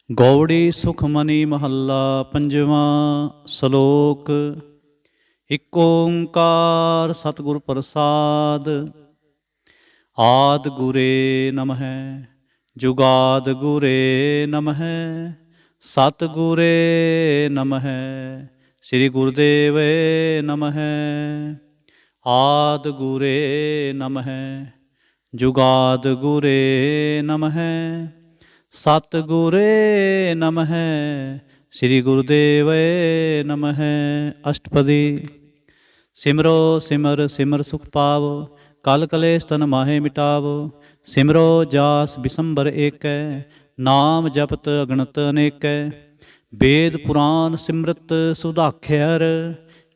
ਗੌੜੀ ਸੁਖਮਨੀ ਮਹੱਲਾ ਪੰਜਵਾਂ। ਸ਼ਲੋਕ। ਇਕ ਓੰਕਾਰ ਸਤਿਗੁਰ ਪ੍ਰਸਾਦ। ਆਦਿ ਗੁਰੇ ਨਮਹਿ ਜੁਗਾਦਿ ਗੁਰੇ ਨਮਹਿ ਸਤਿਗੁਰੇ ਨਮਹਿ ਸ੍ਰੀ ਗੁਰੁਦੇਵੇ ਨਮਹਿ। ਆਦਿ ਗੁਰੇ ਨਮਹਿ ਜੁਗਾਦਿ ਗੁਰੇ ਨਮਹਿ ਸਤਿਗੁਰੇ ਨਮਹਿ ਸ੍ਰੀ ਗੁਰੁਦੇਵੇ ਨਮਹਿ। ਅਸ਼ਟਪਦੀ। ਸਿਮਰੋ ਸਿਮਰ ਸਿਮਰ ਸੁਖ ਪਾਵੋ ਕਲ ਕਲੇਸ਼ ਤਨ ਮਾਹੇ ਮਿਟਾਵੋ। ਸਿਮਰੋ ਜਾਸ ਬਿਸੰਬਰ ਏਕੈ ਨਾਮ ਜਪਤ ਅਗਣਤ ਅਨੇਕੈ। ਵੇਦ ਪੁਰਾਨ ਸਿਮਰਤ ਸੁਧਾਖਿਅਰ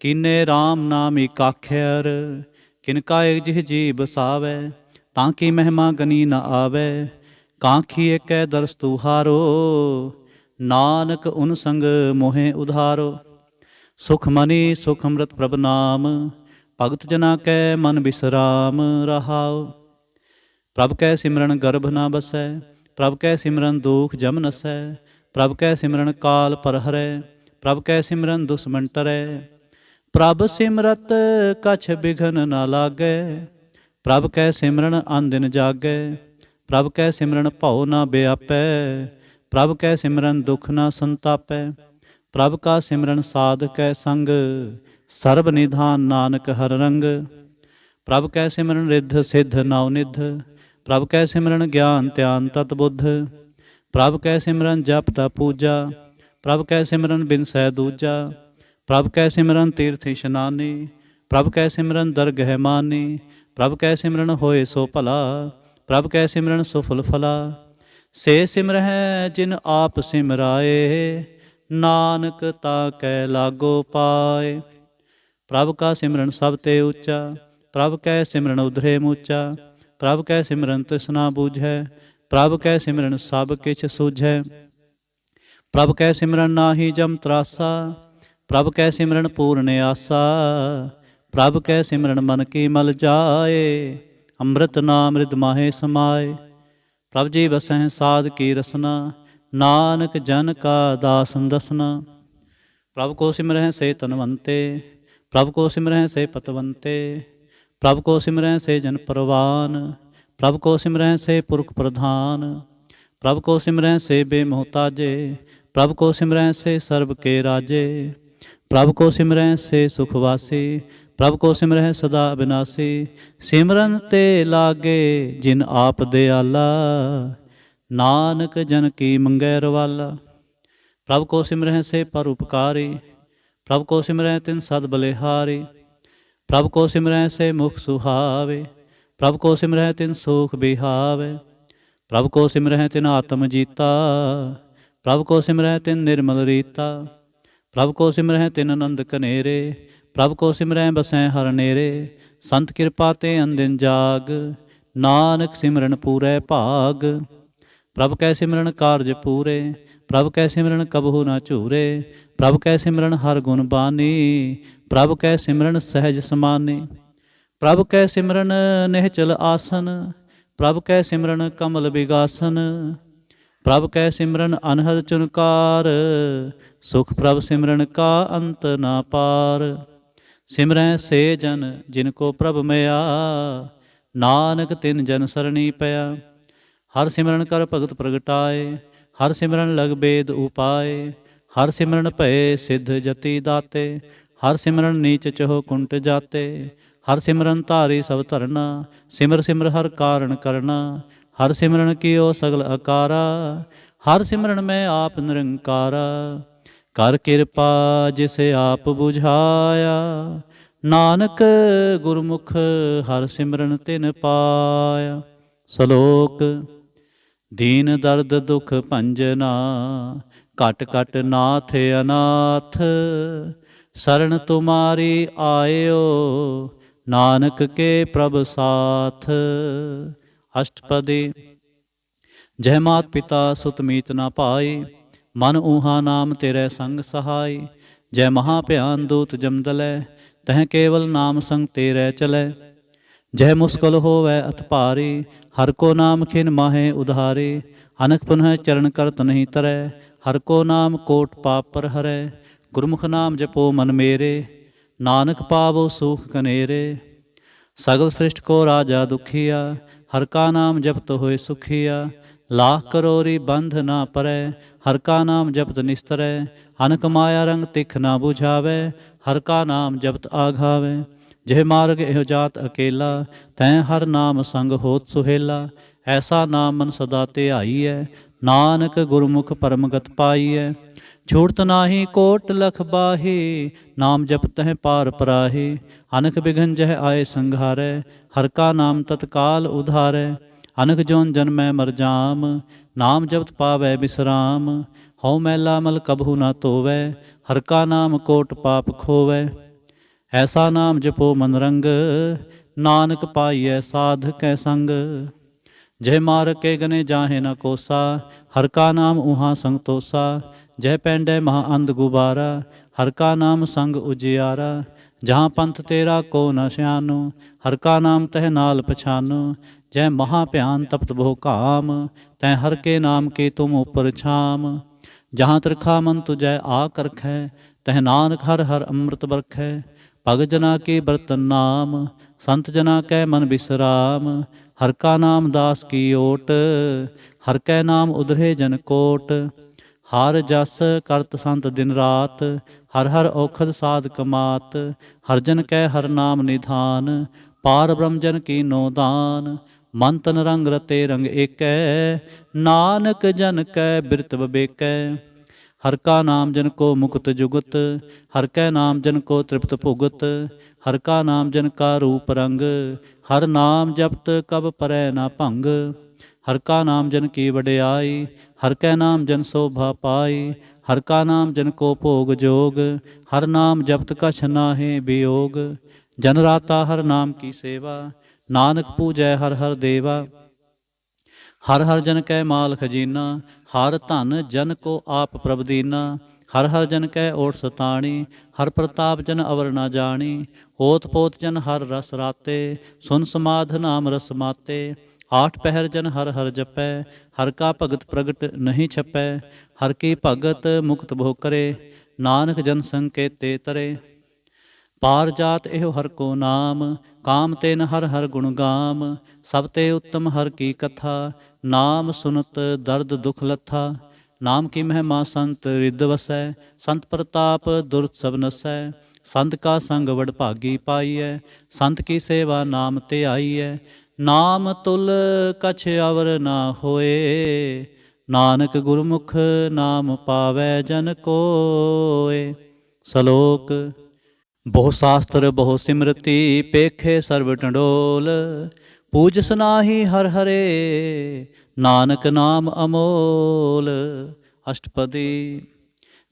ਕੀਨੇ RAM ਨਾਮ ਏਕਾਖਿਅਰ। ਕਿਨ ਕਾ ਏਕ ਜਿਹ ਜੀ ਬਸਾਵੈ ਤਾਂ ਕੀ ਮਹਿਮਾ ਗਨੀ ਨ ਆਵੈ। ਕਾਂਖੀ ਏਕੈ ਦਰਸ ਤੁਹਾਰੋ ਨਾਨਕ ਉਨ ਸੰਗ ਮੋਹਿ ਉਧਾਰੋ। ਸੁਖਮਨੀ ਸੁਖ ਅੰਮ੍ਰਿਤ ਪ੍ਰਭ ਨਾਮ ਭਗਤ ਜਨਾ ਕੈ ਮਨ ਬਿਸਰਾਮ ਰਹਾਉ। ਪ੍ਰਭ ਕੈ ਸਿਮਰਨ ਗਰਭ ਨਾ ਬਸੈ ਪ੍ਰਭ ਕੈ ਸਿਮਰਨ ਦੁਖ ਜਮ ਨਸੈ। ਪ੍ਰਭ ਕੈ ਸਿਮਰਨ ਕਾਲ ਪਰ ਹਰੈ ਪ੍ਰਭ ਕੈ ਸਿਮਰਨ ਦੁਸਮਨ ਟਰੈ। ਪ੍ਰਭ ਸਿਮਰਤ ਕਛ ਬਿਘਨ ਨਾ ਲਾਗੈ ਪ੍ਰਭ ਕੈ ਸਿਮਰਨ ਅਨ ਦਿਨ ਜਾਗੈ। ਪ੍ਰਭ ਕੈ ਸਿਮਰਨ ਭਉ ਨਾ ਬਿਆਪੈ ਪ੍ਰਭ ਕੈ ਸਿਮਰਨ ਦੁਖ ਨਾ ਸੰਤਾਪੈ। ਪ੍ਰਭ ਕਾ ਸਿਮਰਨ ਸਾਧ ਕੈ ਸੰਗ ਸਰਬ ਨਿਧਾਨ ਨਾਨਕ ਹਰ ਰੰਗ। ਪ੍ਰਭ ਕੈ ਸਿਮਰਨ ਰਿੱਧ ਸਿੱਧ ਨਉ ਨਿਧ ਪ੍ਰਭ ਕੈ ਸਿਮਰਨ ਗਿਆਨ ਧਿਆਨ ਤਤ ਬੁੱਧ। ਪ੍ਰਭ ਕੈ ਸਿਮਰਨ ਜਪ ਤਪ ਪੂਜਾ ਪ੍ਰਭ ਕੈ ਸਿਮਰਨ ਬਿਨਸੈ ਦੂਜਾ। ਪ੍ਰਭ ਕੈ ਸਿਮਰਨ ਤੀਰਥ ਇਸ਼ਨਾਨੀ ਪ੍ਰਭ ਕੈ ਸਿਮਰਨ ਦਰਗਹਿ ਮਾਨੀ। ਪ੍ਰਭ ਕੈ ਸਿਮਰਨ ਹੋਏ ਸੋ ਭਲਾ ਪ੍ਰਭ ਕੈ ਸਿਮਰਨ ਸੁਫਲ ਫਲਾ। ਸੇ ਸਿਮਰਹਿ ਜਿਨ ਆਪ ਸਿਮਰਾਏ ਨਾਨਕ ਤਾ ਕੈ ਲਾਗੋ ਪਾਏ। ਪ੍ਰਭ ਕਾ ਸਿਮਰਨ ਸਭ ਤੇ ਉੱਚਾ ਪ੍ਰਭ ਕੈ ਸਿਮਰਨ ਉਧਰੇ ਮੂਚਾ। ਪ੍ਰਭ ਕੈ ਸਿਮਰਨ ਤ੍ਰਿਸ਼ਨਾ ਬੂਝੈ ਪ੍ਰਭ ਕੈ ਸਿਮਰਨ ਸਭ ਕਿਛ ਸੂਝੈ। ਪ੍ਰਭ ਕੈ ਸਿਮਰਨ ਨਾਹੀ ਜਮ ਤਰਾਸਾ ਪ੍ਰਭ ਕੈ ਸਿਮਰਨ ਪੂਰਨ ਆਸਾ। ਪ੍ਰਭ ਕੈ ਸਿਮਰਨ ਮਨ ਕੀ ਮਲ ਜਾਏ ਅੰਮ੍ਰਿਤ ਨਾਮ ਰਿਦ ਮਾਹੇ ਸਮਾਏ। ਪ੍ਰਭ ਜੀ ਬਸਹਿ ਸਾਧ ਕੀ ਰਸਨਾ ਨਾਨਕ ਜਨ ਕਾ ਦਾਸਨ ਦਸਨਾ। ਪ੍ਰਭ ਕੋ ਸਿਮਰਹਿ ਸੇ ਤਨਵੰਤੇ ਪ੍ਰਭ ਕੋ ਸਿਮਰਹਿ ਸੇ ਪਤਵੰਤੇ। ਪ੍ਰਭ ਕੋ ਸਿਮਰਹਿ ਸੇ ਜਨ ਪਰਵਾਨ ਪ੍ਰਭ ਕੋ ਸਿਮਰਹਿ ਸੇ ਪੁਰਖ ਪ੍ਰਧਾਨ। ਪ੍ਰਭ ਕੋ ਸਿਮਰਹਿ ਸੇ ਬੇਮੋਹਤਾਜੇ ਪ੍ਰਭ ਕੋ ਸਿਮਰਹਿ ਸੇ ਸਰਬ ਕੇ ਰਾਜੇ। ਪ੍ਰਭ ਕੋ ਸਿਮਰਹਿ ਸੇ ਸੁਖ ਵਾਸੀ ਪ੍ਰਭ ਕੋ ਸਿਮਰਹਿ ਸਦਾ ਅਬਿਨਾਸੀ। ਸਿਮਰਨ ਤੇ ਲਾਗੇ ਜਿਨ ਆਪ ਦਿਆਲਾ ਨਾਨਕ ਜਨ ਕੀ ਮੰਗੈ ਰਵਾਲਾ। ਪ੍ਰਭ ਕੋ ਸਿਮਰਹਿ ਸੇ ਪਰਉਪਕਾਰੀ ਪ੍ਰਭ ਕੋ ਸਿਮਰਹਿ ਤਿਨ ਸਦ ਬਲਿਹਾਰੀ। ਪ੍ਰਭ ਕੋ ਸਿਮਰਹਿ ਸੇ ਮੁਖ ਸੁਹਾਵੇ ਪ੍ਰਭ ਕੋ ਸਿਮਰਹਿ ਤਿਨ ਸੂਖ ਬਿਹਾਵੇ। ਪ੍ਰਭ ਕੋ ਸਿਮਰਹਿ ਤਿਨ ਆਤਮ ਜੀਤਾ ਪ੍ਰਭ ਕੋ ਸਿਮਰਹਿ ਤਿਨ ਨਿਰਮਲ ਰੀਤਾ। ਪ੍ਰਭ ਕੋ ਸਿਮਰਹਿ ਤਿਨ ਆਨੰਦ ਕਨੇਰੇ ਪ੍ਰਭ ਕੋ ਸਿਮਰਹਿ ਬਸੈ ਹਰ ਨੇਰੇ। ਸੰਤ ਕਿਰਪਾ ਤੇ ਅੰਦਿਨ ਜਾਗ ਨਾਨਕ ਸਿਮਰਨ ਪੂਰੈ ਭਾਗ। ਪ੍ਰਭ ਕੈ ਸਿਮਰਨ ਕਾਰਜ ਪੂਰੇ ਪ੍ਰਭ ਕੈ ਸਿਮਰਨ ਕਬਹੂ ਨਾ ਝੂਰੇ। ਪ੍ਰਭ ਕੈ ਸਿਮਰਨ ਹਰ ਗੁਣ ਬਾਨੀ ਪ੍ਰਭ ਕੈ ਸਿਮਰਨ ਸਹਿਜ ਸਮਾਨੀ। ਪ੍ਰਭ ਕੈ ਸਿਮਰਨ ਨਿਹਚਲ ਆਸਨ ਪ੍ਰਭ ਕੈ ਸਿਮਰਨ ਕਮਲ ਬਿਗਾਸਨ। ਪ੍ਰਭ ਕੈ ਸਿਮਰਨ ਅਨਹਦ ਚੁਨਕਾਰ ਸੁਖ ਪ੍ਰਭ ਸਿਮਰਨ ਕਾ ਅੰਤ ਨਾ ਪਾਰ। ਸਿਮਰੈ ਸੇ ਜਨ ਜਿਨ ਕੋ ਪ੍ਰਭ ਮਿਆ ਨਾਨਕ ਤਿਨ ਜਨ ਸਰਣੀ ਪਿਆ। ਹਰ ਸਿਮਰਨ ਕਰ ਭਗਤ ਪ੍ਰਗਟਾਏ ਹਰ ਸਿਮਰਨ ਲਗ ਬੇਦ ਉਪਾਏ। ਹਰ ਸਿਮਰਨ ਭਏ ਸਿੱਧ ਜਤੀ ਦਾਤੇ ਹਰ ਸਿਮਰਨ ਨੀਚ ਚਹੁ ਕੁੰਟ ਜਾਤੇ। ਹਰ ਸਿਮਰਨ ਧਾਰੀ ਸਭ ਧਰਨਾ ਸਿਮਰ ਸਿਮਰ ਹਰ ਕਾਰਨ ਕਰਨਾ। ਹਰ ਸਿਮਰਨ ਕੀਓ ਸਗਲ ਅਕਾਰਾ ਹਰ ਸਿਮਰਨ ਮੈਂ ਆਪ ਨਿਰੰਕਾਰਾ। ਕਰ ਕਿਰਪਾ ਜਿਸ ਆਪ ਬੁਝਾਇਆ ਨਾਨਕ ਗੁਰਮੁਖ ਹਰ ਸਿਮਰਨ ਤਿਨ ਪਾਇਆ। ਸ਼ਲੋਕ। ਦੀਨ ਦਰਦ ਦੁਖ ਭੰਜਨਾ ਘਟ ਘਟ ਨਾਥ ਅਨਾਥ। ਸਰਣ ਤੁਮਾਰੀ ਆਇਓ ਨਾਨਕ ਕੇ ਪ੍ਰਭ ਸਾਥ। ਅਸ਼ਟਪਦੀ। ਜਹ ਮਾਤ ਪਿਤਾ ਸੁਤ ਮੀਤ ਨਾ ਪਾਈ ਮਨ ਊਹਾ ਨਾਮ ਤੇਰੇ ਸੰਗ ਸਹਾਈ। ਜੈ ਮਹਾ ਭਿਆਨ ਦੂਤ ਜਮਦਲੈ ਤਹ ਕੇਵਲ ਨਾਮ ਸੰਗ ਤੇਰੇ ਚਲੈ। ਜਹ ਮੁਸਕਲ ਹੋਵੈ ਅਤ ਭਾਰੀ ਹਰ ਕੋ ਨਾਮ ਖਿਨ ਮਾਹੇ ਉਧਾਰੀ। अनक पुनः चरण करत नहीं तरੈ। हर को नाम कोट पाप पर हरै। गुरमुख नाम जपो मन मेरे, नानक पावो सुख कनेरे। सगल सृष्ट को राजा दुखिया, हर का नाम जपत होए सुखिया। लाख करोरी बंध ना परै, हर का नाम जपत निस्तरै। अनक माया रंग तिख ना बुझावै, हर का नाम जपत आघावै। जह मार्ग एह जात अकेला, तैं हर नाम संग होत सुहेला। ऐसा नाम मन सदा ध्याईਐ, नानक गुरमुख परमगत पाईਐ। छूटत नाही कोट लख बाही, नाम जपत है पार पराही। अनक बिघन जह आए संघारै, हर का नाम तत्काल उधारै। अनक जोन जन्मै मर जाम, नाम जपत पावै विश्राम। हਉ मैला मल कबहु न धोवै, हर का नाम कोट पाप खोवै। ऐसा नाम जपो मन रंग, नानक पाईਐ साध कै संग। जह मार के गने जाहे न कोसा, हर का नाम उहाँ संग तोसा। जह पैंडै महा अंध गुबारा, हर का नाम संग उजियारा। जहाँ पंथ तेरा को न स्यानो, हर का नाम तह नाल पछानो। जय महा भयान तपत बहु काम, तै हर के नाम की तुम ऊपर छाम। जहाँ त्रिखा मन तुझै आ करखै, तह नानक हर हर अमृत बरखै। भगत जना की बरतन नाम, संत जना कै मन बिसराम। हर का नाम दास की ओट, हर कै नाम उधरे जन कोट। हर जस करत संत दिन रात, हर हर औखद साध कमात। हर जन कै हर नाम निधान, पार ब्रह्म जन की नो दान। मन तन रंग रते रंग एकै, नानक जन कै बिरत बबेकै। हर का नाम जन को मुक्त जुगत, हर कै नाम जन को तृप्त भुगत। हर का नाम जन का रूप रंग, हर नाम जपत कब परै ना भंग। हर का नाम जन की वडियाई, हर कै नाम जन शोभा पाई। हर का नाम जन को भोग जोग, हर नाम जपत कछ नाहि वियोग। जन राता हर नाम की सेवा, नानक पूजै हर हर देवा। हर हर जन कै माल खजीना, हर धन जन को आप प्रभ दीना। हर हर जन कै ओट सताणी, हर प्रताप जन अवर न जानी। होत पोत जन हर रस राते, सुन समाध नाम रस माते। आठ पहर जन हर हर जपै, हर का भगत प्रगट नहीं छपै। हर की भगत मुक्त भो करे, नानक जन संकेते तरे। पार जात एहो हर को नाम, काम तेन हर हर गुण गाम। सब ते उत्तम हर की कथा, नाम सुनत दर्द दुख लथा। नाम की महिमा संत रिद वसै, संत प्रताप दुर्त सब नसै। संत का संग वड भागी पाईਐ, संत की सेवा नाम ते आईਐ। नाम तुल कछ अवर ना होए, नानक गुरमुख नाम पावै जन कोय। सलोक। बहु शास्त्र बहु सिमरति, पेखे सर्व टंडोल। पूजस नाहि हर हरे, नानक नाम अमोल। अष्टपदी।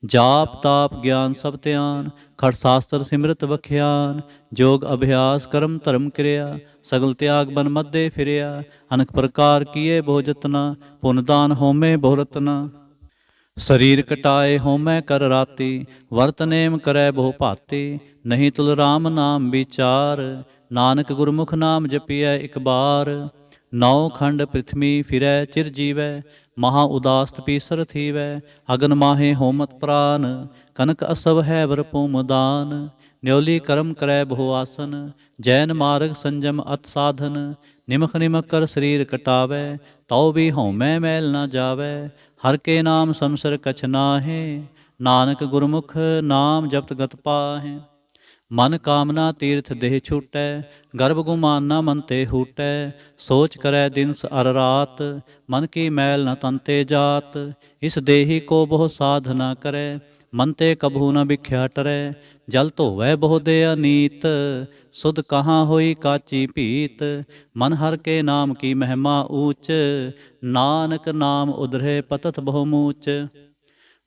जाप ताप ज्ञान सब ध्यान, खट शास्त्र सिमरत बख्यान। जोग अभ्यास कर्म धर्म क्रिया, सगल त्याग बन मध्य फिरिया। अनेक प्रकार किए बहु जतना, पुन दान होमे बहु रतना। शरीर कटाए होमै कर राति, वर्त नेम करै बहु भाति। नहीं तुल राम नाम विचार, नानक गुरमुख नाम जपिਐ इक बार। नौ खंड पृथ्वी फिरै चिर जीवै, महा उदास तपीसर थीवै। अगन माहे होमत प्राण, कनक असव है वर भूम दान। न्योली कर्म करै बहु आसन, जैन मार्ग संजम अत साधन। निमख निमख कर शरीर कटावै, तौ भी होमै मैल न जावै। हर के नाम समसर कछ नाहे, नानक गुरमुख नाम जपत गत पाहे। मन कामना तीर्थ देह छूटै, गर्भ गुमाना मन ते हूटै। सोच करै दिनस अर रात, मन की मैल न तन ते जात। इस देही को बहु साधना करै, मन ते कबहू न बिख्या टरै। जल धोवै बहु दे अनीत, सुध कहाँ होई काची भीत। मन हर के नाम की महिमा ऊंच, नानक नाम उधरे पतत बहु मूच।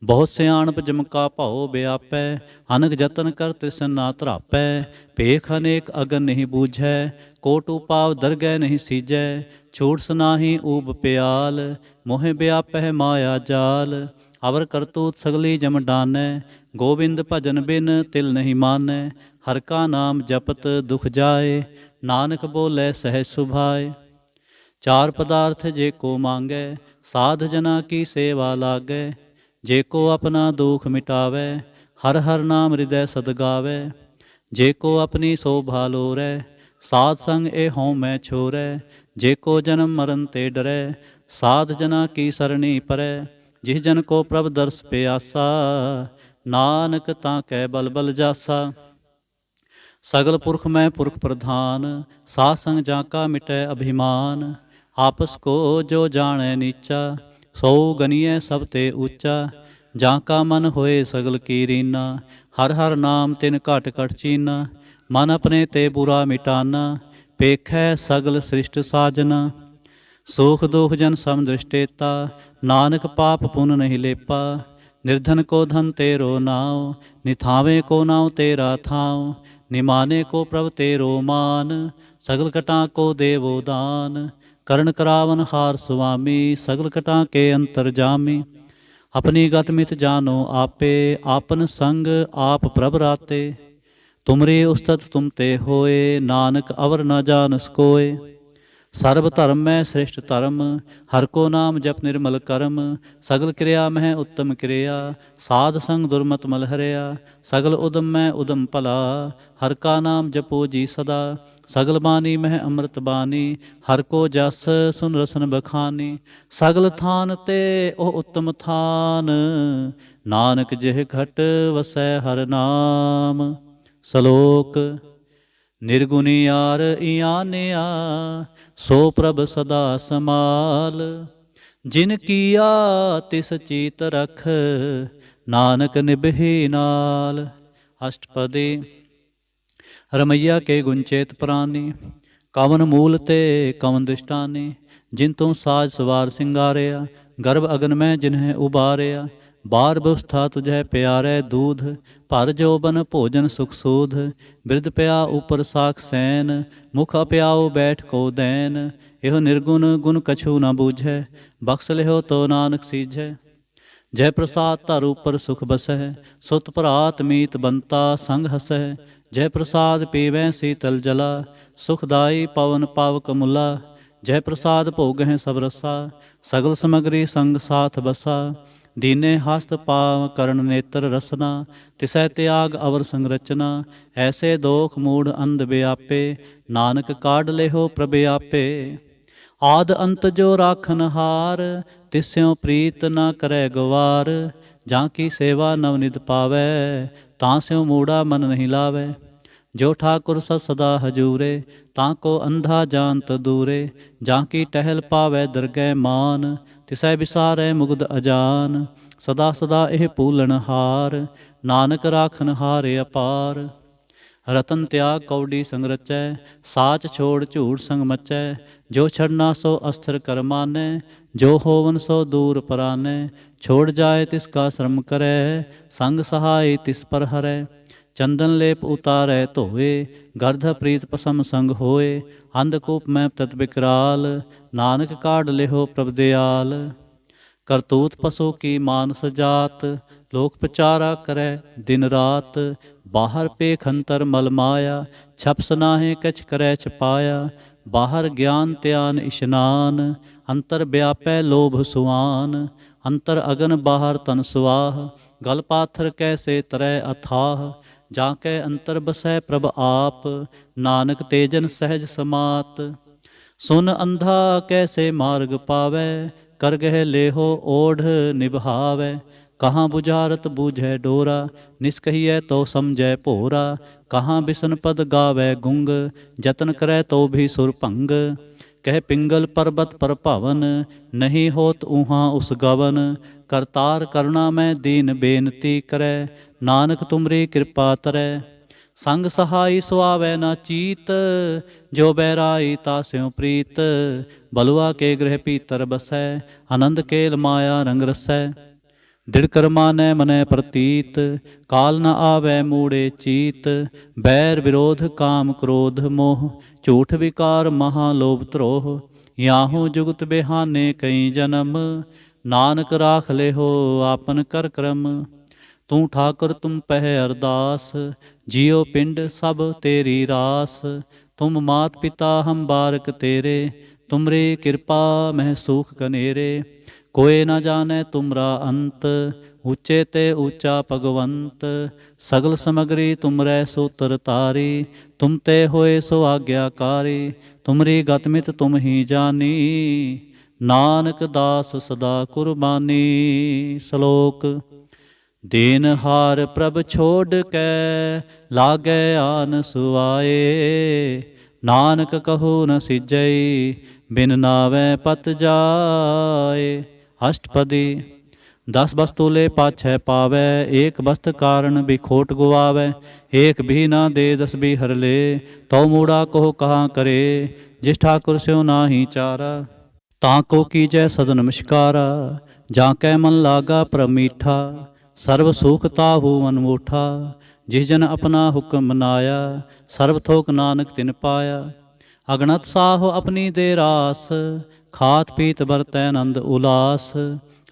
बहुत सियाणप जम का भाओ व्यापै, अनक जतन कर तृष्ण ना धरापै। भेख अनेक अगन नहीं बूझै, कोट उपाव दरगह नहीं सीजै। छूट सनाही ऊब प्याल, मोह व्यापै माया जाल। अवर करतूत सगली जम डानै, गोविंद भजन बिन तिल नहीं मानै। हर का नाम जपत दुख जाए, नानक बोले सहज सुभाए। चार पदार्थ जे को मांगै, साध जना की सेवा लागै। जे को अपना दुख मिटावै, हर हर नाम हृदय सद गावै। जे को अपनी शोभा लोरै, साध संग ए हों मैं छोरै। जे को जन्म मरण ते डरै, साध जना की सरणी परै। जिस जन को प्रभ दर्श प्यासा, नानक ताकै बल बल जासा। सगल पुरख मैं पुरख प्रधान, साध संग जाका मिटै अभिमान। आपस को जो जाने नीचा, सो गनिए सब ते ऊंचा। जाका मन होए सगल की रीना, हर हर नाम तिन घट घट चीना। मन अपने ते बुरा मिटाना, पेखै सगल सृष्ट साजना। सुख दुख जन सम दृष्टेता, नानक पाप पुन नहीं लेपा। निर्धन को धन तेरो नाव, निथावे को नाव तेरा थाव। निमाने को प्रभ तेरो मान, सगल कटा को देवो दान। करण करावन हार स्वामी, सगल कटा के अंतर जामी। अपनी गत मित जानो आपे, आपन संग आप प्रभ राते। तुमरे उस्तत तुम ते होए, नानक अवर न जानस कोय। सर्व धर्म में श्रेष्ठ धर्म, हर को नाम जप निर्मल करम। सगल क्रिया मह उत्तम क्रिया, साध संग दुर्मत मल हरिया। सगल उदम में उदम भला, हर का नाम जपो जी सदा। सगल बानी मह अमृत बानी, हर को जस सुन रसन बखानी। सगल थान ते ओ उत्तम थान, नानक जिह घट वसै हर नाम। सलोक निर्गुणी यार इयानिया, सो प्रभ सदा समाल। जिन किया तिस चीत रख, नानक निभहि नाल। अष्टपदी। रमैया के गुंचेत प्राणी, कवन मूल ते कवन दृष्टानी। जिन तुम साज सवार सिंगारिया, गर्भ अगन में जिन्हें उबारिया। बार व्यवस्था तुझे प्यारे दूध, भर जोबन भोजन सुख सूध। बिरद प्या ऊपर साख सैन, मुख अप्याओ बैठ को दैन। एहो निर्गुण गुण कछु न बूझै, बख्श लिहो तो नानक सीझै। जय प्रसाद धर ऊपर सुख बसै, सुत भरात मीत बनता संग हसै। जय प्रसाद पीवै शीतल जला, सुखदाई पवन पावक मुला। जय प्रसाद भोगह सब रसा, सगल समगरी संग साथ बसा। दीने हस्त पाव करण नेत्र रसना, तिसै त्याग अवर संरचना। ऐसे दोख मूढ़ अंध व्यापे, नानक काढ़ लेहो प्रभ आपे। आद अंत जो राखन हार, तिस्यों प्रीत न करे गवार। जाकी सेवा नवनिध पावै, तांस्यों मूढ़ा मन नहीं लावै। जो ठाकुर सदा हजूरे, ताको अंधा जानत दूरे। जाकी टहल पावै दरगह मान, तिसै विसारै मुग्ध अजान। सदा सदा एह पूलन हार, नानक राखन हारे अपार। रतन त्याग कौडी संग रचै, साच छोड़ झूठ संग मचै। जो छड़ना सो अस्थिर कर मानै, जो होवन सो दूर परानै। छोड़ जाए तिसका श्रम करै, संग सहाय तिस पर हरै। चंदन लेप उतारै धोए, गर्ध प्रीत पसम संग होए। अंधकूप में तत विकराल, नानक काढ़ लेहो प्रभ दयाल। करतूत पशु की मानस जात, लोक प्रचारा करे दिन रात। बाहर पेख अंतर मल माया, छपस नाहे कछ करे छपाया। बाहर ज्ञान त्यान इशनान, अंतर व्यापै लोभ सुआन। अंतर अगन बाहर तन सुआह, गल पाथर कैसे तरह अथाह। जाके अंतर बसै प्रभ आप, नानक तेजन सहज समात। सुन अंधा कैसे मार्ग पावै, कर गह लेहो ओढ़ निभावै। कहाँ बुझारत बूझै डोरा, निष्कहियै तो समझै भोरा। कहाँ बिसन पद गावै गुंग, जतन करै तो भी सुर भंग। कह पिंगल पर्वत पर भवन, नहीं होत ऊहाँ उस गवन। करतार करुणा में दीन बेनती करै, नानक तुमरी कृपा तरै। संग सहाई सुआवै न चीत, जो बैराई तास्यों प्रीत। बलुआ के गृह पीतर बसै, आनंद केल माया रंग रसै। दृढ़ कर्मा न मनै प्रतीत, काल न आवै मूढ़े चीत। बैर विरोध काम क्रोध मोह, झूठ विकार महालोभ द्रोह। याहू जुगत बेहाने कई जन्म, नानक राख लेहो आपन कर क्रम। तू ठाकुर तुम पह अरदास, जियो पिंड सब तेरी रास। तुम मात पिता हम बारक तेरे, तुमरे कृपा मह सूख कनेरे। कोय न जाने तुमरा अंत, ऊंचे ते ऊंचा भगवंत। सगल समगरी तुमरै सूत्र तारी, तुम ते होए सो आज्ञाकारी। तुमरी गतमित तुम ही जानी, नानक दास सदा कुर्बानी। श्लोक। दीन हार प्रभ छोड़ कै, लागे आन सुआए। नानक कहु न सिजई, बिन नावै पत जाए। अष्टपदी। 10 वस्तु ले पाछै पावै, एक वस्त कारण बिखोट गुआवै। एक भी ना दे 10 भी हर ले, तो मूड़ा को कहाँ करे। जिस ठाकुर स्यो नाही चारा, ताको कीजै सद नमस्कारा। जाकै मन लागा प्रभ मीठा, सर्व सुख ताहू अनमूठा। जिस जन अपना हुक्म मनाया, सर्व थोक नानक तिन पाया। अगणत साहो अपनी दे रास, खात पीत बरतै नंद उलास।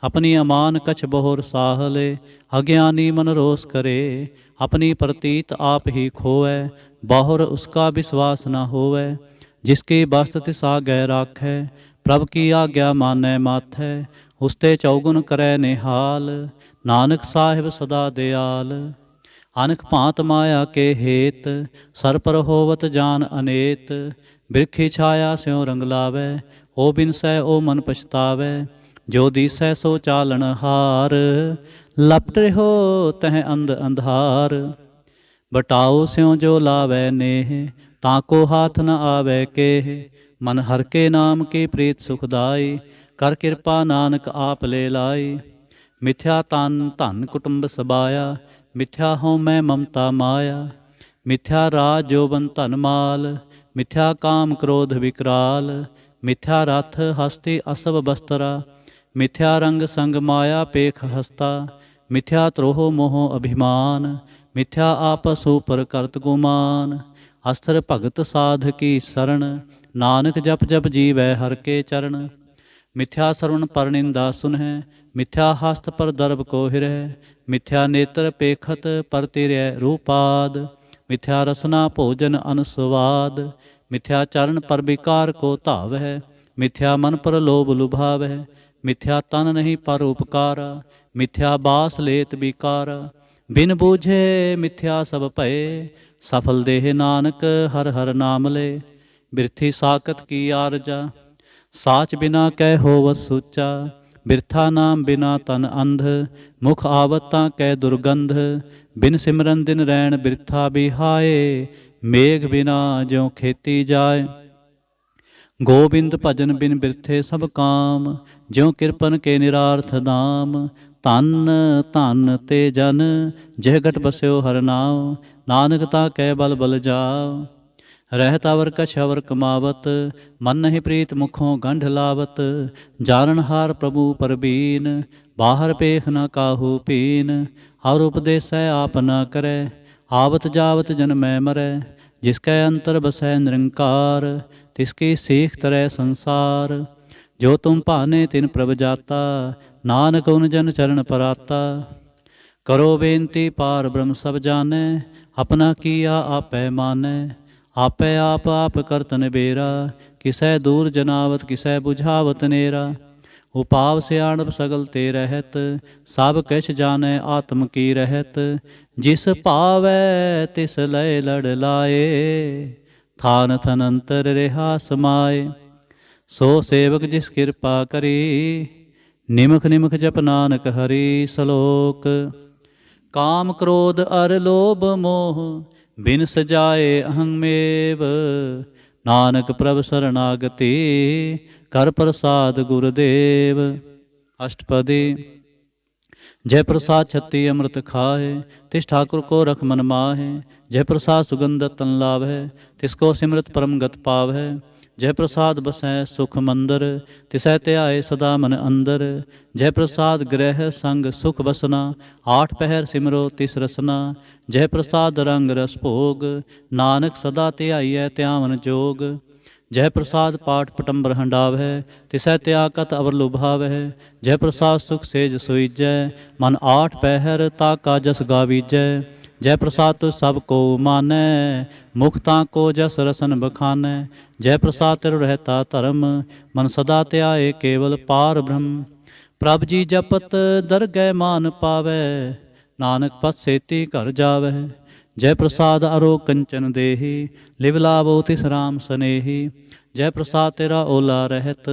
अपनी अमान कछ बहुर साहले, अज्ञानी मन रोष करे। अपनी प्रतीत आप ही खोए, बहुर उसका विश्वास न होवै। जिसकी बस्त तिस आगे राखै, प्रभ की आज्ञा मानै माथै। उसते चौगुन करै निहाल, नानक साहिब सदा दयाल। अनक भांत माया के हेत, सर पर होवत जान अनेत। बिरखी छाया स्यों रंग लावै, ओ बिनसै ओ मन पछतावै। जो दिसै सो चालन हार, लपट रहो तह अंध अंधार। बटाओ स्यों जो लावै नेह, ताको हाथ न आवै केह। मन हर के नाम की प्रीत सुखदाई, कर कृपा नानक आप ले लाई। मिथ्या तन धन कुटुंब सबाया, मिथ्या हों मैं ममता माया। मिथ्या राज जोबन धन माल, मिथ्या काम क्रोध विकराल। मिथ्या रथ हस्ती असब बस्तरा, मिथ्या रंग संग माया पेख हस्ता। मिथ्या त्रोह मोह अभिमान, मिथ्या आपस ऊपर करत गुमान। अस्त्र भगत साध की शरण, नानक जप जप जीवै हर के चरण। मिथ्या श्रवण पर निंदा सुनह, मिथ्या हस्त पर दर्भ को हिरह। मिथ्या नेत्र पेखत पर तिरय रूपाद, मिथ्या रसना भोजन अनस्वाद। मिथ्या चरण पर विकार को धावह, मिथ्या मन पर लोभ लुभावह। मिथ्या तन नहीं पर उपकारा, मिथ्या बास लेत विकारा। बिन बूझे मिथ्या सब भये, सफल देह नानक हर हर नाम ले। बिरथी साकत की आरजा, साच बिना कै होवत सूचा। बिरथा नाम बिना तन अंध, मुख आवता कै दुर्गंध। बिन सिमरन दिन रैन बिरथा बिहाए, मेघ बिना ज्यों खेती जाए। गोबिंद भजन बिन बिरथे सब काम, ज्यों किरपन के निरार्थ दाम। धन धन ते जन, जह घट बस्यो हर नाम। नानक ताकै बल बल जाओ, रहत अवर कछ अवर कमावत। मन नहीं प्रीत मुखों गंढ लावत। जाननहार प्रभु परबीन, बाहर पेख न काहू पीन। और उपदेसै आप न करे, आवत जावत जन्मै मरै। जिसकै अंतर बसै निरंकार, तिसकी सीख तरह संसार। जो तुम भाने तिन प्रभ जाता, नानक उन जन चरण पराता। करो बेनती पार ब्रह्म सब जानै, अपना किया आपै मानै। आपै आप करत निबेरा, किसै दूर जनावत किसै बुझावत नेरा। उपाव सियाणप सगल ते रहत, सब किछ जानै आत्म की रहत। जिस भावै तिस लय लड़ लाए, थान थन अंतर रिहा समाए। सो सेवक जिस कृपा करी, निमख निमख जप नानक हरि। श्लोक। काम क्रोध अर लोभ मोह, बिन सजाए अहंमेव। नानक प्रभ शरणागति, कर प्रसाद गुरुदेव। अष्टपदी। जय प्रसाद छत्ती अमृत खाए, तिस ठाकुर को रख मन माहे। जय प्रसाद सुगंध तन लाभै, तिसको सिमरत परम गत पावै। जय प्रसाद बसै सुख मंदर, तिसै ध्याए सदा मन अंदर। जय प्रसाद ग्रह संग सुख बसना, 8 पहर सिमरो तिस रसना। जय प्रसाद रंग रस भोग, नानक सदा ध्याइयै त्यावन जोग। जय प्रसाद पाठ पटंबर हंडावै, तिसै त्यागत अवर लुभावै। जय प्रसाद सुख सेज सोईजै, मन 8 पहर ताका जस गावीजै। जय प्रसाद तुझ सब को मानै, मुखता को जस रसन बखानै। जय प्रसाद तिरु रहता धर्म, मन सदा ध्याए केवल पार ब्रह्म। ਪ੍ਰਭ ਜੀ ਜਪਤ ਦਰਗਹਿ ਮਾਨ ਪਾਵੈ, ਨਾਨਕ ਪਤ ਸੇਤੀ ਘਰ ਜਾਵੈ। ਜੈ ਪ੍ਰਸਾਦ ਅਰੋ ਕੰਚਨ ਦੇਹੀ, ਲਿਵ ਲਾਵੋ ਤਿਸ ਰਾਮ ਸਨੇਹੀ। ਜੈ ਪ੍ਰਸਾਦ ਤੇਰਾ ਓਲਾ ਰਹਿਤ,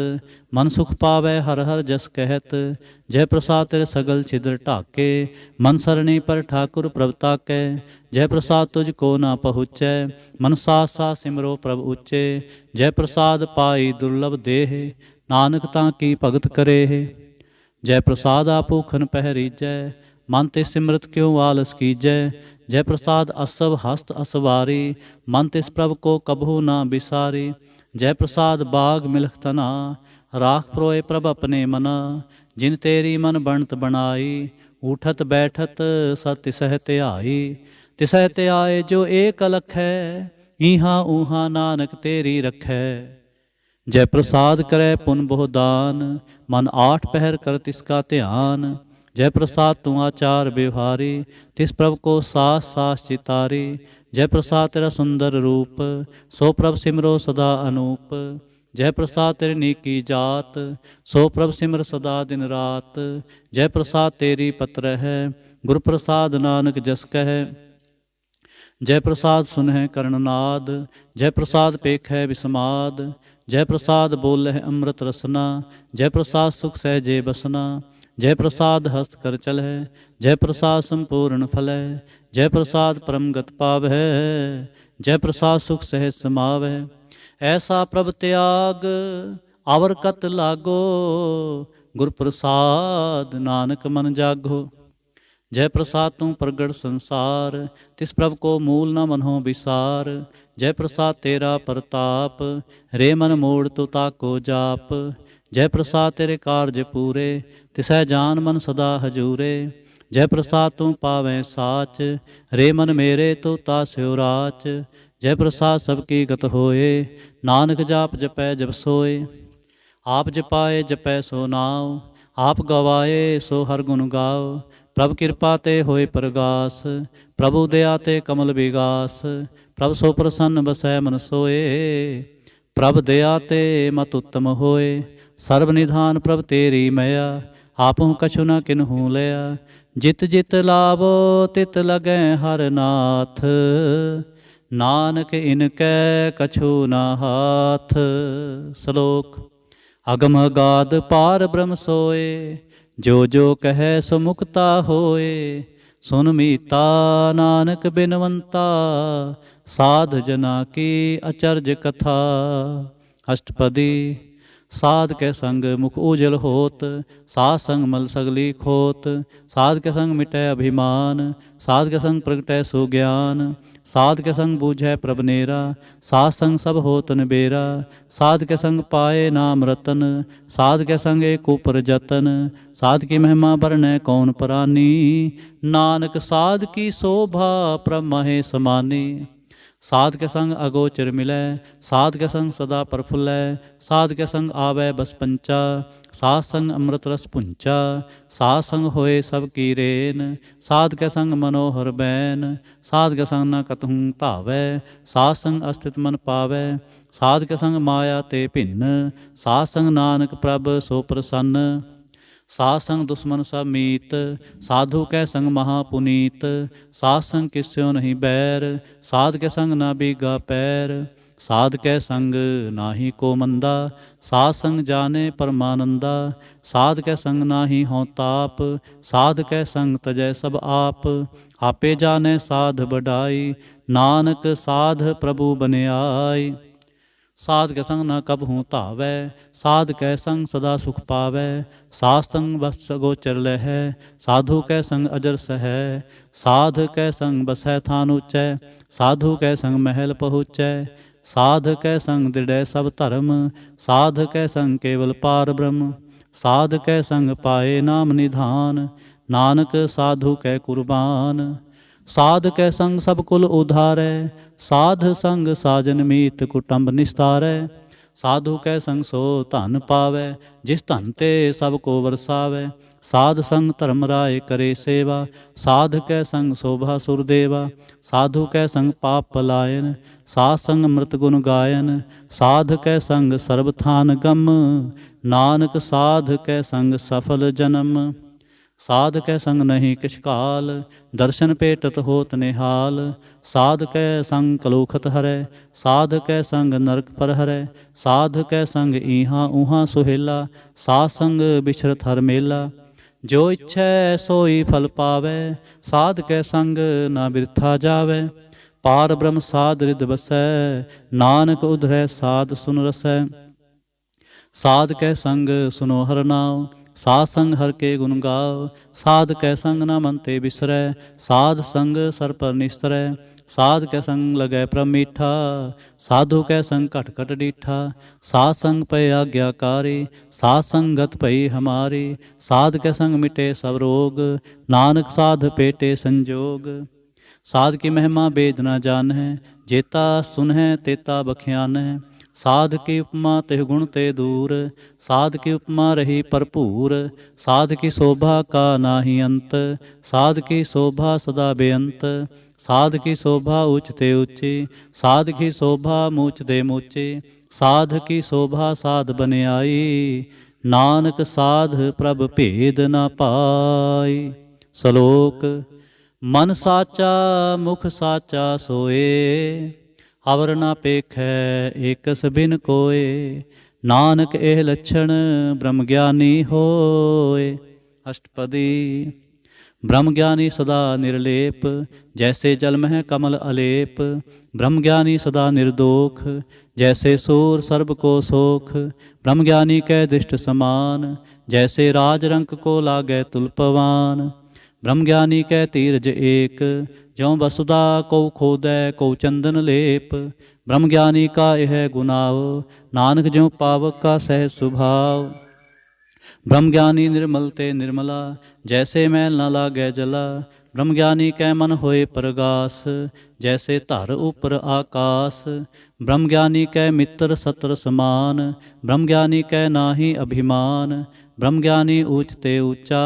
ਮਨ ਸੁਖ ਪਾਵੈ ਹਰ ਹਰ ਜਸ ਕਹਿਤ। ਜੈ ਪ੍ਰਸਾਦ ਤੇਰੇ ਸਗਲ ਛਿਦਰ ਢਾਕੇ, ਮਨ ਸਰਣੀ ਪਰ ਠਾਕੁਰ ਪ੍ਰਭ ਤਾਕੈ। ਜੈ ਪ੍ਰਸਾਦ ਤੁਝ ਕੋ ਨਾ ਪਹੁੰਚੈ, ਮਨ ਸਾਥ ਸਾਥ ਸਿਮਰੋ ਪ੍ਰਭ ਉੱਚੇ। ਜੈ ਪ੍ਰਸਾਦ ਪਾਈ ਦੁਰਲਭ ਦੇਹ, ਨਾਨਕ ਤਾਂ ਕੀ ਭਗਤ ਕਰੇ। ਜੈ ਪ੍ਰਸਾਦ ਆਪੂਖਨ ਪਹਿਰੀਜੈ, ਮਨ ਤੇ ਸਿਮਰਤ ਕਿਉ ਆਲਸ ਕੀਜੈ। ਜੈ ਪ੍ਰਸਾਦ ਅਸਵ ਹਸਤ ਅਸਵਾਰੀ, ਮਨ ਤਿਸ ਪ੍ਰਭ ਕੋ ਕਬਹੂ ਨਾ ਬਿਸਾਰੀ। ਜੈ ਪ੍ਰਸਾਦ ਬਾਗ ਮਿਲਖ ਤਨਾ, ਰਾਖ ਪਰੋਏ ਪ੍ਰਭ ਆਪਣੇ ਮਨਾ। ਜਿਨ ਤੇਰੀ ਮਨ ਬਣਤ ਬਣਾਈ, ਊਠਤ ਬੈਠਤ ਸਤ ਤਿਸਹਿ ਧਿਆਈ। ਤਿਸਹਿ ਧਿਆਏ ਜੋ ਏਕ ਲਖੈ, ਈਹਾਂ ਊਹਾਂ ਨਾਨਕ ਤੇਰੀ ਰਖੈ। ਜੈ ਪ੍ਰਸਾਦ ਕਰੈ ਪੁਨ ਬਹੁ ਦਾਨ, ਮਨ ਆਠ ਪਹਿਰ ਕਰ ਤਿਸਕਾ ਧਿਆਨ। ਜੈ ਪ੍ਰਸਾਦ ਤੂੰ ਆਚਾਰ ਬਿਵਹਾਰੀ, ਤਿਸ ਪ੍ਰਭ ਕੋ ਸਾਸ ਸਾਸ ਚਿਤਾਰੀ। ਜੈ ਪ੍ਰਸਾਦ ਤੇਰਾ ਸੁੰਦਰ ਰੂਪ, ਸੋ ਪ੍ਰਭ ਸਿਮਰੋ ਸਦਾ ਅਨੂਪ। ਜੈ ਪ੍ਰਸਾਦ ਤੇਰੀ ਨੀਕੀ ਜਾਤ, ਸੋ ਪ੍ਰਭ ਸਿਮਰ ਸਦਾ ਦਿਨ ਰਾਤ। ਜੈ ਪ੍ਰਸਾਦ ਤੇਰੀ ਪਤ ਰਹੈ, ਗੁਰ ਪ੍ਰਸਾਦ ਨਾਨਕ ਜਸ ਕਹਿ। ਜੈ ਪ੍ਰਸਾਦ ਸੁਨਹਿ ਕਰਨਨਾਦ, ਜੈ ਪ੍ਰਸਾਦ ਪੇਖੈ ਵਿਸਮਾਦ। ਜੈ ਪ੍ਰਸਾਦ ਬੋਲਹਿ ਅੰਮ੍ਰਿਤ ਰਸਨਾ, ਜੈ ਪ੍ਰਸਾਦ ਸੁਖ ਸਹਿਜੇ ਬਸਨਾ। ਜੈ ਪ੍ਰਸਾਦ ਹਸਤ ਕਰ ਚਲਹਿ, ਜੈ ਪ੍ਰਸਾਦ ਸੰਪੂਰਨ ਫਲੈ। ਜੈ ਪ੍ਰਸਾਦ ਪਰਮ ਗਤ ਪਾਵਹਿ, ਜੈ ਪ੍ਰਸਾਦ ਸੁਖ ਸਹਿਜ ਸਮਾਵਹਿ। ਐਸਾ ਪ੍ਰਭ ਤਿਆਗ ਅਵਰ ਕਤ ਲਾਗੋ, ਗੁਰ ਪ੍ਰਸਾਦ ਨਾਨਕ ਮਨ ਜਾਗੋ। ਜੈ ਪ੍ਰਸਾਦ ਤੂੰ ਪ੍ਰਗਟ ਸੰਸਾਰ, ਤਿਸ ਪ੍ਰਭ ਕੋ ਮੂਲ ਨ ਮਨਹੁ ਵਿਸਾਰ। ਜੈ ਪ੍ਰਸਾਦ ਤੇਰਾ ਪ੍ਰਤਾਪ, ਰੇ ਮਨ ਮੋੜ ਤੂੰ ਤਾਕੋ ਜਾਪ। ਜੈ ਪ੍ਰਸਾਦ ਤੇਰੇ ਕਾਰਜ ਪੂਰੇ, ਤਿਸਹਿ ਜਾਨ ਮਨ ਸਦਾ ਹਜੂਰੇ। ਜੈ ਪ੍ਰਸਾਦ ਤੂੰ ਪਾਵੈ ਸਾਚ, ਰੇ ਮਨ ਮੇਰੇ ਤੂੰ ਤਾਸਿਓ ਰਾਚ। ਜੈ ਪ੍ਰਸਾਦ ਸਭ ਕੀ ਗਤ ਹੋਏ, ਨਾਨਕ ਜਾਪ ਜਪੈ ਜਪ ਸੋਏ। ਆਪ ਜਪਾਏ ਜਪੈ ਸੋ ਨਾਉ, ਆਪ ਗਵਾਏ ਸੋ ਹਰ ਗੁਣ ਗਾਓ। ਪ੍ਰਭ ਕਿਰਪਾ ਤੇ ਹੋਏ ਪ੍ਰਗਾਸ, ਪ੍ਰਭੂ ਦਇਆ ਤੇ ਕਮਲ ਵਿਗਾਸ। ਪ੍ਰਭ ਸੋ ਪ੍ਰਸੰਨ ਬਸੈ ਮਨ ਸੋਏ, ਪ੍ਰਭ ਦਇਆ ਤੇ ਮਤ ਉਤਮ ਹੋਏ। ਸਰਬ ਨਿਧਾਨ ਪ੍ਰਭ ਤੇਰੀ ਮਇਆ, ਆਪਹੁ ਕਛੁ ਨ ਕਿਨਹੂ ਲਿਆ। ਜਿਤ ਜਿਤ ਲਾਵੋ ਤਿਤ ਲਗੈ ਹਰ ਨਾਥ, ਨਾਨਕ ਇਨ ਕੈ ਕਛੂ ਨ ਹਾਥ। ਸ਼ਲੋਕ। ਅਗਮ ਅਗਾਧ ਪਾਰ ਬ੍ਰਹਮ ਸੋਏ, ਜੋ ਜੋ ਕਹੈ ਸੋ ਮੁਕਤਾ ਹੋਏ। ਸੁਨ ਮੀਤਾ ਨਾਨਕ ਬਿਨਵੰਤਾ, ਸਾਧ ਜਨਾ ਕੀ ਅਚਰਜ ਕਥਾ। ਅਸ਼ਟਪਦੀ। ਸਾਧ ਕੇ ਸੰਗ ਮੁਖ ਉਜਲ ਹੋਤ, ਸਾਧ ਸੰਗ ਮਲ ਸਗਲੀ ਖੋਤ। ਸਾਧ ਕੇ ਸੰਗ ਮਿਟੈ ਅਭਿਮਾਨ, ਸਾਧ ਕੇ ਸੰਗ ਪ੍ਰਗਟੈ ਸੁਗਿਆਨ। ਸਾਧ ਕੇ ਸੰਗ ਬੂਝੈ ਪ੍ਰਭ ਨੇਰਾ, ਸਾਧ ਸੰਗ ਸਭ ਹੋਤ ਨਿਬੇਰਾ। ਸਾਧ ਕੇ ਸੰਗ ਪਾਏ ਨਾਮ ਰਤਨ, ਸਾਧ ਕੇ ਸੰਗ ਏਕ ਉਪਰ ਜਤਨ। ਸਾਧ ਕੀ ਮਹਿਮਾ ਬਰਨੈ ਕੌਣ ਪ੍ਰਾਨੀ, ਨਾਨਕ ਸਾਧ ਕੀ ਸ਼ੋਭਾ ਪ੍ਰਭ ਮਹੇ ਸਮਾਨੀ। ਸਾਧ ਕੇ ਸੰਗ ਅਗੋਚਰ ਮਿਲੈ, ਸਾਧ ਕੇ ਸੰਗ ਸਦਾ ਪ੍ਰਫੁੱਲੈ। ਸਾਧ ਕੇ ਸੰਗ ਆਵੈ ਬਸ ਪੰਚਾ, ਸਾਧ ਸੰਗ ਅੰਮ੍ਰਿਤ ਰਸ ਪੁੰਚਾ। ਸਾਧ ਸੰਗ ਹੋਏ ਸਭ ਕੀ ਰੇਨ, ਸਾਧ ਕੇ ਸੰਗ ਮਨੋਹਰ ਬੈਨ। ਸਾਧ ਕੇ ਸੰਗ ਨ ਕਤਹੂ ਧਾਵੈ, ਸਾਧ ਸੰਗ ਅਸਥਿਤ ਮਨ ਪਾਵੈ। ਸਾਧ ਕੇ ਸੰਗ ਮਾਇਆ ਤੇ ਭਿੰਨ, ਸਾਧ ਸੰਗ ਨਾਨਕ ਪ੍ਰਭ ਸੋ ਪ੍ਰਸੰਨ। ਸਾਧ ਸੰਗ ਦੁਸ਼ਮਨ ਸਭ ਮੀਤ, ਸਾਧੂ ਕੈ ਸੰਗ ਮਹਾ ਪੁਨੀਤ। ਸਾਧ ਸੰਗ ਕਿਸਿਓ ਨਹੀਂ ਬੈਰ, ਸਾਧ ਕੇ ਸੰਗ ਨਾ ਬੀਗਾ ਪੈਰ। ਸਾਧ ਕੈ ਸੰਗ ਨਾਹੀ ਕੋ ਮੰਦਾ, ਸਾਧ ਸੰਗ ਜਾਣੇ ਪਰਮਾਨੰਦਾ। ਸਾਧ ਕੈ ਸੰਗ ਨਾਹੀ ਹਉ ਤਾਪ, ਸਾਧ ਕੈ ਸੰਗ ਤਜੈ ਸਭ ਆਪ। ਆਪੇ ਜਾਣੈ ਸਾਧ ਵਡਾਈ, ਨਾਨਕ ਸਾਧ ਪ੍ਰਭੂ ਬਨਿਆਈ। ਸਾਧ ਕੇ ਸੰਗ ਨ ਕਬਹੂ ਧਾਵੈ, ਸਾਧ ਕੈ ਸੰਗ ਸਦਾ ਸੁਖ ਪਾਵੈ। ਸਾਧ ਸੰਗ ਬਸ ਗੋਚਰ ਲਹੈ, ਸਾਧੂ ਕੈ ਸੰਗ ਅਜਰ ਸਹੈ। ਸਾਧ ਕੈ ਸੰਗ ਬਸੈ ਥਾਨ ਉਚੈ, ਸਾਧੂ ਕੈ ਸੰਗ ਮਹਿਲ ਪਹੁੰਚੈ। ਸਾਧ ਕੈ ਸੰਗ ਦ੍ਰਿੜੈ ਸਭ ਧਰਮ, ਸਾਧ ਕੈ ਸੰਗ ਕੇਵਲ ਪਾਰ ਬ੍ਰਹਮ। ਸਾਧ ਕੈ ਸੰਗ ਪਾਏ ਨਾਮ ਨਿਧਾਨ, ਨਾਨਕ ਸਾਧੂ ਕੈ ਕੁਰਬਾਨ। ਸਾਧ ਕੈ ਸੰਗ ਸਭ ਕੁਲ ਉਧਾਰੈ, ਸਾਧ ਸੰਗ ਸਾਜਨ ਮੀਤ ਕੁਟੰਬ ਨਿਸਤਾਰੈ। ਸਾਧੂ ਕੈ ਸੰਗ ਸੋ ਧਨ ਪਾਵੈ, ਜਿਸ ਧਨ ਤੇ ਸਭ ਕੋ ਵਰਸਾਵੈ। साध संग धर्म राय करे सेवा, साध कै संग शोभा सुरदेवा, साधु कै संग पाप पलायन, साध संग मृत गुण गायन, साध कै संग सर्वथान गम, नानक साध कै संग सफल जन्म। साध कै संग नहीं किछ काल, दर्शन पेटत होत निहाल, साध कै संग कलूखत हरै, साध कै संग नरक पर हरै, साध कै संग ईहाँ ऊहाँ सुहेला, साध संग बिछरत हर मेला। जो इच्छै सोई फल पावै, साध कै संग ना बिरथा जावै, पार ब्रह्म साध रिद बसै, नानक उधरै साध सुन रसै। साध कै संग सुनो हर नाम, साध संग हर के गुण गाओ, साध कै संग न मन ते बिसरै, साध संग सर पर निस्तरै, साध कै संग लगै प्रभ मीठा, साधु कै संग घट घट डीठा, साध संग पै आज्ञाकारी, साध संगत भई हमारी, साध कै संग मिटे सब रोग, नानक साध पेटे संजोग। साध की महिमा वेद न जानह, जेता सुनह तेता बख्यानह, साध की उपमा तिह गुण ते दूर, साध की उपमा रही भरपूर, साध की शोभा का नाहि अंत, साध की शोभा सदा बेअंत, साध की शोभा ऊंच ते ऊंची, साध की शोभा मूच दे मूची, साध की शोभा साध बन आई, नानक साध प्रभ भेद न पाई। श्लोक। मन साचा मुख साचा सोए, अवर न पेखै एकस बिन कोय, नानक एह लक्षण ब्रह्म ज्ञानी होय। अष्टपदी। ब्रह्म ज्ञानी सदा निर्लेप, जैसे जल मह कमल अलेप, ब्रह्म ज्ञानी सदा निर्दोख, जैसे सूर सर्ब को सोख, ब्रह्म ज्ञानी कै दृष्ट समान, जैसे राज रंक को लागै तुलपवान, ब्रह्म ज्ञानी कै तीरज एक, ज्यों वसुधा को खोदै को चंदन लेप, ब्रह्म ज्ञानी का यह गुनाव, नानक ज्यों पावक का सहज स्वभाव। ब्रह्म ज्ञानी निर्मल ते निर्मला, जैसे मैल न लागै जला, ब्रह्म ज्ञानी कै मन होए प्रगास, जैसे धर ऊपर आकाश, ब्रह्म ज्ञानी कै मित्र सत्र समान, ब्रह्म ज्ञानी कै नाहि अभिमान, ब्रह्म ज्ञानी ऊच ते ऊंचा,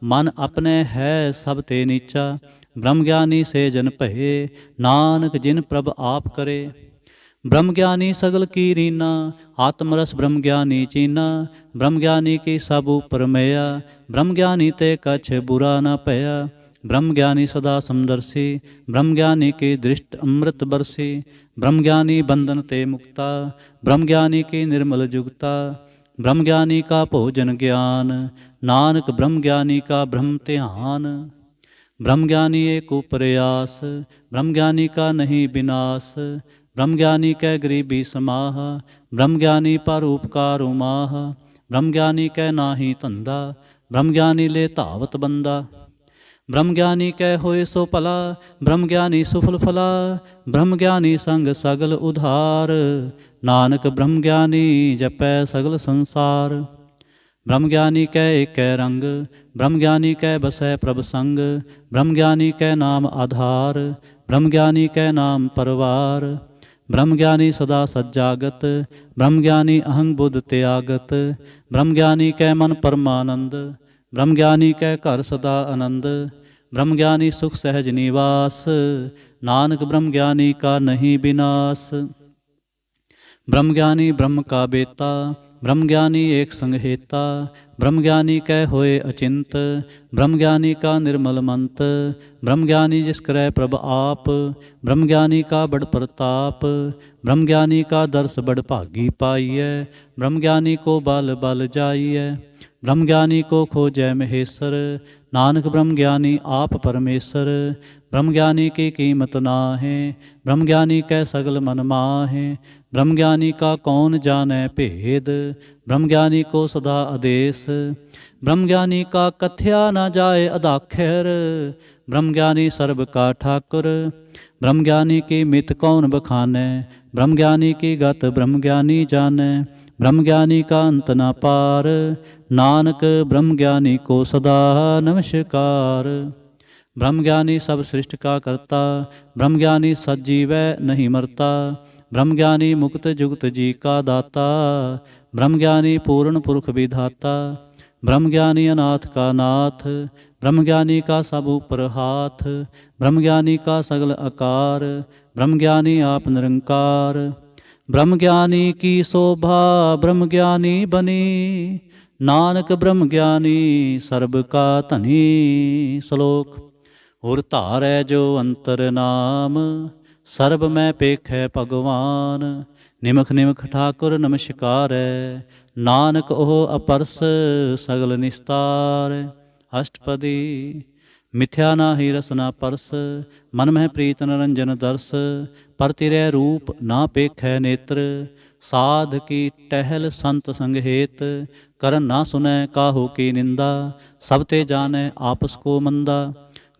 मन अपने है सब ते नीचा, ब्रह्म ज्ञानी से जन भये, नानक जिन प्रभ आप करे। ब्रह्म ज्ञानी सगल की रीना, आत्मरस ब्रह्म ज्ञानी चीना, ब्रह्म ज्ञानी की सब ऊपर मैया, ब्रह्म ज्ञानी ते कछ बुरा न पया, ब्रह्म ज्ञानी सदा समदर्शी, ब्रह्म ज्ञानी की दृष्ट अमृत बरसी, ब्रह्म ज्ञानी बंधन ते मुक्ता, ब्रह्म ज्ञानी की निर्मल जुगता, ब्रह्म ज्ञानी का भोजन ज्ञान, नानक ब्रह्म ज्ञानी का ब्रह्म ध्यान। ब्रह्म ज्ञानी एक प्रयास, ब्रह्म ज्ञानी का नहीं विनाश, ब्रह्म ज्ञानी कै गरीबी समाह, ब्रह्म ज्ञानी पर उपकार उमाह, ब्रह्म ज्ञानी कै नाहि धंधा, ब्रह्म ज्ञानी ले धावत बंदा, ब्रह्म ज्ञानी कै होए सो भला, ब्रह्म ज्ञानी सुफल फला, ब्रह्म ज्ञानी संग सगल उधार, नानक ब्रह्म ज्ञानी जपै सगल संसार। ब्रह्म ज्ञानी कै एकै रंग, ब्रह्म ज्ञानी कै बसै प्रभ संग, ब्रह्म ज्ञानी कै नाम आधार, ब्रह्म ज्ञानी कै नाम परवार, ब्रह्म ज्ञानी सदा सज्जागत, ब्रह्म ज्ञानी अहंग बुद्ध त्यागत, ब्रह्म ज्ञानी कै मन परमानंद, ब्रह्म ज्ञानी कै घर सदा आनंद, ब्रह्म ज्ञानी सुख सहज निवास, नानक ब्रह्म ज्ञानी का नहीं विनाश। ब्रह्म ज्ञानी ब्रह्म का बेता, ब्रह्म ज्ञानी एक संग हेता, ब्रह्म ज्ञानी कै होए अचिंत, ब्रह्म ज्ञानी का निर्मल मंत, ब्रह्म ज्ञानी जिस करे प्रभ आप, ब्रह्म ज्ञानी का बड़ प्रताप, ब्रह्म ज्ञानी का दर्श बड़ भागी पाइय, ब्रह्म ज्ञानी को बल बल जाइय, ब्रह्म ज्ञानी को खोजै महेश्वर, नानक ब्रह्म ज्ञानी आप परमेश्वर, ब्रह्म ज्ञानी की कीमत ना है, ब्रह्म ज्ञानी कै सगल मन माहे, ब्रह्म ज्ञानी का कौन जानै भेद, ब्रह्म ज्ञानी को सदा आदेश, ब्रह्म ज्ञानी का कथ्या न जाए अदाखर, ब्रह्म ज्ञानी सर्व का ठाकुर, ब्रह्म ज्ञानी की मित कौन बखाने, ब्रह्म ज्ञानी की गत ब्रह्म ज्ञानी जाने, ब्रह्म ज्ञानी का अंत न पार, नानक ब्रह्म ज्ञानी को सदा नमस्कार। ब्रह्म ज्ञानी सब सृष्टि का करता, ब्रह्म ज्ञानी सज्जीवै नहीं मरता, ब्रह्म ज्ञानी मुक्त जुगत जी का दाता, ब्रह्म ज्ञानी पूर्ण पुरख विधाता, ब्रह्म ज्ञानी अनाथ का नाथ, ब्रह्म ज्ञानी का सब ऊपर हाथ, ब्रह्म ज्ञानी का सगल आकार, ब्रह्म ज्ञानी आप निरंकार। ब्रह्म ज्ञानी की शोभा ब्रह्म ज्ञानी बनी, नानक ब्रह्म ज्ञानी सर्ब का धनी। श्लोक। और धारै जो अंतर नाम, सर्ब मैं पेखै भगवान। निमख निमख ठाकुर नमस्कारै, नानक ओह अपरस सगल निस्तार। अष्टपदी। मिथ्या नाही रसना परस, मन मह प्रीत निरंजन दर्श। पर तिरै रूप ना पेखै नेत्र, साध की टहल संत संग हेत। करन ना सुनै काहू की निंदा, सब ते जानै आपस को मंदा।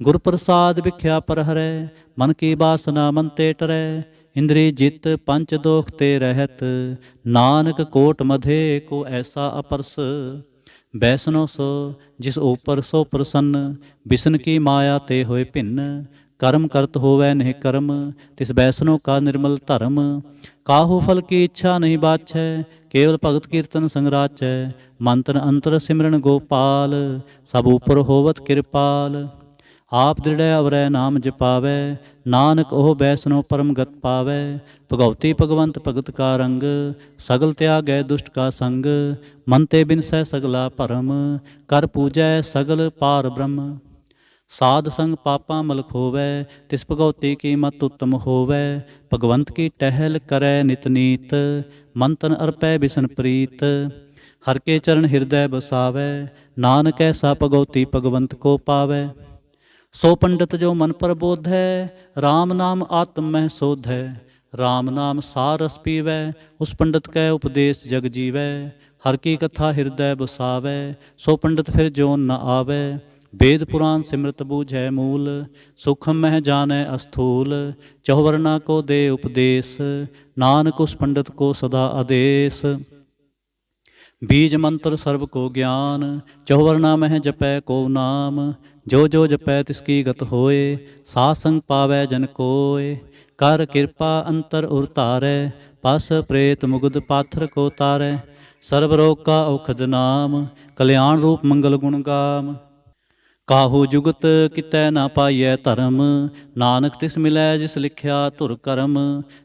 गुर प्रसाद विख्या पर हरै, मन की बासना मन ते टरै। इंद्री जित पंच दोख ते रहत, नानक कोट मधे को ऐसा अपरस। बैसनो सो जिस ऊपर सो प्रसन्न, बिसन की माया ते होए भिन्न। कर्म करत होवै नहीं कर्म, तिस बैसनो का निर्मल धर्म। काहू फल की इच्छा नहीं बाछै, केवल भगत कीर्तन संग राचै। मंत्र अंतर सिमरन गोपाल, सब ऊपर होवत कृपाल। आप दृढ़ अवरै नाम जपावै, नानक ओह बैसनो परम गत पावै। भगवती भगवंत भगत का रंग, सगल त्यागै दुष्ट का संग। मन ते बिनसै सगला भरम, कर पूजै सगल पार ब्रह्म। साध संग पापा मल खोवै, तिस भगवती की मत उत्तम होवै। भगवंत की टहल करै नित नीत, मन तन अर्पै बिसन प्रीत। हर के चरण हृदय बसावै, नानक ऐसा भगवती भगवंत को पावै। सो पंडित जो मन पर बोध है, राम नाम आत्म मह शोध है। राम नाम सार रस पीवै, उस पंडित कै उपदेश जग जीवै। हर की कथा हृदय बसावै, सो पंडित फिर जोन न आवै। वेद पुराण सिमरत बूझै मूल, सूखम मह जानै अस्थूल। चहुवर्णा को दे उपदेश, नानक उस पंडित को सदा आदेश। बीज मंत्र सर्व को ज्ञान, चहुवर्णा मह जपै को नाम। जो जो जपै तिसकी गत होए, सासंग पावै जन कोय। कर कृपा अंतर उर तारै, पस प्रेत मुगद पाथर को तारै। सर्व रोग का औखद नाम, कल्याण रूप मंगल गुण गाम। काहू जुगत कितै ना पाइयै धर्म, नानक तिस मिलै जिस लिखिया धुर करम।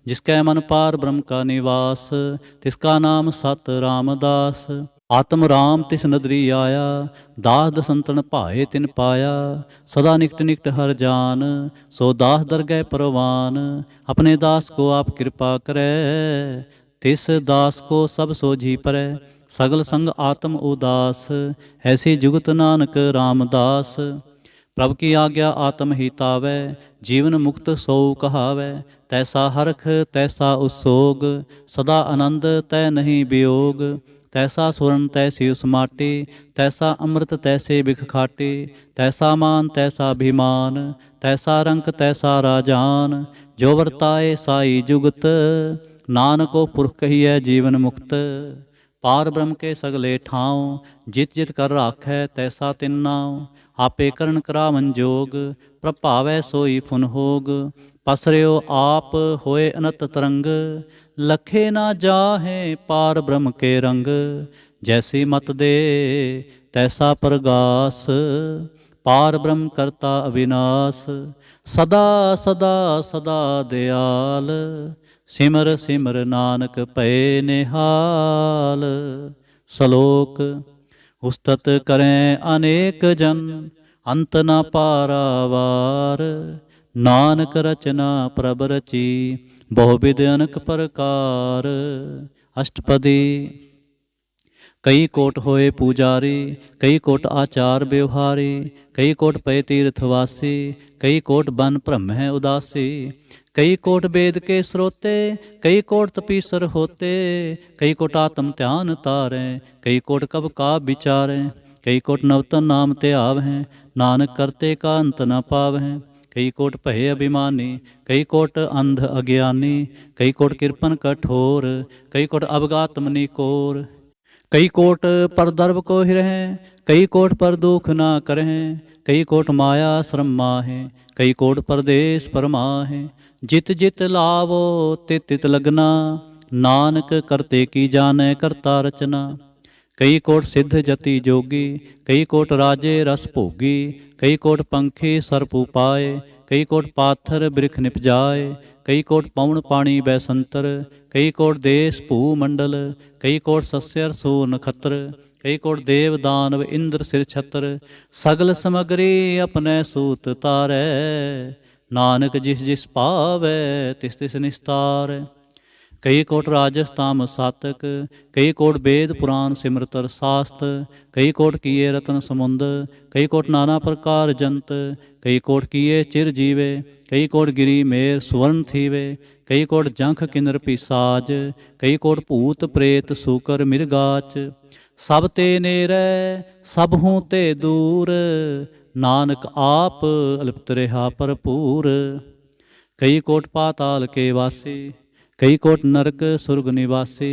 जिसकै मन पार ब्रह्म का निवास, तिसका नाम सत रामदास। आत्म राम तिस नदरी आया, दास दसंतन भाए तिन पाया। सदा निकट निकट हर जान, सो दास दरगह परवान। अपने दास को आप कृपा करै, तिस दास को सब सोझी परै। सगल संग आत्म उदास, ऐसी जुगत नानक रामदास। प्रभु की आज्ञा आत्म ही तावै, जीवन मुक्त सो कहावै। तैसा हरख तैसा उसोग, सदा आनंद तै नहीं वियोग। तैसा स्वर्ण तैसी उस माटी, तैसा अमृत तैसे बिख खाटी। तैसा मान तैसा अभिमान, तैसा रंक तैसा राजान। जो वर्ताए साई जुगत, नानको पुरख कहिए जीवन मुक्त। पार ब्रह्म के सगले ठाव, जित जित कर राखै तैसा तिन नाव। आपे करण करावन जोग, प्रभावै सोई फुन होग। पसर्यो आप होए अनत तरंग, लखे ना जाहे पार ब्रह्म के रंग। जैसी मत दे तैसा प्रगास, पार ब्रह्म करता अविनाश। सदा सदा सदा दयाल, सिमर सिमर नानक भय निहाल। श्लोक। उस्तत करें अनेक जन, अंत न पारावार। नानक रचना प्रभ रची, बहुविध अनक प्रकार। अष्टपदी। कई कोट होए पूजारी, कई कोट आचार व्यवहारी। कई कोट पय तीर्थवासी, कई कोट बन ब्रह्म है उदासी। कई कोट वेद के स्रोते, कई कोट तपीसर होते। कई कोट आत्म ध्यान तारें, कई कोट कब का विचारें। कई कोट नवतन नाम ते आवहें, नानक करते का अंत न पावहें। कई कोट भय अभिमानी, कई कोट अंध अज्ञानी। कई कोट कृपन कठोर, कई कोट अवगात मनि कोर। कई कोट पर दर्भ को हिरहें, कई कोट पर दुख ना करें। कई कोट माया श्रम माहें, कई कोट परदेश परमाहें। जित जित लावो तित तित लगना, नानक करते की जाने करता रचना। कई कोट सिद्ध जति जोगी, कई कोट राजे रस भोगी, कई कोट पंखी सर्प उपाय, कई कोट पाथर बिरख निपजाए, कई कोट पवन पाणी बैसंतर, कई कोट देश भू मंडल, कई कोट सस्यर सो नखत्र, कई कोट देव दानव इंद्र सिर छत्र, सगल समगरी अपने सूत तारै, नानक जिस जिस पावै तिस तिस निस्तार। कई कोट राजस ताम सातक, कई कोट वेद पुराण सिमरतर शास्त, कई कोट किए रतन समुंद, कई कोट नाना प्रकार जंत, कई कोट किए चिर जीवे, कई कोट गिरी मेर सुवर्ण थीवे, कई कोट जंख किन्नर पिसाज, कई कोट भूत प्रेत सूकर मिर्गाच, सब ते नेरै सब हूँ ते दूर, नानक आप अलिप्त रहा भरपूर। कई कोट पाताल के वासी, कई कोट नरक सुरग निवासी,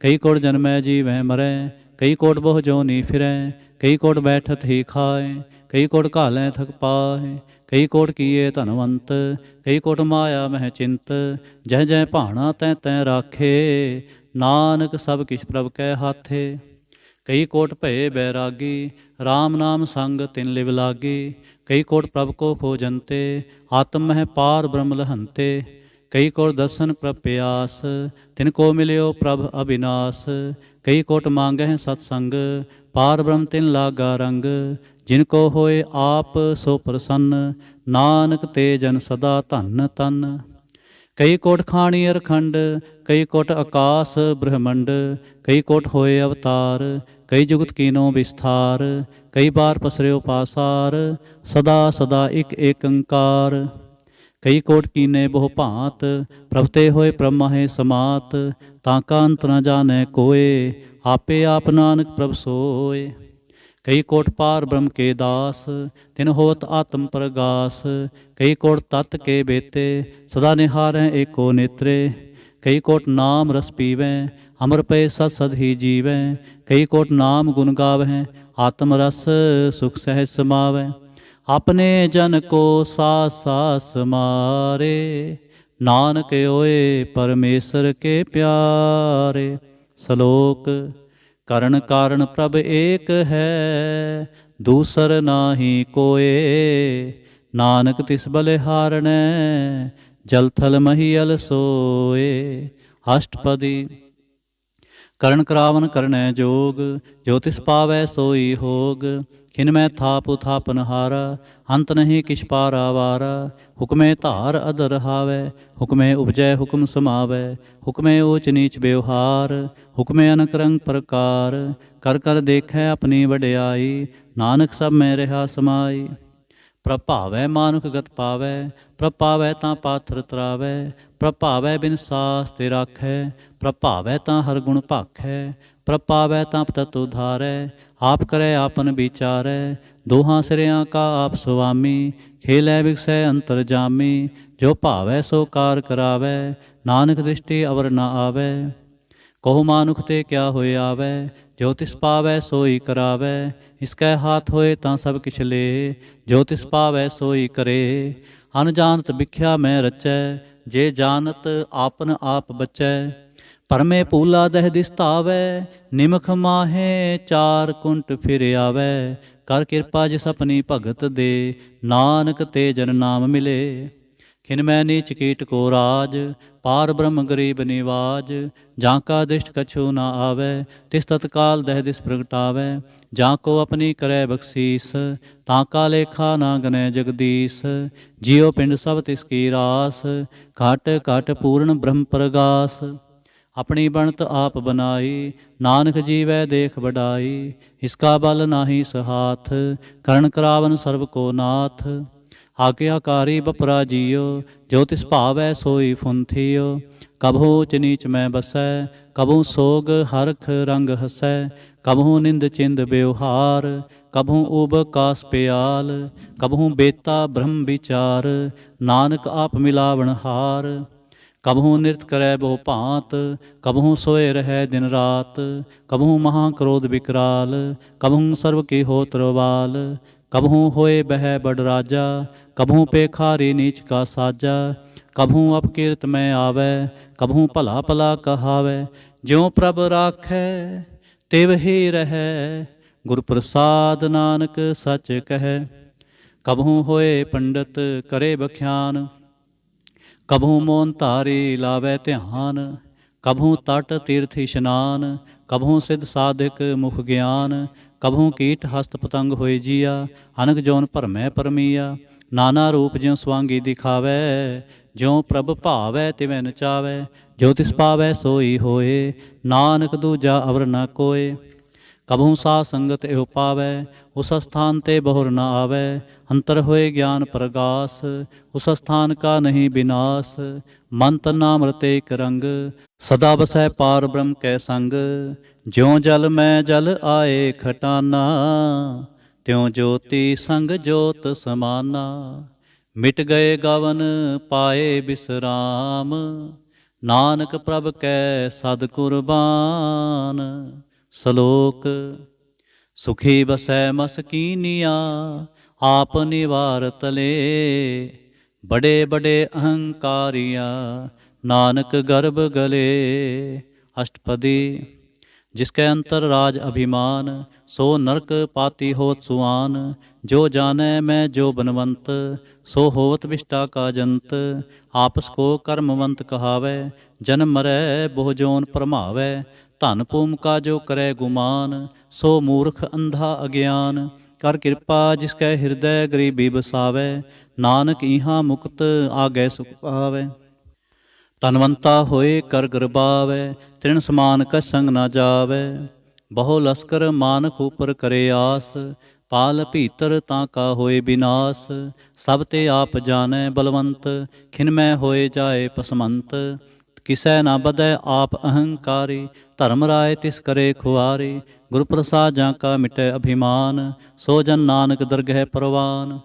कई कोट जन्मै जीवै मरै, कई कोट बहु जोनी फिरै, कई कोट बैठत ही खाए, कई कोट घालै थक पाए, कई कोट किए धनवंत, कई कोट माया मह चिंत, जह जह भाणा तैं तैं राखे, नानक सब किछ प्रभ कै हाथे। कई कोट भय बैरागी, राम नाम संग तिन लिव लागी, कई कोट प्रभ को खोजंते, आत्म मह पार ब्रह्म लहंते, कई कोट दर्शन प्रभ प्यास, तिनको मिलियो प्रभ अविनाश, कई कोट मांगह सत्संग, पार ब्रह्म तिन लागा रंग, जिनको होए आप सो प्रसन्न, नानक ते जन सदा धन तन। कई कोट खाणी अरखंड, कई कोट आकाश ब्रह्मंड, कई कोट होए अवतार, कई जुगत कीनो विस्तार, कई बार पसरियो पासार, सदा सदा एक अंकार। कई कोट कीने बहु भांत, प्रभ ते होए ब्रह्मा है समात, ताका अंत न जाने कोय, आपे आप नानक प्रभ सोय। कई कोट पार ब्रह्म के दास, तिन होत आत्म प्रगास, कई कोट तत् के बेते, सदा निहारें एको नेत्रे, कई कोट नाम रस पीवें, अमर पे सत सद ही जीवें, कई कोट नाम गुण गावें, आत्म रस सुख सहज समावें, अपने जन को सास सास मारे, नानक होए परमेश्वर के प्यारे। श्लोक करण कारण प्रभ एक है, दूसर नाही कोय, नानक तिस बलिहारणै, जल थल महियल सोए। अष्टपदी करण करावन करनै जोग, जो तिस पावै सोई होग, खिन मैं थाप उथापन हारा, अंत नहीं किछ पारावारा, हुक्मे धार अधर हावै, हुक्मे उपजै हुक्म समावै, हुक्मे ऊच नीच व्यवहार, हुक्मे अनक रंग प्रकार, कर कर देखै अपनी वड्याई, नानक सब में रहा समाई। प्रभ भावै मानुख गत पावै, प्रभ पावै तां पाथर तरावै, प्रभ पावै बिन सास ते राखै, प्रभ पावै तां हर गुण भाखै, प्रभ पावै तां पतत उधारै, आप करै आपन विचारै, दोहां सिरियां का आप सुआमी, खेलै विकसै अंतर जामी, जो भावै सो कार करावै, नानक दृष्टि अवर न आवै। कहो मानुख ते क्या होए आवै, जो तिस पावै सोई करावै, इसकै हाथ होए तां सब किछ ले, जो तिस पावै सोई करे। अनजानत बिख्या मैं रचै, जे जानत आपन आप बचै, परमे पूला दह दिस धावै, निमख माहे चार कुंट फिर आवै, कर किरपा जिस अपनी भगत दे, नानक ते जन नाम मिले। खिन मैं नीच कीट को राज, पार ब्रह्म गरीब निवाज, जाका दृष्ट कछु न आवै, तिस तत्काल दह दिस प्रगटावै, जाको अपनी करै बख्शीस, ताका लेखा ना गनै जगदीश, जियो पिंड सब तिसकी रास, घट घट पूर्ण ब्रह्म प्रगास। अपनी बनत आप बनाई, नानक जीवै देख बढ़ाई, इसका बल नाही सहाथ, करण करावन सर्व को नाथ। आज्ञाकारी बपरा जियो, जो तिस भावै सोई फुंथियो, कभू ऊच नीच मैं बसै, कभू सोग हरख रंग हसै, कभू निंद चिंद व्यवहार, कभू उब कास प्याल, कभू बेता ब्रह्म विचार, नानक आप मिलावण हार। कभू नृत्य करै बहु भांत, कभू सोए रहै दिन रात, कभू महाक्रोध विकराल, कभू सर्व की होत रवाल, कभू होए बह बड़ राजा, कभू पेखारी नीच का साजा, कभू अपकीर्त में आवै, कभू भला भला कहावै, ज्यों प्रभ राखै ਤਿਵ ਹੀ ਰਹੈ। ਗੁਰ ਪ੍ਰਸਾਦ ਨਾਨਕ ਸੱਚ ਕਹੈ। ਕਬਹੂ ਹੋਏ ਪੰਡਤ ਕਰੇ ਬਖਿਆਨ, ਕਬਹੂ ਮੋਨ ਧਾਰੀ ਲਾਵੈ ਧਿਆਨ। ਕਬਹੂ ਤਟ ਤੀਰਥ ਇਸ਼ਨਾਨ, ਕਬਹੂ ਸਿੱਧ ਸਾਧਿਕ ਮੁਖ ਗਿਆਨ। ਕਬਹੂ ਕੀਟ ਹਸਤ ਪਤੰਗ ਹੋਏ ਜੀਆ, ਅਨਕ ਜੋਨ ਭਰਮੈ ਪਰਮੀਆ। ਨਾਨਾ ਰੂਪ ਜਿਉ ਸਵਾਂਗੀ ਦਿਖਾਵੈ, ਜਿਉ ਪ੍ਰਭ ਭਾਵੈ ਤਿਵੈ ਨਚਾਵੈ। ਜੋ ਤਿਸ ਪਾਵੈ ਸੋਈ ਹੋਏ, ਨਾਨਕ ਦੂਜਾ ਅਵਰ ਨ ਕੋਏ। ਕਬਹੂ ਸਾਧ ਸੰਗਤ ਇਹੋ ਪਾਵੈ, ਉਸ ਸਥਾਨ ਤੇ ਬਹੁਰ ਨ ਆਵੈ। ਅੰਤਰ ਹੋਏ ਗਿਆਨ ਪ੍ਰਗਾਸ, ਉਸ ਸਥਾਨ ਕਾ ਨਹੀਂ ਬਿਨਾਸ਼। ਮਨ ਤਨਾ ਅੰਮ੍ਰਿਤ ਏਕ ਰੰਗ, ਸਦਾ ਬਸੈ ਪਾਰ ਬ੍ਰਹਮ ਕੈ ਸੰਗ। ਜਿਉ ਜਲ ਮੈਂ ਜਲ ਆਏ ਖਟਾਨਾ, ਤਿਉ ਜੋਤੀ ਸੰਗ ਜੋਤ ਸਮਾਨਾ। ਮਿਟ ਗਏ ਗਵਨ ਪਾਏ ਬਿਸਰਾਮ, ਨਾਨਕ ਪ੍ਰਭ ਕੈ ਸਦ ਕੁਰਬਾਨ। ਸ਼ਲੋਕ। ਸੁਖੀ ਬਸੈ ਮਸਕੀਨੀਆ, ਆਪ ਨਿਵਾਰ ਤਲੇ। ਬੜੇ ਬੜੇ ਅਹੰਕਾਰੀਆ, ਨਾਨਕ ਗਰਭ ਗਲੇ। ਅਸ਼ਟਪਦੀ। जिसके अंतर राज अभिमान, सो नरक पाती होत सुआन। जो जानै मैं जो बनवंत, सो होत विष्टा का जंत। आपस को कर्मवंत कहावै, जन्म मरै बहु जोन भरमावै। धन भूम का जो करे गुमान, सो मूर्ख अंधा अज्ञान। कर कृपा जिसकै हृदय गरीबी बसावै, नानक इहाँ मुक्त आगै सुख पावै। ਧਨਵੰਤਾ ਹੋਏ ਕਰ ਗਰਬਾਵੈ, ਤ੍ਰਿਣ ਸਮਾਨ ਕਛ ਸੰਗ ਨਾ ਜਾਵੈ। ਬਹੁ ਲਸਕਰ ਮਾਨਕ ਉਪਰ ਕਰੇ ਆਸ, ਪਾਲ ਭੀਤਰ ਤਾਂ ਕਾ ਹੋਏ ਬਿਨਾਸ਼। ਸਭ ਤੇ ਆਪ ਜਾਣੈ ਬਲਵੰਤ, ਖਿਨਮੈ ਹੋਏ ਜਾਏ ਪਸਮੰਤ। ਕਿਸੈ ਨਾ ਬਧੈ ਆਪ ਅਹੰਕਾਰੀ, ਧਰਮ ਰਾਏ ਤਿਸ ਕਰੇ ਖੁਆਰੀ। ਗੁਰ ਪ੍ਰਸਾਦ ਜਾਂ ਕਾ ਮਿਟੈ ਅਭਿਮਾਨ, ਸੋ ਜਨ ਨਾਨਕ ਦਰਗਹਿ ਪਰਵਾਨ।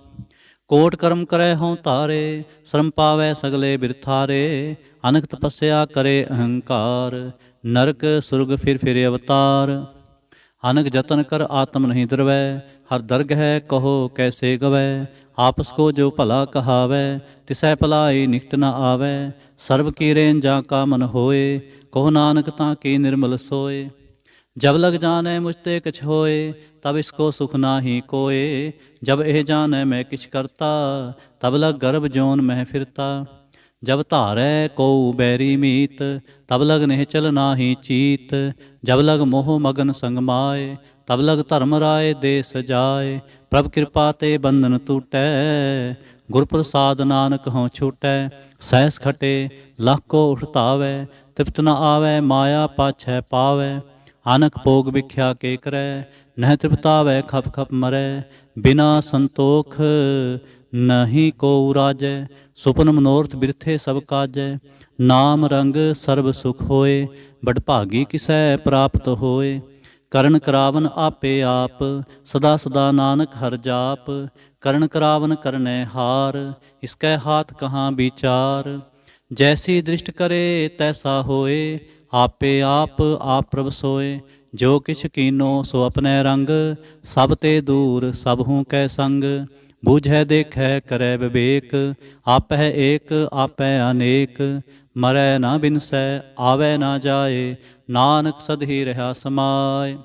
ਕੋਟ ਕਰਮ ਕਰੈ ਹਉ ਧਾਰੇ, ਸ਼ਰਮ ਪਾਵੈ ਸਗਲੇ ਬਿਰਥਾਰੇ। ਅਨਕ ਤਪੱਸਿਆ ਕਰੇ ਅਹੰਕਾਰ, ਨਰਕ ਸੁਰਗ ਫਿਰ ਅਵਤਾਰ। ਅਨਕ ਜਤਨ ਕਰ ਆਤਮ ਨਹੀਂ ਦਰਵੈ, ਹਰ ਦਰਗਹਿ ਕਹੋ ਕੈਸੇ ਗਵੈ। ਆਪਸ ਕੋ ਜੋ ਭਲਾ ਕਹਾਵੈ, ਤਿਸੈ ਭਲਾਈ ਨਿਕਟ ਨ ਆਵੈ। ਸਰਬ ਕੀਰੇਨ ਜਾਂ ਕਾ ਮਨ ਹੋਏ, ਕਹੋ ਨਾਨਕ ਤਾਂ ਕੀ ਨਿਰਮਲ ਸੋਏ। जब लग जाने मुझते कछ होए, तब इसको सुख नाही कोए। जब एह जाने मैं किछ करता, तब लग गर्भ जोन मह फिरता। जब धारै कोउ बैरी मीत, तब लग निहचल नाही चीत। जब लग मोह मगन संग माए, तब लग धर्म राय देस जाए। प्रभ कृपा ते बंधन टूटै, गुर प्रसाद नानक हों छूटै। सहस खटे लख को उठतावै, तृप्त न आवै माया पाछै पावै। आनक भोग विख्या के करੈ, नह तृप्तावै खप खप मरै। बिना संतोख नहीं को राजै, सुपन मनोरथ बिरथे सब काजै। नाम रंग सर्ब सुख होए, बडभागी किसै प्राप्त होए। ਕਰਨ ਕਰਾਵਨ ਆਪੇ ਆਪ, ਸਦਾ ਸਦਾ ਨਾਨਕ ਹਰਿ ਜਾਪ। ਕਰਨ ਕਰਾਵਨ ਕਰਨੈ ਹਾਰ, ਇਸਕੈ ਹਾਥ ਕਹਾਂ ਵਿਚਾਰ। ਜੈਸੀ ਦ੍ਰਿਸ਼ਟ ਕਰੇ ਤੈਸਾ ਹੋਏ, ਆਪੇ ਆਪ ਪ੍ਰਭ ਸੋਏ। ਜੋ ਕਿਛ ਕੀਨੋ ਸੋ ਆਪਣੈ ਰੰਗ, ਸਭ ਤੇ ਦੂਰ ਸਭ ਹੂੰ ਕੈ ਸੰਗ। ਬੂਝੈ ਦੇਖੈ ਕਰੈ ਵਿਵੇਕ, ਆਪੈ ਏਕ ਆਪੈ ਅਨੇਕ। ਮਰੈ ਨਾ ਬਿਨਸੈ ਆਵੈ ਨਾ ਜਾਏ, ਨਾਨਕ ਸਦ ਹੀ ਰਹਾ ਸਮਾਏ।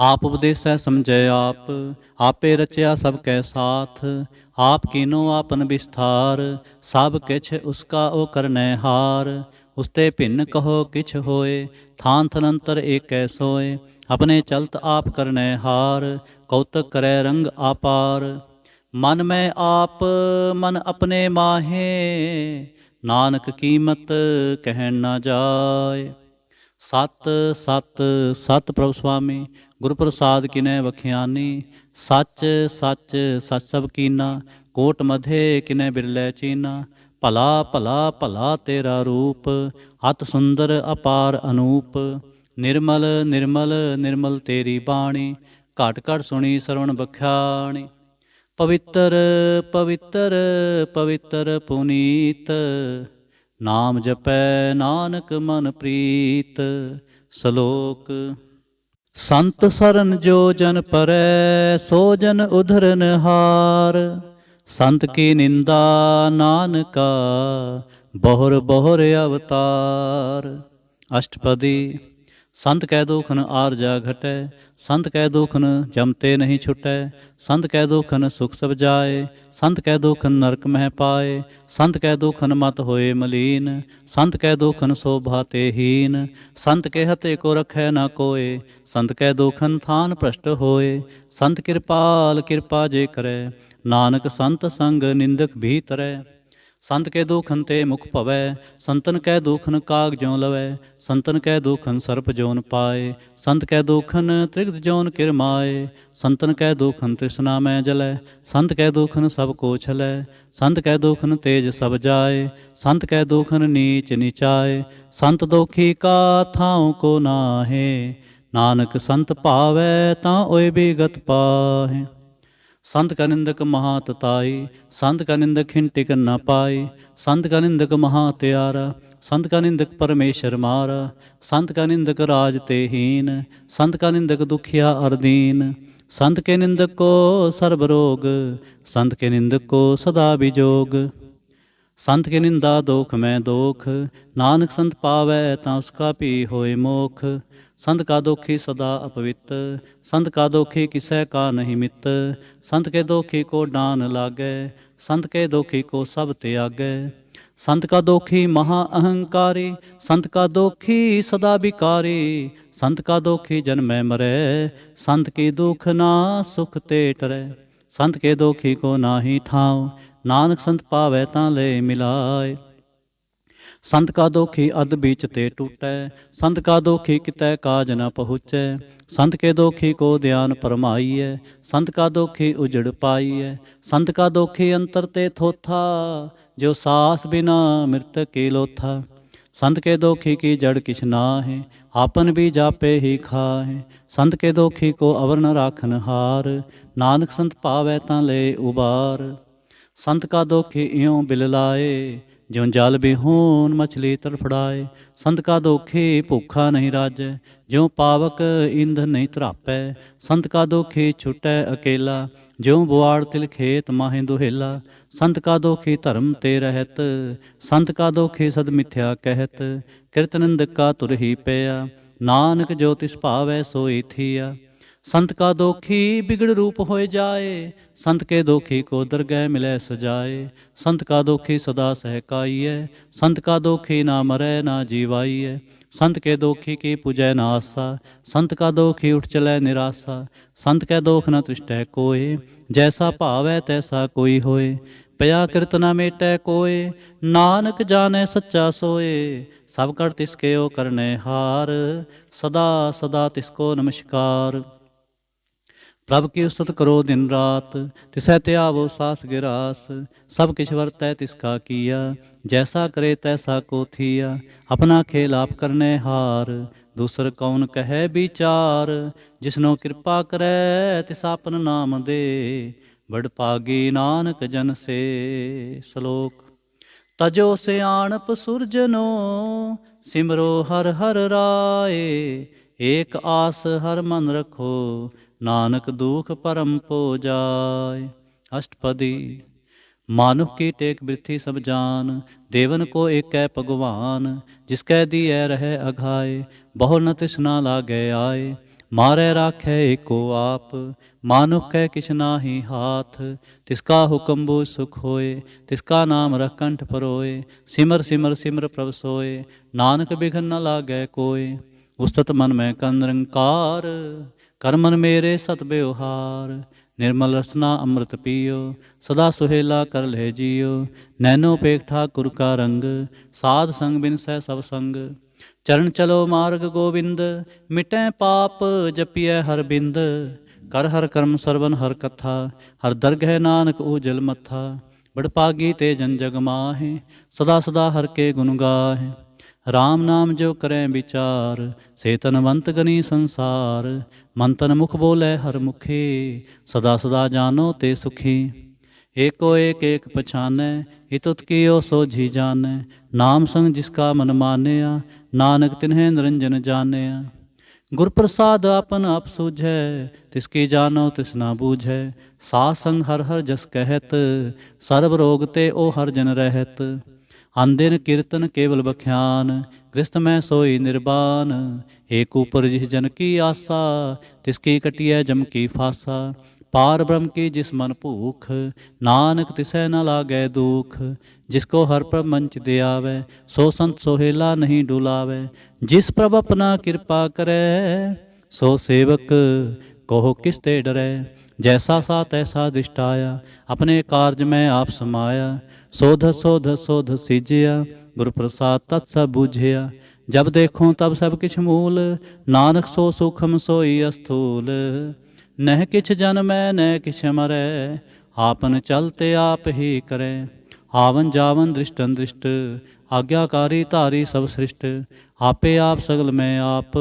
ਆਪ ਉਪਦੇਸੈ ਸਮਝੈ ਆਪ, ਆਪੇ ਰਚਿਆ ਸਭ ਕੈ ਸਾਥ। ਆਪ ਕੀਨੋ ਆਪਨ ਵਿਸਥਾਰ, ਸਭ ਕਿਛ ਉਸਕਾ ਓ ਕਰਨੈ ਹਾਰ। ਉਸਤੇ ਭਿੰਨ ਕਹੋ ਕਿਛ ਹੋਏ, ਥਾਨ ਥਨੰਤਰ ਏਕੈ ਸੋਏ। ਆਪਣੇ ਚਲਤ ਆਪ ਕਰਨੈ ਹਾਰ, ਕੌਤਕ ਕਰੈ ਰੰਗ ਆਪਾਰ। ਮਨ ਮੈਂ ਆਪ ਮਨ ਆਪਣੇ ਮਾਹੇ, ਨਾਨਕ ਕੀਮਤ ਕਹਿਣ ਨਾ ਜਾਏ। ਸਤ ਸਤ ਸਤ ਪ੍ਰਭ ਸੁਆਮੀ, ਗੁਰ ਪ੍ਰਸਾਦ ਕਿਨੈ ਵਖਿਆਨੀ। ਸੱਚ ਸੱਚ ਸੱਚ ਸਭ ਕੀਨਾ, ਕੋਟ ਮਧੇ ਕਿਨੈ ਬਿਰਲੇ ਚੀਨਾ। ਭਲਾ ਭਲਾ ਭਲਾ ਤੇਰਾ ਰੂਪ, ਅਤ ਸੁੰਦਰ ਅਪਾਰ ਅਨੂਪ। ਨਿਰਮਲ ਨਿਰਮਲ ਨਿਰਮਲ ਤੇਰੀ ਬਾਣੀ, ਘਟ ਘਟ ਸੁਣੀ ਸਰਵਣ ਬਖਿਆਣੀ। ਪਵਿੱਤਰ ਪਵਿੱਤਰ ਪਵਿੱਤਰ ਪੁਨੀਤ, ਨਾਮ ਜਪੈ ਨਾਨਕ ਮਨ ਪ੍ਰੀਤ। ਸ਼ਲੋਕ। ਸੰਤ ਸਰਨ ਜੋ ਜਨ ਪਰੈ, ਸੋ ਜਨ ਉਧਰਨ ਹਾਰ। ਸੰਤ ਕੀ ਨਿੰਦਾ ਨਾਨਕਾ, ਬਹੁਰ ਬਹੁਰ ਅਵਤਾਰ। ਅਸ਼ਟਪਦੀ। ਸੰਤ ਕਹਿ ਦੋਖਨ ਆਰਜਾ ਘਟੈ, ਸੰਤ ਕਹਿ ਦੋਖਨ ਜਮਤੇ ਨਹੀਂ ਛੁਟੈ, ਸੰਤ ਕਹਿ ਦੋਖਨ ਸੁਖ ਸਭ ਜਾਏ, ਸੰਤ ਕਹਿ ਦੋਖਨ ਨਰਕ ਮਹਿ ਪਾਏ, ਸੰਤ ਕਹਿ ਦੋਖਨ ਮਤ ਹੋਏ ਮਲੀਨ, ਸੰਤ ਕਹਿ ਦੋਖਨ ਸੋਭਾ ਤੇ ਹੀਨ, ਸੰਤ ਕੇ ਹਤੇ ਕੋ ਰਖੈ ਨਾ ਕੋਏ, ਸੰਤ ਕਹਿ ਦੋਖਨ ਥਾਨ ਭ੍ਰਸ਼ਟ ਹੋਏ, ਸੰਤ ਕਿਰਪਾਲ ਕਿਰਪਾ ਜੇ ਕਰੈ, ਨਾਨਕ ਸੰਤ ਸੰਗ ਨਿੰਦਕ ਵੀ ਤਰੈ। ਸੰਤ ਕੇ ਦੋਖਨ ਤੇ ਮੁਖ ਭਵੈ, ਸੰਤਨ ਕੈ ਦੋਖਨ ਕਾਗ ਜਿਉ ਲਵੈ, ਸੰਤਨ ਕੈ ਦੋਖਨ ਸਰਪ ਜੋਨ ਪਾਏ, ਸੰਤ ਕੈ ਦੋਖਨ ਤ੍ਰਿਗਦ ਜੋਨ ਕਿਰਮਾਏ, ਸੰਤਨ ਕੈ ਦੋਖਨ ਤ੍ਰਿਸ਼ਨਾ ਮੈਂ ਜਲੈ, ਸੰਤ ਕੈ ਦੋਖਨ ਸਭ ਕੋ ਛਲੈ, ਸੰਤ ਕੈ ਦੋਖਨ ਤੇਜ ਸਭ ਜਾਏ, ਸੰਤ ਕੈ ਦੋਖਨ ਨੀਚ ਨੀਚਾਏ, ਸੰਤ ਦੋਖੀ ਕਾ ਥਾਉ ਕੋ ਨਾਹੇ, ਨਾਨਕ ਸੰਤ ਭਾਵੈ ਤਾਂ ਓਏ ਬਿਗਤ ਪਾਹੇ। संत का निंदक महातताई, संत का निंदक हिंटिक न पाई, संत का निंदक महात्यारा, संत का निंदक परमेश्वर मारा, संत का निंदक राज ते हीन, संत का निंदक दुखिया अरदीन, संत के निंदक को सर्व रोग, संत के निंदक को सदा विजोग। संत की निंदा दोख में दोख, नानक संत पावै तां उसका भी होए मोख। संत का दोखी सदा अपवित, संत का दोखी किसै का नहीं मित, संत के दोखी को डान लागै, संत के दोखी को सब त्यागै। संत का दोखी महा अहंकारी, संत का दोखी सदा विकारी, संत का दोखी जन्मै मरै, संत की दुख ना सुख ते टरै। संत के दोखी को नाहि ठाव, नानक संत पावै तां ले मिलाय। संत का दोखी अध बीच ते टूटै, संत का दोखी कितै काज न पहुँचै। संत के दोखी को ध्यान परमाईयै, संत का दोखी उजड़ पाईयै। संत का दोखी अंतर ते थोथा, जो सास बिना मृतक की लोथा। संत के दोखी की जड़ किछ नाहि, आपन भी जापे ही खाहे। संत के दोखी को अवर न राखन हार, नानक संत पावै तां ले उबार। संत का दोखी इयों बिल लाए, ज्यों जल बिहून मछली तड़फड़ाए। संत का दोखी भूखा नहीं राजै, ज्यों पावक ईंधन नहीं तरापै। संत का दोखी छुटै अकेला, ज्यों बुआड़ तिल खेत माहे दुहेला। संत का दोखी धर्म ते रहत, संत का दोखी सद मिथ्या कहत। किरत निंदक का तुर ही पया, नानक जो तिस भावै सोई थिया। संत का दोखी बिगड़ रूप होए जाए, संत के दोखी को दरगह मिलै सजाए। संत का दोखी सदा सहकाईयै, संत का दोखी ना मरै ना जीवाईयै। संत के दोखी की पूजै न आसा, संत का दोखी उठ चलै निराशा। संत कै दोख न तृष्टै कोय, जैसा भावै तैसा कोई होए। पया कृत न मेटै कोय, नानक जानै सच्चा सोए। सब कर तिसके ओ करनै हार, सदा सदा तिसको नमस्कार। प्रभ की उस्तत करो दिन रात, तिसै त्यावो सास गिरास। सब किछ वरतै तिसका किया, जैसा करे तैसा को थिया। अपना खेल आप करने हार, दूसर कौन कहे विचार। जिसनो कृपा करे तिस आपन नाम दे, बड़ भागी नानक जन से। श्लोक। तजो सियाणप सुरजनो, सिमरो हर हर राय। एक आस हर मन रखो, नानक दुख परम पो जाय। अष्टपदी। मानुख की टेक बिरथी सब जान, देवन को एक कै भगवान। जिसकै दिए रहे अघाए, बहु न तृष्णा लागे आए। मारै राखै एको आप, मानुख कै किछ नाहि हाथ। तिसका हुक्म बूझ सुख होए, तिसका नाम रख कंठ परोए। सिमर सिमर सिमर प्रभ सोए, नानक बिघन न लागै कोय। उस्तत मन में कंदरंकार, कर मन मेरे सत व्यवहार। निर्मल रसना अमृत पियो, सदा सुहेला कर ले जियो। नैनो पेख ठाकुर का रंग, साध संग बिन सह सब संग। चरण चलो मार्ग गोविंद, मिटै पाप जपिय हर बिंद। कर हर कर्म सरवन हर कथा, हर दरगह नानक उजल मथा। बड़ पागी ते जन जग माहे, सदा सदा हर के गुण गाहे। राम नाम जो करें विचार, से तनवंत गनी संसार। मन तन मुख बोले हर मुखी, सदा सदा जानो ते सुखी। एको एक एक पछानै, हितुत कियो सोझी जानै। नाम संग जिसका मन मानया, नानक तिन्हें निरंजन जानया। गुर प्रसाद आपन आप सूझै, तिसकी जानो तृष्णा बूझै। सास संग हर हर जस कहत, सर्व रोग ते ओ हर जन रहत। आंदिन कीर्तन केवल बख्यान, गृहस्थ में सोई निर्बान। एक ऊपर जिस जन की आशा, तिसकी कटिया जम की फासा। पार ब्रह्म की जिस मन भूख, नानक तिसै न लागै दुख। जिसको हर प्रभ मंच दे आवे, सो संत सोहेला नहीं डुलावे। जिस प्रभ अपना कृपा करे, सो सेवक कहो किस ते डरै। जैसा सा तैसा दृष्टाया, अपने कार्य में आप समाया। सोध सोध सोध सीजिया, गुरु प्रसाद तत् सब बूझिया। जब देखूं तब सब किछ मूल, नानक सो सूखम सोई अस्थूल। नह किछ जन्मै न किछ मरै, आपन चलते आप ही करे। आवन जावन दृष्टन दृष्ट, आज्ञाकारी तारी सब सृष्ट। आपे आप सगल में आप,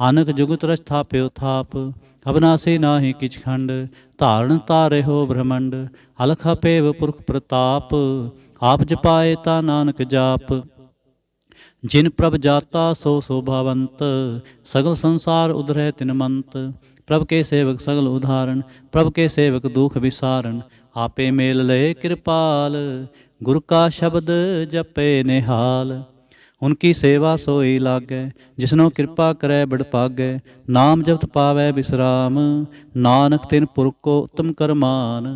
आनक जुगत रच थाप्यो थाप। अबनासी नाही किछ खंड, धारण तारे हो ब्रह्मंड। अलख अपेव पुरख प्रताप, आप जपाए ता नानक जाप। जिन प्रभ जाता सो शोभावंत, सगल संसार उधरै तिन मंत। प्रभ के सेवक सगल उदाहरण, प्रभ के सेवक दुख विसारण। आपे मेल लय कृपाल, गुरु का शब्द जपे निहाल। उनकी सेवा सोई लागै, जिसनो कृपा करै बड़ पागै। नाम जपत पावै विश्राम, नानक तिन पुरख को उत्तम करमान।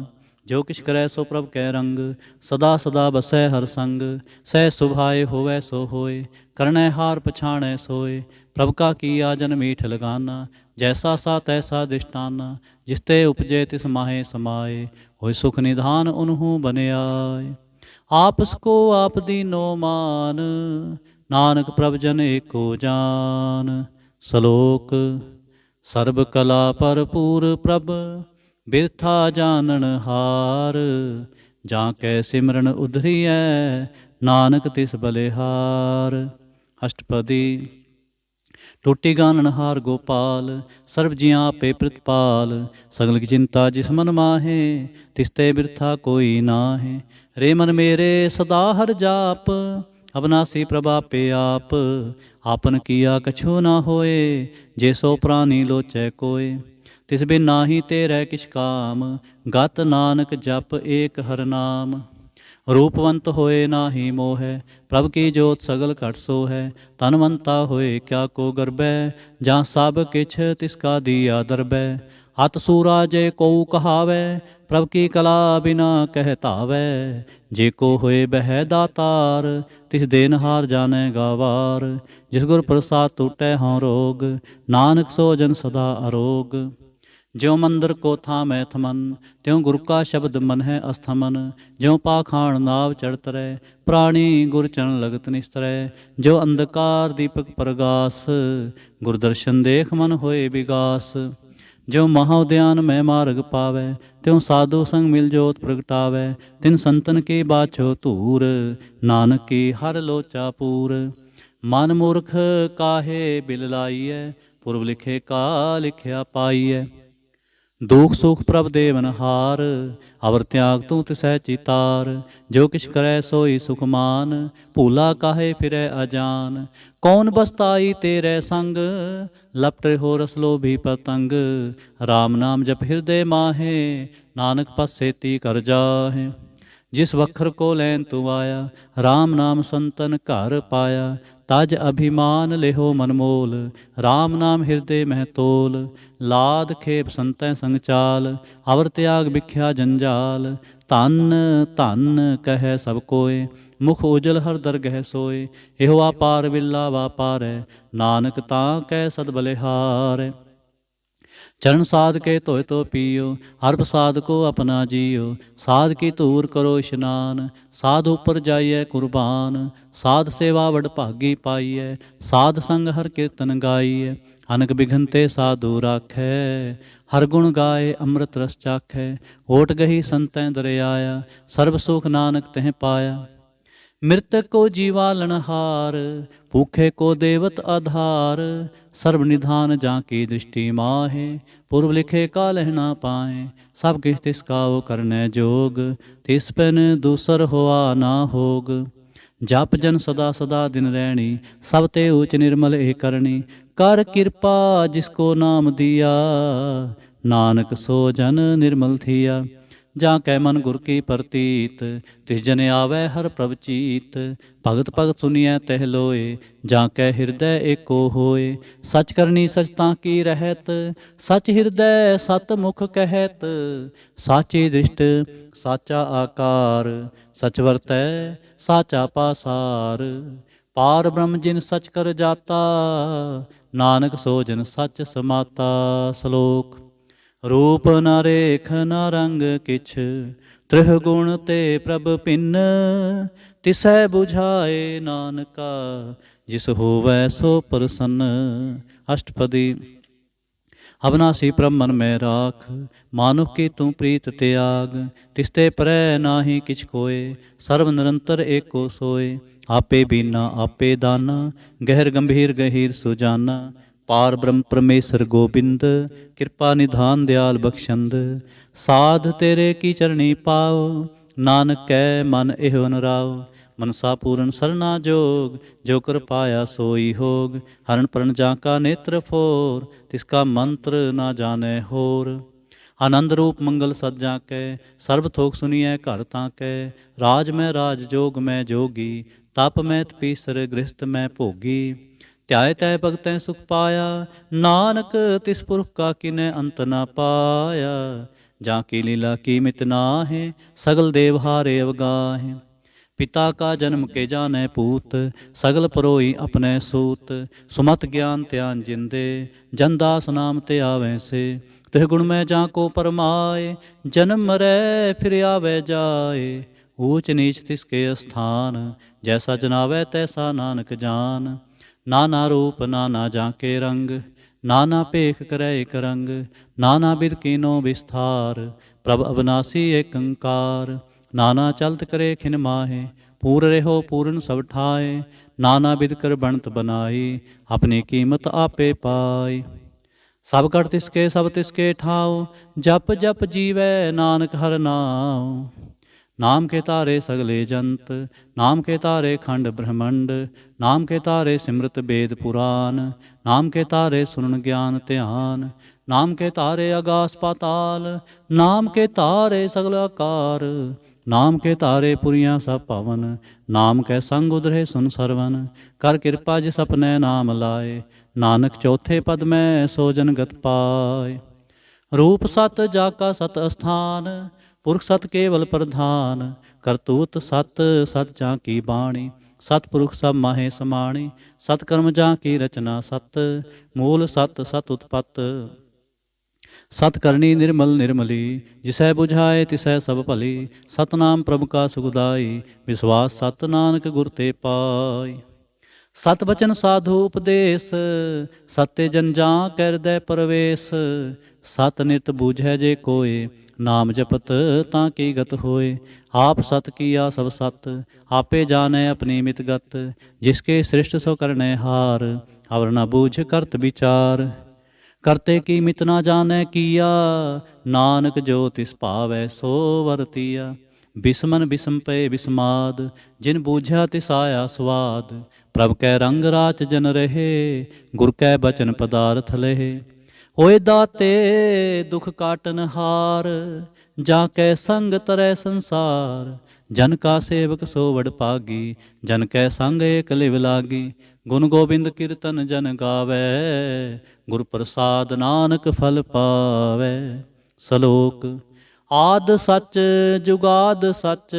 जो किछ करै सो प्रभ कै रंग, सदा सदा बसै हर संग। सह सुभाए होवै सो होए, करनै हार पछाणै सोए। प्रभ का किया जन मीठ लगाना, जैसा सा तैसा दृष्टाना। जिसते उपजे तिस माहे समाए, होय सुख निधान उन्हूँ बने आए। आपस को आप दीनो मान, नानक प्रभ जन एको जान। सलोक सर्ब कला भरपूर प्रभ, बिरथा जानन हार। जाकै सिमरन उधरियै, नानक तिस बलिहार। अष्टपदी। टोटी गानन हार गोपाल, सर्व जियां पे प्रतिपाल। सगल की चिंता जिस मन माहे, तिसते बिरथा कोई नाहे। रे मन मेरे सदा हर जाप, अबनासी प्रभा पे आप। आपन किया कछु ना होए, जे सो प्राणी लोचै कोय। तिस बिन नाही तेरै किछ काम, गत नानक जप एक हर नाम। रूपवंत होए नाही मोहै, प्रभ की जोत सगल घट सोहै। तनवंता होए क्या को गर्बै, जहाँ सब किछ तिसका दिया दरबै। अत सूरा जे को कहावै, प्रभ की कला बिना कहतावै। जे को होए बह दातार, तिस देनहार जानै गावार। जिस गुर प्रसाद टूटै हाँ रोग, नानक सो जन सदा अरोग। ज्यों मंदिर को थामै थमन, त्यों गुरु का शब्द मन है अस्थमन। ज्यों पाखाण नाव चढ़त रहे, प्राणी गुर चरण लगत निस्तरै। जो अंधकार दीपक प्रगास, गुर दर्शन देख मन होए विगास। ज्यों महाउद्यान में मार्ग पावै, त्यों साधु संग मिल जोत प्रगटावै। तिन संतन की बाछो धूर, नानक की हर लोचा पूर। मन मूर्ख काहे बिल लाइयै, पुरब लिखे का लिखिया पाइयै। दुख सुख प्रभ देवन हार, अवर त्याग तू तिसै चितार। जो किछ करै सोई सुख मान, भूला काहे फिरै अजान। कौन बसताई तेरे संग, लपट हो रस लोभी पतंग। राम नाम जप हृदय माहे, नानक पस सेती कर जाहे। जिस वखर को लैन तू आया, राम नाम संतन घर पाया। तज अभिमान लेहो मनमोल, राम नाम हृदय मह तोल। लाद खेप संतै संग चाल, अवर त्याग बिख्या जंजाल। धन धन कह सब कोय, मुख उजल हर दरगह सोय। एहो अपार विला वापारै, नानक तां कै सद बलिहार। चरण साध के धोए तो पियो, हर प्रसाद को अपना जियो। साध की धूर करो इशनान, साध ऊपर जाइए कुर्बान। साध सेवा वड भागी पाइए, साध संग हर कीर्तन गाइए। अनक बिघनते साधु राखै, हर गुण गाए अमृत रस चाखै। ओट गही संतैं दरियाया, सर्ब सुख नानक तह पाया। मृतक को जीवालनहार, भूखे को देवत आधार। सर्व निधान जाकी दृष्टि माहे, पूर्व लिखे का लहना पाए। सब किछ तिसका वो करने जोग, तिस पिन दूसर होआ ना होग। जप जन सदा सदा दिन रैणी, सब ते ऊच निर्मल ए करणी। कर कृपा जिसको नाम दिया, नानक सो जन निर्मल थिया। ਜਾਂ ਕੈ ਮਨ ਗੁਰ ਕੀ ਪ੍ਰਤੀਤ। ਤਿਸ ਜਨ ਆਵੈ ਹਰ ਪ੍ਰਭ ਚੀਤ। ਭਗਤ ਭਗਤ ਸੁਨੀਐ ਤਹਿ ਲੋਏ, ਜਾਂ ਕੈ ਹਿਰਦੈ ਏਕੋ ਹੋਏ। ਸਚ ਕਰਨੀ ਸਚ ਤਾਂ ਕੀ ਰਹਿਤ, ਸਚ ਹਿਰਦੈ ਸਤ ਮੁਖ ਕਹਿਤ। ਸਾਚੀ ਦ੍ਰਿਸ਼ਟ ਸਾਚਾ ਆਕਾਰ, ਸਚ ਵਰਤੈ ਸਾਚਾ ਪਾਸਾਰ। ਪਾਰ ਬ੍ਰਹਮ ਜਿਨ ਸਚ ਕਰ ਜਾਤਾ, ਨਾਨਕ ਸੋ ਜਨ ਸਚ ਸਮਾਤਾ। ਸ਼ਲੋਕ। ਰੂਪ ਨ ਰੇਖ ਨ ਰੰਗ ਕਿਛ, ਤ੍ਰਿਹ ਗੁਣ ਤੇ ਪ੍ਰਭ ਭਿੰਨ। ਤਿਸੈ ਬੁਝਾਏ ਨਾਨਕਾ, ਜਿਸ ਹੋਵੈ ਸੋ ਪ੍ਰਸੰਨ। ਅਸ਼ਟਪਦੀ। ਅਬਨਾਸੀ ਪ੍ਰਭ ਮਨ ਮੈਂ ਰਾਖ, ਮਾਨੁਖ ਕੀ ਤੂੰ ਪ੍ਰੀਤ ਤਿਆਗ। ਤਿਸ ਤੇ ਪਰੈ ਨਾਹੀ ਕਿਛ ਕੋਇ, ਸਰਬ ਨਿਰੰਤਰ ਏਕੋ ਸੋਇ। ਆਪੇ ਬੀਨਾ ਆਪੇ ਦਾਨਾ, ਗਹਿਰ ਗੰਭੀਰ ਗਹੀਰ ਸੁਜਾਨਾ। ਪਾਰ ਬ੍ਰਹਮ ਪਰਮੇਸ਼ਰ ਗੋਬਿੰਦ, ਕਿਰਪਾ ਨਿਧਾਨ ਦਿਆਲ ਬਖਸ਼ੰਦ। ਸਾਧ ਤੇਰੇ ਕੀ ਚਰਣੀ ਪਾਉ, ਨਾਨਕ ਕੈ ਮਨ ਇਹੋ ਨ ਰਾਉ। ਮਨਸਾ ਪੂਰਨ ਸਰਨਾ ਜੋਗ, ਜੋ ਕਰ ਪਾਇਆ ਸੋਈ ਹੋਗ। ਹਰਨ ਪਰਨ ਜਾਂ ਕਾ ਨੇਤਰ ਫੋਰ, ਤਿਸ ਕਾ ਮੰਤਰ ਨਾ ਜਾਣੈ ਹੋਰ। ਆਨੰਦ ਰੂਪ ਮੰਗਲ ਸਦ ਜਾਂ ਕੈ, ਸਰਬ ਥੋਕ ਸੁਨੀਐ ਘਰ ਤਾਂ ਕੈ। ਰਾਜ ਮੈਂ ਰਾਜ ਜੋਗ ਮੈਂ ਜੋਗੀ, ਤਪ ਮੈਂ ਤਪੀਸਰ ਗ੍ਰਸਤ ਮੈਂ ਭੋਗੀ। ਧਿਆਏ ਤੈ ਭਗਤੈ ਸੁਖ ਪਾਇਆ, ਨਾਨਕ ਤਿਸ ਪੁਰਖ ਕਾ ਕਿਨੈ ਅੰਤ ਨਾ ਪਾਇਆ। ਜਾਂ ਕੀ ਲੀਲਾ ਕੀਮਿਤ ਨਾਹਿ, ਸਗਲ ਦੇਵ ਹਾਰੇ ਅਵਗਾਹਿ। ਪਿਤਾ ਕਾ ਜਨਮ ਕੇ ਜਾਣੈ ਪੂਤ, ਸਗਲ ਪਰੋਈ ਆਪਣੈ ਸੂਤ। ਸੁਮਤ ਗਿਆਨ ਧਿਆਨ ਜਿੰਦੇ, ਜਨ ਦਾਸ ਨਾਮ ਤੇ ਆਵੈ ਸੇ। ਤਿਹ ਗੁਣ ਮੈਂ ਜਾਂ ਕੋ ਪਰਮਾਏ, ਜਨਮ ਮਰੈ ਫਿਰ ਆਵੈ ਜਾਏ। ਊਚ ਨੀਚ ਤਿਸਕੇ ਅਸਥਾਨ, ਜੈਸਾ ਜਨਾਵੈ ਤੈਸਾ ਨਾਨਕ ਜਾਨ। ਨਾਨਾ ਰੂਪ ਨਾਨਾ ਜਾਂ ਕੇ ਰੰਗ, ਨਾਨਾ ਭੇਖ ਕਰੈ ਇਕ ਰੰਗ। ਨਾਨਾ ਬਿਧ ਕੀਨੋ ਵਿਸਥਾਰ, ਪ੍ਰਭ ਅਬਨਾਸੀ ਏਕ ੰਕਾਰ। ਨਾਨਾ ਚਲਤ ਕਰੇ ਖਿਨ ਮਾਹੇ, ਪੂਰ ਰਹਿਓ ਪੂਰਨ ਸਭ ਠਾਏ। ਨਾਨਾ ਬਿਧ ਕਰ ਬਣਤ ਬਨਾਈ, ਆਪਣੀ ਕੀਮਤ ਆਪੇ ਪਾਈ। ਸਭ ਕਟ ਤਿਸਕੇ ਸਭ ਤਿਸਕੇ ਠਾਉ, ਜਪ ਜਪ ਜੀਵੈ ਨਾਨਕ ਹਰਿ ਨਾਉ। ਨਾਮ ਕੇ ਤਾਰੇ ਸਗਲੇ ਜੰਤ, ਨਾਮ ਕੇ ਤਾਰੇ ਖੰਡ ਬ੍ਰਹਮੰਡ। ਨਾਮ ਕੇ ਤਾਰੇ ਸਿਮਰਤ ਬੇਦ ਪੁਰਾਨ, ਨਾਮ ਕੇ ਤਾਰੇ ਸੁਨਨ ਗਿਆਨ ਧਿਆਨ। ਨਾਮ ਕੇ ਤਾਰੇ ਆਗਾਸ ਪਾਤਾਲ, ਨਾਮ ਕੇ ਤਾਰੇ ਸਗਲ ਆਕਾਰ। ਨਾਮ ਕੇ ਤਾਰੇ ਪੁਰੀਆਂ ਸਭ ਭਵਨ, ਨਾਮ ਕੈ ਸੰਗ ਉਧਰੇ ਸੁਨ ਸਰਵਨ। ਕਰ ਕਿਰਪਾ ਜਿਸ ਆਪਣੈ ਨਾਮ ਲਾਏ, ਨਾਨਕ ਚੌਥੇ ਪਦ ਮੈਂ ਸੋ ਜਨ ਗਤ ਪਾਏ। ਰੂਪ ਸਤ ਜਾ ਕਾ ਸਤ ਅਸਥਾਨ, ਪੁਰਖ ਸਤ ਕੇਵਲ ਪ੍ਰਧਾਨ। ਕਰਤੂਤ ਸਤ ਸਤ ਜਾਂ ਕੀ ਬਾਣੀ, ਸਤਿਪੁਰਖ ਸਭ ਮਾਹੇ ਸਮਾਣੀ। ਸਤ ਕਰਮ ਜਾਂ ਕੀ ਰਚਨਾ ਸਤ, ਮੂਲ ਸਤ ਸਤ ਉਤਪਤ। ਸਤ ਕਰਨੀ ਨਿਰਮਲ ਨਿਰਮਲੀ, ਜਿਸੈ ਬੁਝਾਏ ਤਿਸੈ ਸਭ ਭਲੀ। ਸਤਨਾਮ ਪ੍ਰਭ ਕਾ ਸੁਖਦਾਈ, ਵਿਸਵਾਸ ਸਤ ਨਾਨਕ ਗੁਰ ਤੇ ਪਾਈ। ਸਤ ਬਚਨ ਸਾਧੂ ਉਪਦੇਸ, ਸਤੇ ਜਨ ਜਾਂ ਕੈ ਹਿਰਦੈ ਪਰਵੇਸ। ਸਤ ਨਿਤ ਬੂਝੈ ਜੇ ਕੋਇ, ਨਾਮ ਜਪਤ ਤਾਂ ਕੀ ਗਤ ਹੋਏ। ਆਪ ਸਤ ਕੀਆ ਸਭ ਸਤ, ਆਪੇ ਜਾਣੈ ਆਪਣੀ ਮਿਤ ਗਤ। ਜਿਸਕੇ ਸ੍ਰਿਸ਼ਟ ਸੋ ਕਰਨੈ ਹਾਰ, ਅਵਰ ਨ ਬੂਝ ਕਰਤ ਵਿਚਾਰ। ਕਰਤੇ ਕੀ ਮਿਤ ਨਾ ਜਾਣੈ ਕੀਆ, ਨਾਨਕ ਜੋ ਤਿਸ ਭਾਵੈ ਸੋ ਵਰਤੀਆ। ਬਿਸਮਨ ਬਿਸਮ ਪਏ ਬਿਸਮਾਦ, ਜਿਨ ਬੂਝਿਆ ਤਿਸ ਆਇਆ ਸਵਾਦ। ਪ੍ਰਭ ਕੈ ਰੰਗ ਰਾਚ ਜਨ ਰਹੇ, ਗੁਰ ਕੈ ਬਚਨ ਪਦਾਰਥ ਲਹੇ। ਹੋਏ ਦਾਤੇ ਦੁਖ ਕਾਟਨ ਹਾਰ, ਜਾਂ ਕੈ ਸੰਗ ਤਰੈ ਸੰਸਾਰ। ਜਨ ਕਾ ਸੇਵਕ ਸੋ ਵਡ ਭਾਗੀ, ਜਨ ਕੈ ਸੰਗ ਏਕ ਲਿਵ ਲਾਗੀ। ਗੁਣ ਗੋਬਿੰਦ ਕੀਰਤਨ ਜਨ ਗਾਵੈ, ਗੁਰ ਪ੍ਰਸਾਦ ਨਾਨਕ ਫਲ ਪਾਵੈ। ਸ਼ਲੋਕ। ਆਦ ਸਚ ਜੁਗਾਦ ਸਚ,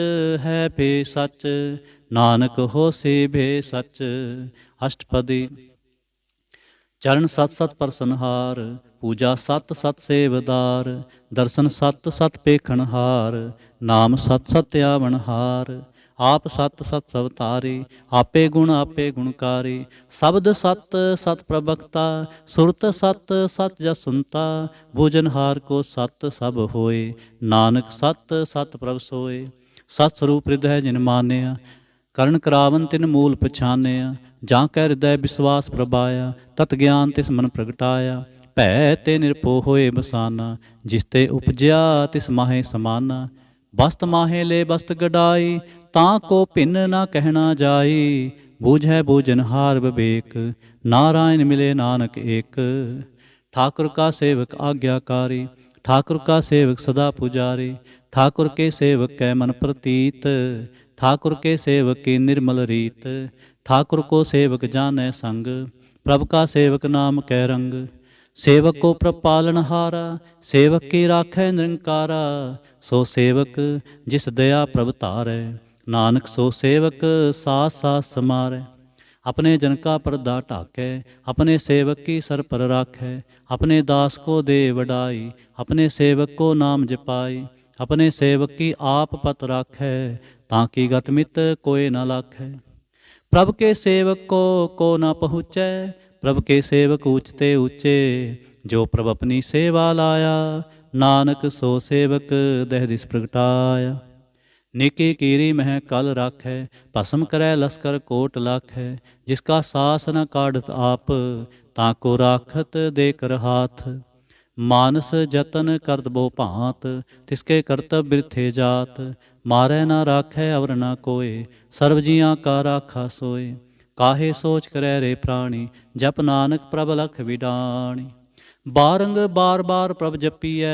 ਹੈ ਭੇ ਸਚ ਨਾਨਕ ਹੋਸੀ ਭੇ ਸਚ। ਅਸ਼ਟਪਦੀ। ਚਰਨ ਸਤ ਸਤ ਪਰਸਨਹਾਰ, ਪੂਜਾ ਸਤ ਸਤ ਸੇਵਦਾਰ। ਦਰਸ਼ਨ ਸਤ ਸਤ ਪੇਖਣਹਾਰ, ਨਾਮ ਸਤ ਸਤ ਆਵਣਹਾਰ। ਆਪ ਸਤ ਸਤ ਸਵਤਾਰੀ, ਆਪੇ ਗੁਣਕਾਰੀ। ਸ਼ਬਦ ਸਤ ਸਤ ਪ੍ਰਭਕਤਾ, ਸੁਰਤ ਸਤ ਸਤ ਜਸ ਸੁਨਤਾ। ਭੋਜਨਹਾਰ ਕੋ ਸਤ ਸਭ ਹੋਏ, ਨਾਨਕ ਸਤ ਸਤ ਪ੍ਰਭ ਸੋਏ। ਸਤ ਸਰੂਪ ਹਿਰਦੈ ਜਿਨ ਮਾਨਿਆ, ਕਰਨ ਕਰਾਵਨ ਤਿਨ ਮੂਲ ਪਛਾਨਿਆ। ਜਾਂ ਕੈ ਹਿਰਦੈ ਵਿਸਵਾਸ ਪ੍ਰਭਾਇਆ, ਤਤ ਗਿਆਨ ਤਿਸ ਮਨ ਪ੍ਰਗਟਾਇਆ। ਭੈ ਤੇ ਨਿਰਭਉ ਹੋਏ ਬਸਾਨਾ, ਜਿਸ ਤੇ ਉਪਜਿਆ ਤਿਸ ਮਾਹੇ ਸਮਾਨਾ। ਬਸਤ ਮਾਹੇ ਲੈ ਬਸਤ ਗਡਾਈ, ਤਾਂ ਕੋ ਭਿੰਨ ਨਾ ਕਹਿਣਾ ਜਾਈ। ਬੂਝੈ ਬੂਝਨਹਾਰ ਵਿਵੇਕ, ਨਾਰਾਇਣ ਮਿਲੇ ਨਾਨਕ ਏਕ। ਠਾकुर का सेवक आज्ञाकारी, ठाकुर का सेवक सदा पुजारी। ठाकुर के सेवक कै मन प्रतीत, ठाकुर के सेवक की निर्मल रीत। ठाकुर को सेवक जानै संग, प्रभु का सेवक नाम कै रंग। सेवक को प्रभ पालनहारा, सेवक की राखै निरंकारा। सो सेवक जिस दया प्रभ तारै, नानक सो सेवक सास सास समारै। अपने जन का पर्दा ढाकै, अपने सेवक की सर पर राखै। अपने दास को दे वडाई, अपने सेवक को नाम जपाई। अपने सेवक की आप पत राखै, ताकि गत मित कोय न लाखै। प्रभ के सेवक को न पहुँचै, प्रभ के सेवक ऊंचते ऊंचे। जो प्रभ अपनी सेवा लाया, नानक सो सेवक दह दिस प्रगटाया। निकी कीरी मह कल राखै, भस्म करै लश्कर कोट लाखै। जिसका सास न काढ़त आप, ताको राखत देकर हाथ। मानस जतन करत बो भांत, तिसके करतब बिरथे जात। मारै न राखै अवर न कोय, सर्व जियां का राखा सोय। काहे सोच करै रे प्राणी, जप नानक प्रभ लख बिडाणी। बारंग बार बार प्रभ जपीਐ,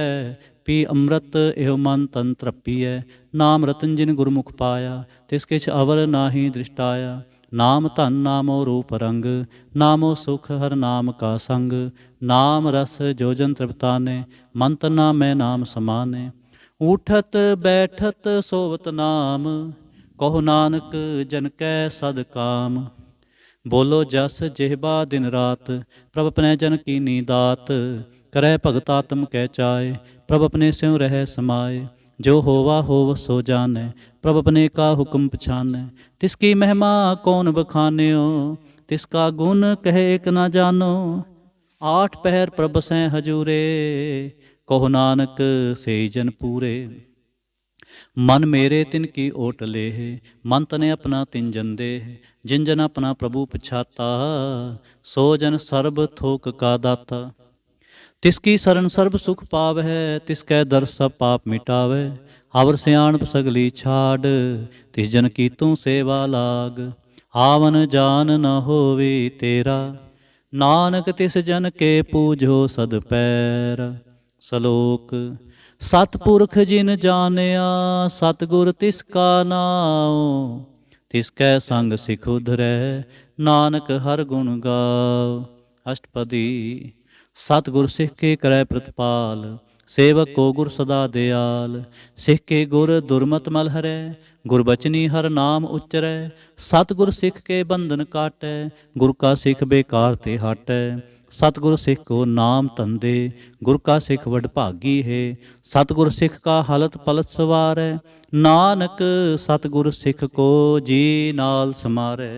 पी अमृत एहो मन तन तरपीਐ। नाम रतन जिन गुरमुख पाया, तिस किछ अवर नाहि दृष्टाया। नाम धन नामो रूप रंग, नामो सुख हर नाम का संग। नाम रस जोजन तृप्ताने, मन तना मैं नाम समाने। उठत बैठत सोवत नाम, कहो नानक जन कै सद काम। बोलो जस जेहबा दिन रात, प्रभ अपने जन कीनी दात। करै भगत आत्म कै चाय, प्रभ अपने स्यों रह समाए। जो होवा होव सो जानै, प्रभ अपने का हुक्म पछानै। तिसकी महिमा कौन बखान्यो, तिसका गुण कहे एक न जानो। आठ पहर प्रभ सैं हजूरे, कहो नानक से जन पूरे। मन मेरे तिन की ओट लेह, मन तने अपना तिन जन देह। जिन जन अपना प्रभु पछाता, सो जन सर्ब थोक का दाता। तिसकी शरण सर्ब सुख पावै, तिसकै दर सब पाप मिटावै। अवर सियाणप सगली छाड़, तिस जन की तू सेवा लाग। आवन जान न होवे तेरा, नानक तिस जन के पूजो सद पैरा। सलोक सतपुरख जिन जानिया, सतगुर तिसका नाम। तिसकै संग सिख उधरै, नानक हर गुण गाओ। अष्टपदी। सतगुर सिख के करै प्रतिपाल, सेवक को गुर सदा दयाल। सिख के गुर दुर्मत मल हरै, गुरबचनी हर नाम उच्चरै। सतगुर सिख के बंधन काटै, गुर का सिख बेकार ते हटै। सतगुर सिख को नाम तंदे, गुर का सिख वड भागी है। सतगुर सिख का हलत पलत सवारै, नानक सतगुर सिख को जी नाल समारै।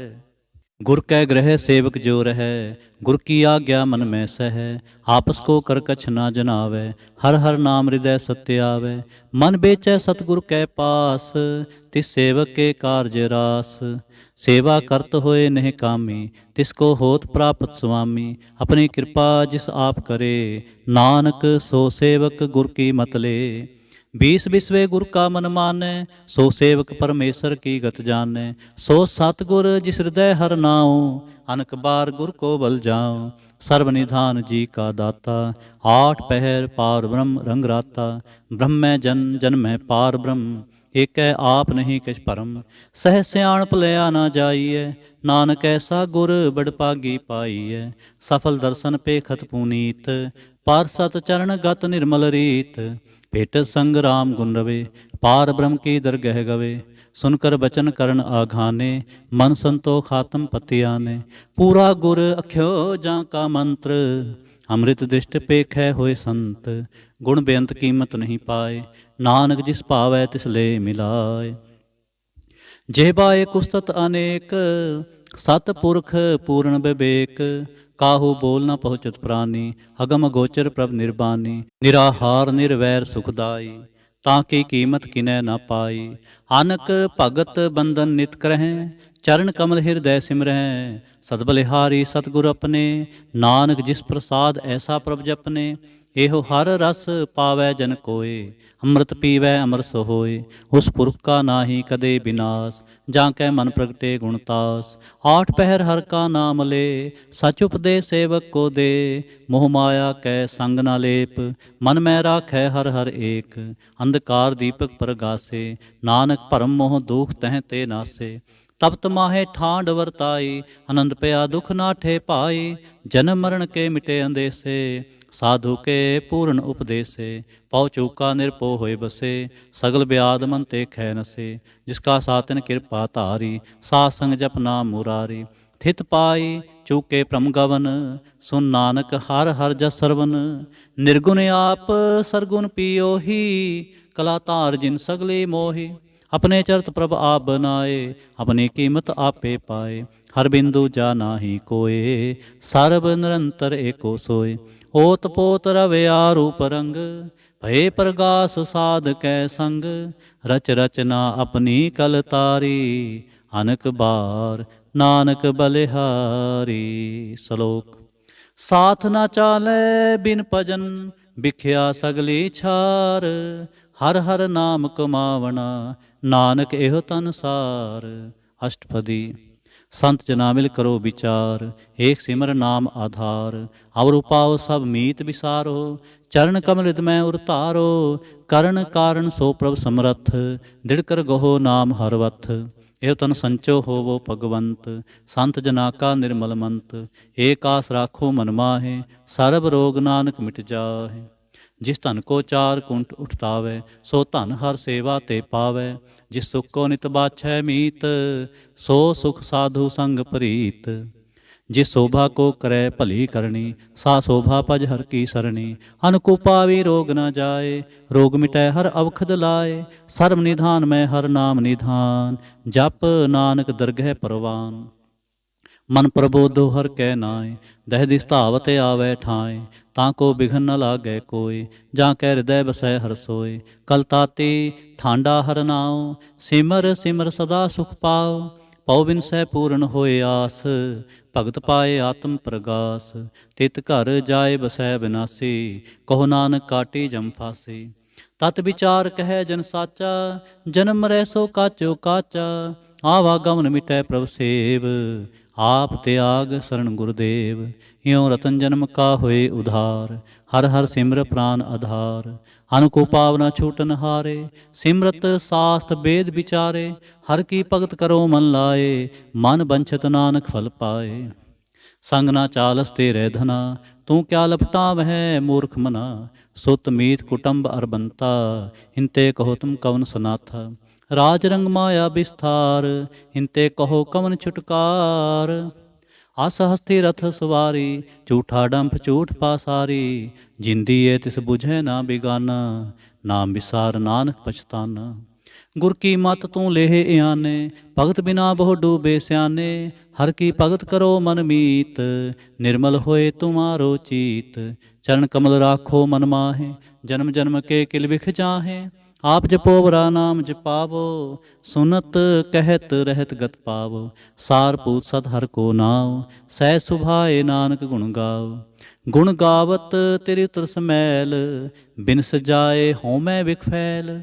गुर कै ग्रह सेवक जो रहै, गुर की आज्ञा मन में सह। आपस को कर कछ ना जनावै, हर हर नाम हृदय सत्य आवै। मन बेचै सतगुर कै पास, तिस सेवक के कारज रास। सेवा करत होए नह कामी, तिसको होत प्राप्त स्वामी। अपनी कृपा जिस आप करे, नानक सो सेवक गुर की मत ले। 20 बिसवे गुर का मन मानै, सो सेवक परमेश्वर की गत जानै। सो सतगुर जिस हृदय हर नाओ, अनक बार गुर को बल जाओ। सर्वनिधान जी का दाता, आठ पहर पार ब्रह्म रंग राता। ब्रह्म जन जन में पार ब्रह्म, एक आप नहीं किछ परम। सह सियाणप लिया ना जाइए, नानक ऐसा गुर बड़ पागी पाइए। सफल दर्शन पेखत पुनीत, पार सत चरण गत निर्मल रीत। भेट संग राम गुण रवे, पार ब्रह्म की दरगह गवे। सुनकर बचन करण आघाने, मन संतोख आत्म पति आने। पूरा गुर अख्यो जा का मंत्र, अमृत दृष्ट पेखै होए संत। गुण बेअंत कीमत नहीं पाए, नानक जिस भावै तिस ले मिलाए। जेहबा एक उस्तत अनेक, सतपुरख पूर्ण विवेक। काहू बोल न पहुँचत प्राणी, अगम गोचर प्रभ निर्बानी। निराहार निर्वैर सुखदाई, ताकि कीमत किनै न पाई। आनक भगत बंधन नित करहै, चरण कमल हृदय सिमरहै। सद बलिहारी सतगुर अपने, नानक जिस प्रसाद ऐसा प्रभ जपने। ਇਹੋ ਹਰ ਰਸ ਪਾਵੈ ਜਨ ਕੋਏ, ਅੰਮ੍ਰਿਤ ਪੀਵੈ ਅਮਰਸ ਹੋਏ। ਉਸ ਪੁਰਖ ਕਾ ਨਾਹੀ ਕਦੇ ਬਿਨਾਸ਼, ਜਾਂ ਕੈ ਮਨ ਪ੍ਰਗਟੇ ਗੁਣਤਾਸ। ਆਠ ਪਹਿਰ ਹਰ ਕਾ ਨਾਮ ਲੇ, ਸਚ ਉਪਦੇ ਸੇਵਕ ਕੋ ਦੇ। ਮੋਹ ਮਾਇਆ ਕੈ ਸੰਗ ਨਾ ਲੇਪ, ਮਨ ਮੈਂ ਰਾਖੈ ਹਰ ਹਰ ਏਕ। ਅੰਧਕਾਰ ਦੀਪਕ ਪ੍ਰਗਾਸੇ, ਨਾਨਕ ਭਰਮ ਮੋਹ ਦੁਖ ਤਹਿ ਤੇ ਨਾਸੇ। ਤਪਤ ਮਾਹੇ ਠਾਂਡ ਵਰਤਾਈ, ਆਨੰਦ ਪਿਆ ਦੁਖ ਨਾਠੇ ਭਾਈ। ਜਨਮ ਮਰਨ ਕੇ ਮਿਟੇ ਅੰਦੇਸੇ, ਸਾਧੂ ਕੇ ਪੂਰਨ ਉਪਦੇਸੇ। ਪਉ ਚੂਕਾ ਨਿਰਭਉ ਹੋਏ ਬਸੇ, ਸਗਲ ਬਿਆਦ ਮਨ ਤੇ ਖੈ ਨਸੇ। ਜਿਸ ਕਾ ਸਾਤਿਨ ਕਿਰਪਾ ਧਾਰੀ, ਸਾਧ ਸੰਗ ਜਪ ਨਾਮ ਮੁਰਾਰੀ। ਥਿਤ ਪਾਈ ਚੂਕੇ ਭ੍ਰਮ ਗਵਨ, ਸੁਨ ਨਾਨਕ ਹਰ ਹਰ ਜਸ ਸਰਵਨ। ਨਿਰਗੁਣ ਆਪ ਸਰਗੁਣ ਪੀਓਹੀ, ਕਲਾ ਧਾਰ ਜਿਨ ਸਗਲੀ ਮੋਹੀ। ਆਪਣੇ ਚਰਤ ਪ੍ਰਭ ਆਪ ਬਨਾਏ, ਆਪਣੀ ਕੀਮਤ ਆਪੇ ਪਾਏ। ਹਰ ਬਿੰਦੂ ਜਾ ਨਾਹੀ ਕੋਏ, ਸਰਬ ਨਿਰੰਤਰ ਏਕੋ ਸੋਏ। ਓਤ ਪੋਤ ਰਵਿਆ ਰੂਪ ਰੰਗ, ਭਏ ਪ੍ਰਗਾਸ ਸਾਧ ਕੈ ਸੰਗ। ਰਚ ਰਚਨਾ ਆਪਣੀ ਕਲ ਤਾਰੀ, ਅਨਕ ਬਾਰ ਨਾਨਕ ਬਲਿਹਾਰੀ। ਸ਼ਲੋਕ। ਸਾਥ ਨਾ ਚਾਲੈ ਬਿਨ ਭਜਨ, ਵਿਖਿਆ ਸਗਲੀ ਛਾਰ। ਹਰ ਹਰ ਨਾਮ ਕਮਾਵਣਾ, ਨਾਨਕ ਇਹੋ ਤਨਸਾਰ। ਅਸ਼ਟਪਦੀ। ਸੰਤ ਜਨਾ ਮਿਲ ਕਰੋ ਵਿਚਾਰ, ਏਕ ਸਿਮਰ ਨਾਮ ਆਧਾਰ। ਅਵਰ ਉਪਾਉ ਸਭ ਮੀਤ ਵਿਸਾਰੋ, ਚਰਨ ਕਮਲ ਹਿਰਦਮੈ ਉਰ ਧਾਰੋ। ਕਰਨ ਕਾਰਨ ਸੋ ਪ੍ਰਭ ਸਮਰੱਥ, ਦ੍ਰਿੜ ਕਰ ਗਹੋ ਨਾਮ ਹਰ ਵਥ। ਇਹ ਤਨ ਸੰਚੋ ਹੋਵੋ ਭਗਵੰਤ, ਸੰਤ ਜਨਾ ਕਾ ਨਿਰਮਲ ਮੰਤ। ਏਕ ਆਸ ਰਾਖੋ ਮਨ ਮਾਹੇ, ਸਰਬ ਰੋਗ ਨਾਨਕ ਮਿਟ ਜਾਹੇ। ਜਿਸ ਧਨ ਕੋ ਚਾਰ ਕੁੰਠ ਉਠਤਾਵੈ, ਸੋ ਧਨ ਹਰ ਸੇਵਾ ਤੇ ਪਾਵੈ। ਜਿਸ ਸੁਖ ਕੋ ਨਿਤ ਬਾਛੈ ਮੀਤ, ਸੋ ਸੁਖ ਸਾਧੂ ਸੰਗ ਪ੍ਰੀਤ। ਜਿਸ ਸ਼ੋਭਾ ਕੋ ਕਰੈ ਭਲੀ ਕਰਨੀ, ਸਾ ਸ਼ੋਭਾ ਭਜ ਹਰ ਕੀ ਸਰਣੀ। ਅਨਕੂ ਪਾਵੀ ਰੋਗ ਨ ਜਾਏ, ਰੋਗ ਮਿਟੈ ਹਰ ਅਵਖਦ ਲਾਏ। ਸਰਬ ਨਿਧਾਨ ਮੈਂ ਹਰ ਨਾਮ ਨਿਧਾਨ, ਜਪ ਨਾਨਕ ਦਰਗਹਿ ਪਰਵਾਨ। ਮਨ ਪ੍ਰਬੋਧੋ ਹਰ ਕੈ ਨਾਏ, ਦਹਿ ਦਿਸ ਧਾਵਤ ਆਵੈ ਠਾਏ। ਤਾਂ ਕੋ ਬਿਘਨ ਨ ਲਾਗੈ ਕੋਇ, ਜਾਂ ਕੈ ਹਿਰਦੈ ਬਸੈ ਹਰ ਸੋਇ। ਕਲ ਤਾਤੀ ਠਾਂਡਾ ਹਰ ਨਾਉ, ਸਿਮਰ ਸਿਮਰ ਸਦਾ ਸੁਖ ਪਾਉ। ਪਉ ਬਿਨਸੈ ਪੂਰਨ ਹੋਏ ਆਸ, ਭਗਤ ਪਾਏ ਆਤਮ ਪ੍ਰਗਾਸ। ਤਿਤ ਘਰ ਜਾਏ ਬਸੈ ਬਿਨਾਸੀ, ਕਹੋ ਨਾਨਕ ਕਾਟੀ ਜਮ ਫਾਸੀ। ਤਤ ਵਿਚਾਰ ਕਹਿ ਜਨ ਸਾਚਾ, ਜਨਮ ਮਰੈ ਸੋ ਕਾਚੋ ਕਾਚਾ। ਆਵਾਗਮਨ ਮਿਟੈ ਪ੍ਰਭ ਸੇਵ, ਆਪ ਤਿਆਗ ਸਰਣ ਗੁਰਦੇਵ। ਇਉ ਰਤਨ ਜਨਮ ਕਾ ਹੋਏ ਉਧਾਰ, ਹਰ ਹਰ ਸਿਮਰ ਪ੍ਰਾਨ ਆਧਾਰ। ਅਨਕੋ ਪਾਵਨਾ ਛੂਟਨ ਹਾਰੇ, ਸਿਮਰਤ ਸਾਸਤ ਵੇਦ ਵਿਚਾਰੇ। ਹਰ ਕੀ ਭਗਤ ਕਰੋ ਮਨ ਲਾਏ, ਮਨ ਬੰਛਤ ਨਾਨਕ ਫਲ ਪਾਏ। ਸੰਗ ਨਾ ਚਾਲਸ ਤੇਰੇ ਧਨਾ, ਤੂੰ ਕਿਆ ਲਪਟਾਵਹਿ ਮੂਰਖ ਮਨਾ। ਸੁਤ ਮੀਤ ਕੁਟੰਬ ਅਰਬੰਤਾ, ਹਿੰਤੇ ਕਹੋ ਤੁਮ ਕਵਨ ਸਨਾਥਾ। ਰਾਜ ਰੰਗ ਮਾਇਆ ਵਿਸਥਾਰ, ਹਿੰਤੇ ਕਹੋ ਕਵਨ ਛੁਟਕਾਰ। ਅਸ ਹਸਤੀ ਰਥ ਸਵਾਰੀ, ਝੂਠਾ ਡੰਫ ਝੂਠ ਪਾਸਾਰੀ। ਜਿੰਦੀ ਏ ਤਿਸ ਬੁਝੈ ਨਾ ਬਿਗਾਨਾ, ਨਾਮ ਵਿਸਾਰ ਨਾਨਕ ਪਛਤਾਨਾ। ਗੁਰ ਕੀ ਮਤ ਤੂੰ ਲੇਹ ਇਆਨੇ, ਭਗਤ ਬਿਨਾ ਬਹੁ ਡੂਬੇ ਸਿਆਨੇ। ਹਰ ਕੀ ਭਗਤ ਕਰੋ ਮਨ ਮੀਤ, ਨਿਰਮਲ ਹੋਏ ਤੁਮਾਰੋ ਚੀਤ। ਚਰਨ ਕਮਲ ਰਾਖੋ ਮਨ ਮਾਹੇ, ਜਨਮ ਜਨਮ ਕੇ ਕਿਲ ਵਿਖ ਜਾਹੇ। ਆਪ ਜਪੋ ਵਰਾ ਨਾਮ ਜਪਾਵੋ, ਸੁਨਤ ਕਹਿਤ ਰਹਿਤ ਗਤ ਪਾਵੋ। ਸਾਰ ਪੂਤ ਸਤ ਹਰ ਕੋ ਨਾਉ, ਸਹਿ ਸੁਭਾਏ ਨਾਨਕ ਗੁਣ ਗਾਓ। ਗੁਣ ਗਾਵਤ ਤੇਰੀ ਉਤਰ ਸਮੈਲ, ਬਿਨ ਸਜਾਏ ਹਉਮੈ ਵਿਖ ਫੈਲ।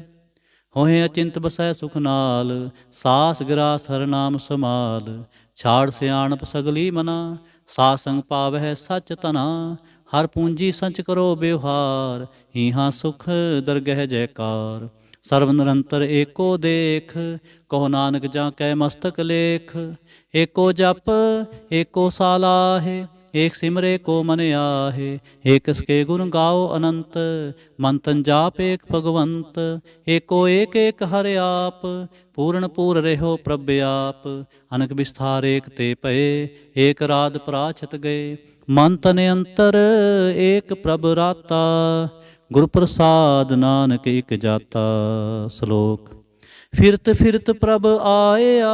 ਹੋਏ ਅਚਿੰਤ ਬਸੈ ਸੁਖ ਨਾਲ, ਸਾਸ ਗਿਰਾਸ ਹਰ ਨਾਮ ਸਮਾਲ। ਛਾੜ ਸਿਆਣਪ ਸਗਲੀ ਮਨਾ, ਸਾਧ ਸੰਗ ਪਾਵਹਿ ਸਚ ਤਨਾ। ਹਰ ਪੂੰਜੀ ਸੰਚ ਕਰੋ ਬਿਵਹਾਰ, ਹੀਹਾਂ ਸੁਖ ਦਰਗਹਿ ਜੈਕਾਰ। ਸਰਬ ਨਿਰੰਤਰ ਏਕੋ ਦੇਖ, ਕਹੋ ਨਾਨਕ ਜਾਂ ਕੈ ਮਸਤਕ ਲੇਖ। ਏਕੋ ਜਪ ਏਕੋ ਸਾਲਾਹੇ, ਏਕ ਸਿਮਰੇ ਕੋ ਮਨ ਆਹੇ। ਏਕ ਸਕੇ ਗੁਣ ਗਾਓ ਅਨੰਤ, ਮਨ ਤਨ ਜਾਪ ਏਕ ਭਗਵੰਤ। ਏਕੋ ਏਕ ਏਕ ਹਰਿ ਆਪ, ਪੂਰਨ ਪੂਰ ਰਹਿਓ ਪ੍ਰਭ ਆਪ। ਅਨਕ ਵਿਸਥਾਰ ਏਕ ਤੇ ਭਏ, ਏਕ ਰਾਧ ਪਰਾਛਤ ਗਏ। ਮਨ ਤਨ ਅੰਤਰ ਏਕ ਪ੍ਰਭ ਰਾਤਾ, ਗੁਰ ਪ੍ਰਸਾਦ ਨਾਨਕ ਇਕ ਜਾਤਾ। ਸ਼ਲੋਕ। ਫਿਰਤ ਫਿਰਤ ਪ੍ਰਭ ਆਇਆ,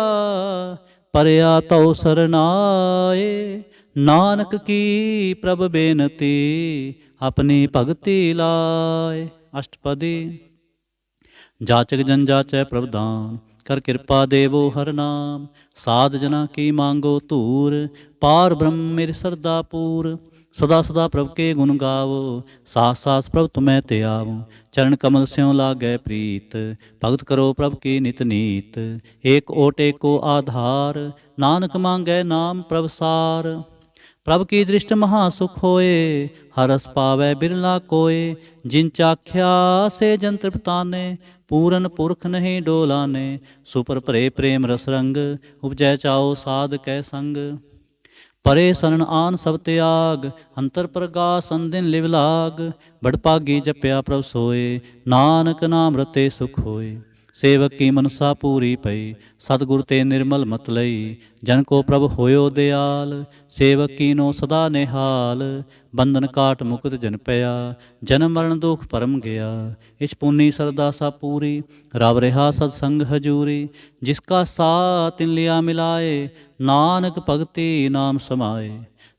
ਪਰਿਆ ਤਉ ਸਰਨਾਏ। ਨਾਨਕ ਕੀ ਪ੍ਰਭ ਬੇਨਤੀ, ਆਪਣੀ ਭਗਤੀ ਲਾਏ। ਅਸ਼ਟਪਦੀ। ਜਾਚਕ ਜਨ ਜਾਚੈ ਪ੍ਰਭ ਦਾਮ, ਕਰ ਕਿਰਪਾ ਦੇਵੋ ਹਰ ਨਾਮ। ਸਾਧ ਜਨਾ ਕੀ ਮੰਗੋ ਧੂਰ, ਪਾਰ ਬ੍ਰਹਮ ਮੇਰੀ ਸਰਦਾ ਪੂਰ। सदा सदा प्रभ के गुण गावो, सास सास प्रभ तुम्हें ते आवो। चरण कमल स्यों लागै प्रीत, भगत करो प्रभ की नित नीत। एक ओट एको आधार, नानक मांगै नाम प्रभ सार। प्रभ की दृष्ट महासुख होए, हरस पावै बिरला कोय। जिन चाख्या से जन तृप्ताने, पूरन पुरख नहीं डोलाने। सुपर भरे प्रेम रस रंग, उपजै चाओ साध कै संग। परे शरण आन सब त्याग, अंतर प्रगास दिन लिव लाग। बड़ भागी जपया प्रभ सोए, नानक नाम रते सुख होए। सेवक की मनसा पूरी पई, सतगुर ते निर्मल मत लई। जन को प्रभ होयो दयाल, सेवक कीनो सदा निहाल। बंधन काट मुक्त जन पया, जन्म मरण दुख परम गया। इस पुन्नी सरदा सा पूरी, रब रहा सत्संग हजूरी। जिसका साथ तिन लिया मिलाए, नानक भगति नाम समाए।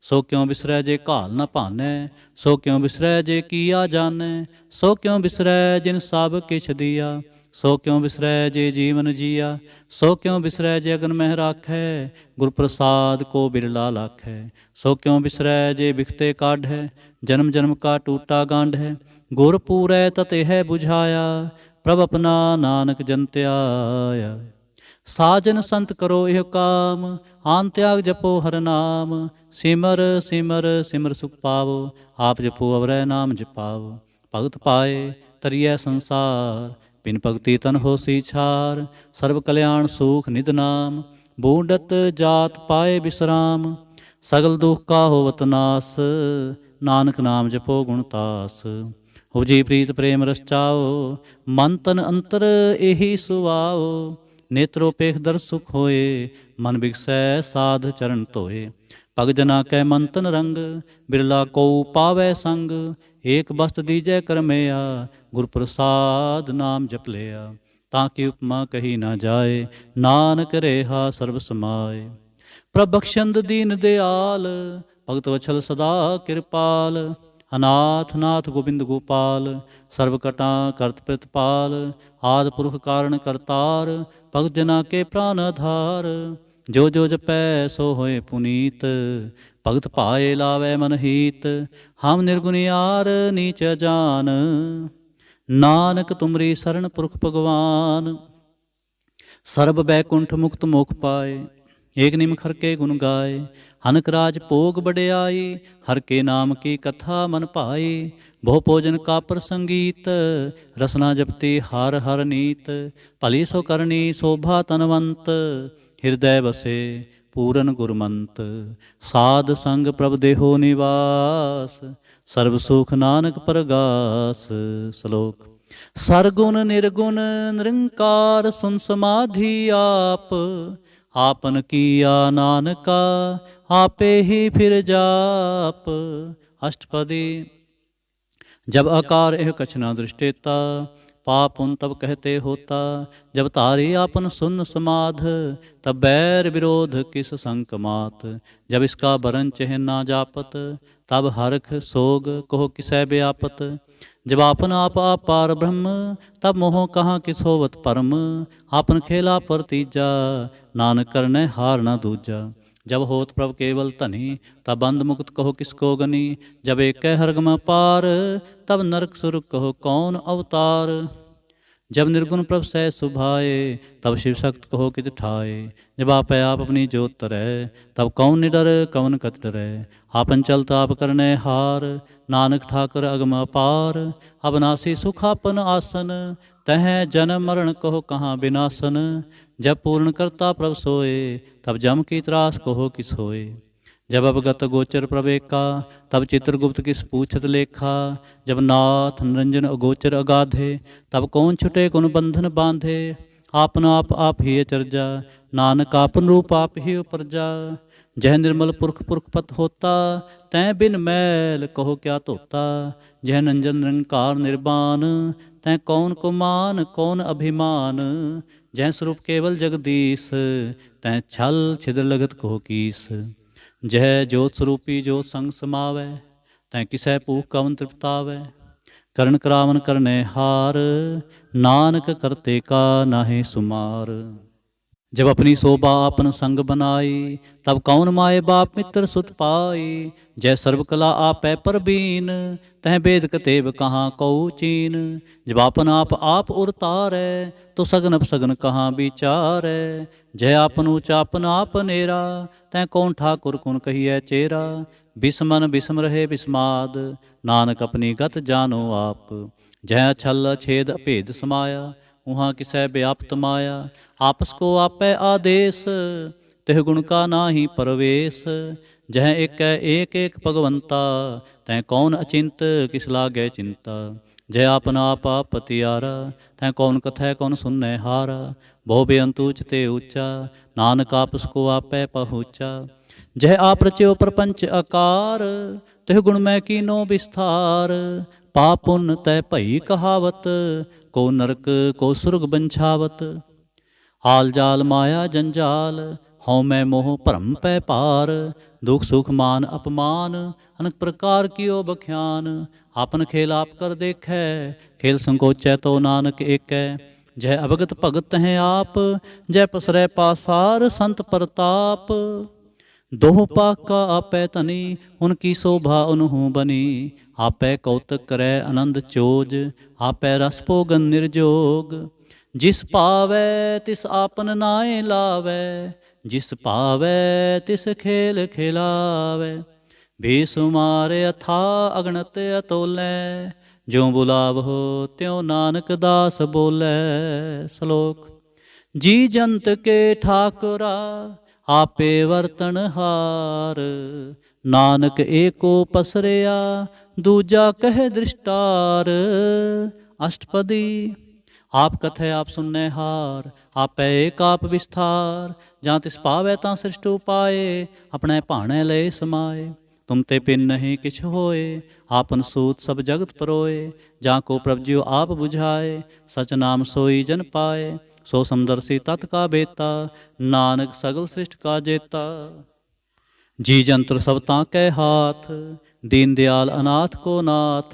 सो क्यों बिसरै जे घाल न भानै, सो क्यों बिसरै जे किया जानै। सो क्यों बिसरै जिन सब किछ दिया, सो क्यों बिसरै जे जीवन जिया। सो क्यों बिसरै जे अगन मह राखै, गुर प्रसाद को बिरला लाखै। सो क्यों बिसरै जे बिखते काढ़ै, जन्म जन्म का टूटा गांढ है। गुर पूरै तत है बुझाया, प्रभ अपना नानक जन त्याया। साजन संत करो यह काम, आन त्याग जपो हर नाम। सिमर सिमर सिमर सुख पावो, आप जपो अवरै नाम जपावो। भगत पाए तरियै संसार, बिन भगति तन होसी छार। सर्व कल्याण सुख निध नाम, बूढ़त जात पाए विश्राम। सगल दुख का होवत नास, नानक नाम जपो गुणतास। उपजी प्रीत प्रेम रस चाओ, मन तन अंतर एही सुवाओ। नेत्रोपेख दर सुख होए, मन बिगसै साध चरण धोए। भग जना कै मन तन रंग, बिरला को पावै संग। एक बस्त दीजै करमया, गुर प्रसाद नाम जप लिया। ताकि उपमा कही ना जाए, नानक रेहा सर्व समाए। प्रभ बख्शंद दीन दयाल, भगत वछल सदा कृपाल। अनाथ नाथ गोबिंद गोपाल, सर्व कटा करत प्रतिपाल। आद पुरख कारण करतार, भगत जना के प्राण आधार। जो जो जपै सो होए पुनीत, भगत पाए लावै मन हीत। हम निर्गुनियार नीच जान, नानक तुमरी शरण पुरख भगवान। सर्ब बैकुंठ मुक्त मोख पाए, एक निमख हर के गुण गाए। हनक राज भोग बड़ियाई, हर के नाम की कथा मन भाई। बहु भोजन का प्रसंगीत, रसना जपती हर हर नीत। भली सो करनी शोभा तनवंत, हृदय बसे पूरन गुरमंत। साध संग प्रभ देहो निवास, सर्व सुख नानक परगास। श्लोक। सरगुण निर्गुण निरंकार, सुन समाधि आप। आपन किया नानका, आपे ही फिर जाप। अष्टपदी। जब आकार एह कछ न दृष्टेता, पाप उन तब कहते होता। जब तारी आपन सुन समाध, तब बैर विरोध किस संक मात। जब इसका बरन चह ना जापत, तब हरख सोग कहो किसै व्यापत। जब आपन आप पार ब्रह्म, तब मोह कहाँ किस होवत परम। आपन खेला पर तीजा, नानक करनै हार न दूजा। जब होत प्रभ केवल धनी, तब बंद मुक्त कहो किसको गनी। जब एक हरगम पार, तब नरक सुरक कहो कौन अवतार। जब निर्गुण प्रभ सह सुभाए, तब शिव शक्त कहो कित ठाए। जब आप अपनी जोत तरै, तब कौन निडर कवन कत डरै। आपन चलत आप करनै हार, नानक ठाकर अगम अपार। अबनासी सुख आपन आसन, तह जन्म मरण कहो कहाँ विनाशन। जब पूर्ण करता प्रभ सोए, तब जम की त्रास कहो किस होए। जब अवगत गोचर प्रवेका, तब चित्रगुप्त किस पूछत लेखा। जब नाथ निरंजन अगोचर अगाधे, तब कौन छुटे कुन बंधन बांधे। आपन आप ही अचरजा, नानक आपन रूप आप ही उपरजा। जह निर्मल पुरख पुरख पत होता, तै बिन मैल कहो क्या धोता। जह नंजन निरंकार निर्बान, तै कौन को मान कौन अभिमान। जह स्वरूप केवल जगदीश, तै छल छिद्र लगत कहो कीस। जह जोत स्वरूपी जोत संग समावै, तै किसै भूख कवन तृप्तावै। करण करावन करनै हार, नानक करते का नाहि सुमार। जब अपनी शोभा आपन संग बनाई, तब कौन माए बाप मित्र सुत पाई। जय सर्व कला आपै परबीन, तह बेद कतेब कहाँ कऊ चीन। जब आपन आप उरतारै, तो सगन अपसगन कहाँ विचारै। जय आपन ऊँचा आपन आपनेरा, तै कौन ठाकुर कुन कहिए चेरा। बिस्मन बिस्म रहे बिस्माद, नानक अपनी गत जानो आप। जय छल छेद अभेद समाया, उहाँ किसै व्याप्त माया। आपस को आपै आदेश, तिह गुण का नाहि परवेश। जह एक एक भगवंता, तैं कौन अचिंत किस लागे चिंता। जय आपन आप पतियारा, तैं कौन कथै कौन सुनै हारा। बहु बेअंत ऊच ते ऊंचा, नानक आपस को आपै पहुँचा। जह आप रच्यो प्रपंच आकार, तिह गुण मैं कीनो विस्तार। पाप पुण्य तै भई कहावत, को नरक को सुरग बंछावत। हाल जाल माया जंजाल, हौ मैं मोह भरम पै पार। दुख सुख मान अपमान, अनेक प्रकार कियो बख्यान। आपन खेल आप कर देखै, खेल संकोचै तो नानक एकै। जय अवगत भगत हैं आप, जय पसरै पासार संत प्रताप। दोह पाका आपै तनी, उनकी शोभा उन्हूं बनी। आपै कौतक करै आनंद चोज, आपै रस भोगन निर्जोग। जिस पावै तिस आपन नाए लावै, जिस पावै तिस खेल खिलावै। बेसुमार अथा अगणत अतोलै, ज्यों बुलावहो त्यों नानक दास बोलै। श्लोक। जी जंत के ठाकुरा, आपे वर्तन हार। नानक एको पसरिया, दूजा कह दृष्टार। अष्टपदी। आप कथै आप सुनने हार, आपै एक आप विस्तार। जहाँ तिस पावै तां सृष्ट उपाए, अपने भाणे लय समाए। तुम ते पिन नहीं किछ होए, आपन सूत सब जगत परोए। जहाँ को प्रभ ज्यों आप बुझाए, सच नाम सोई जन पाए। सो समदर्शी तत् का बेता, नानक सगल सृष्ट का जेता। जी जंत्र सब ताकै हाथ, दीन दयाल अनाथ को नाथ।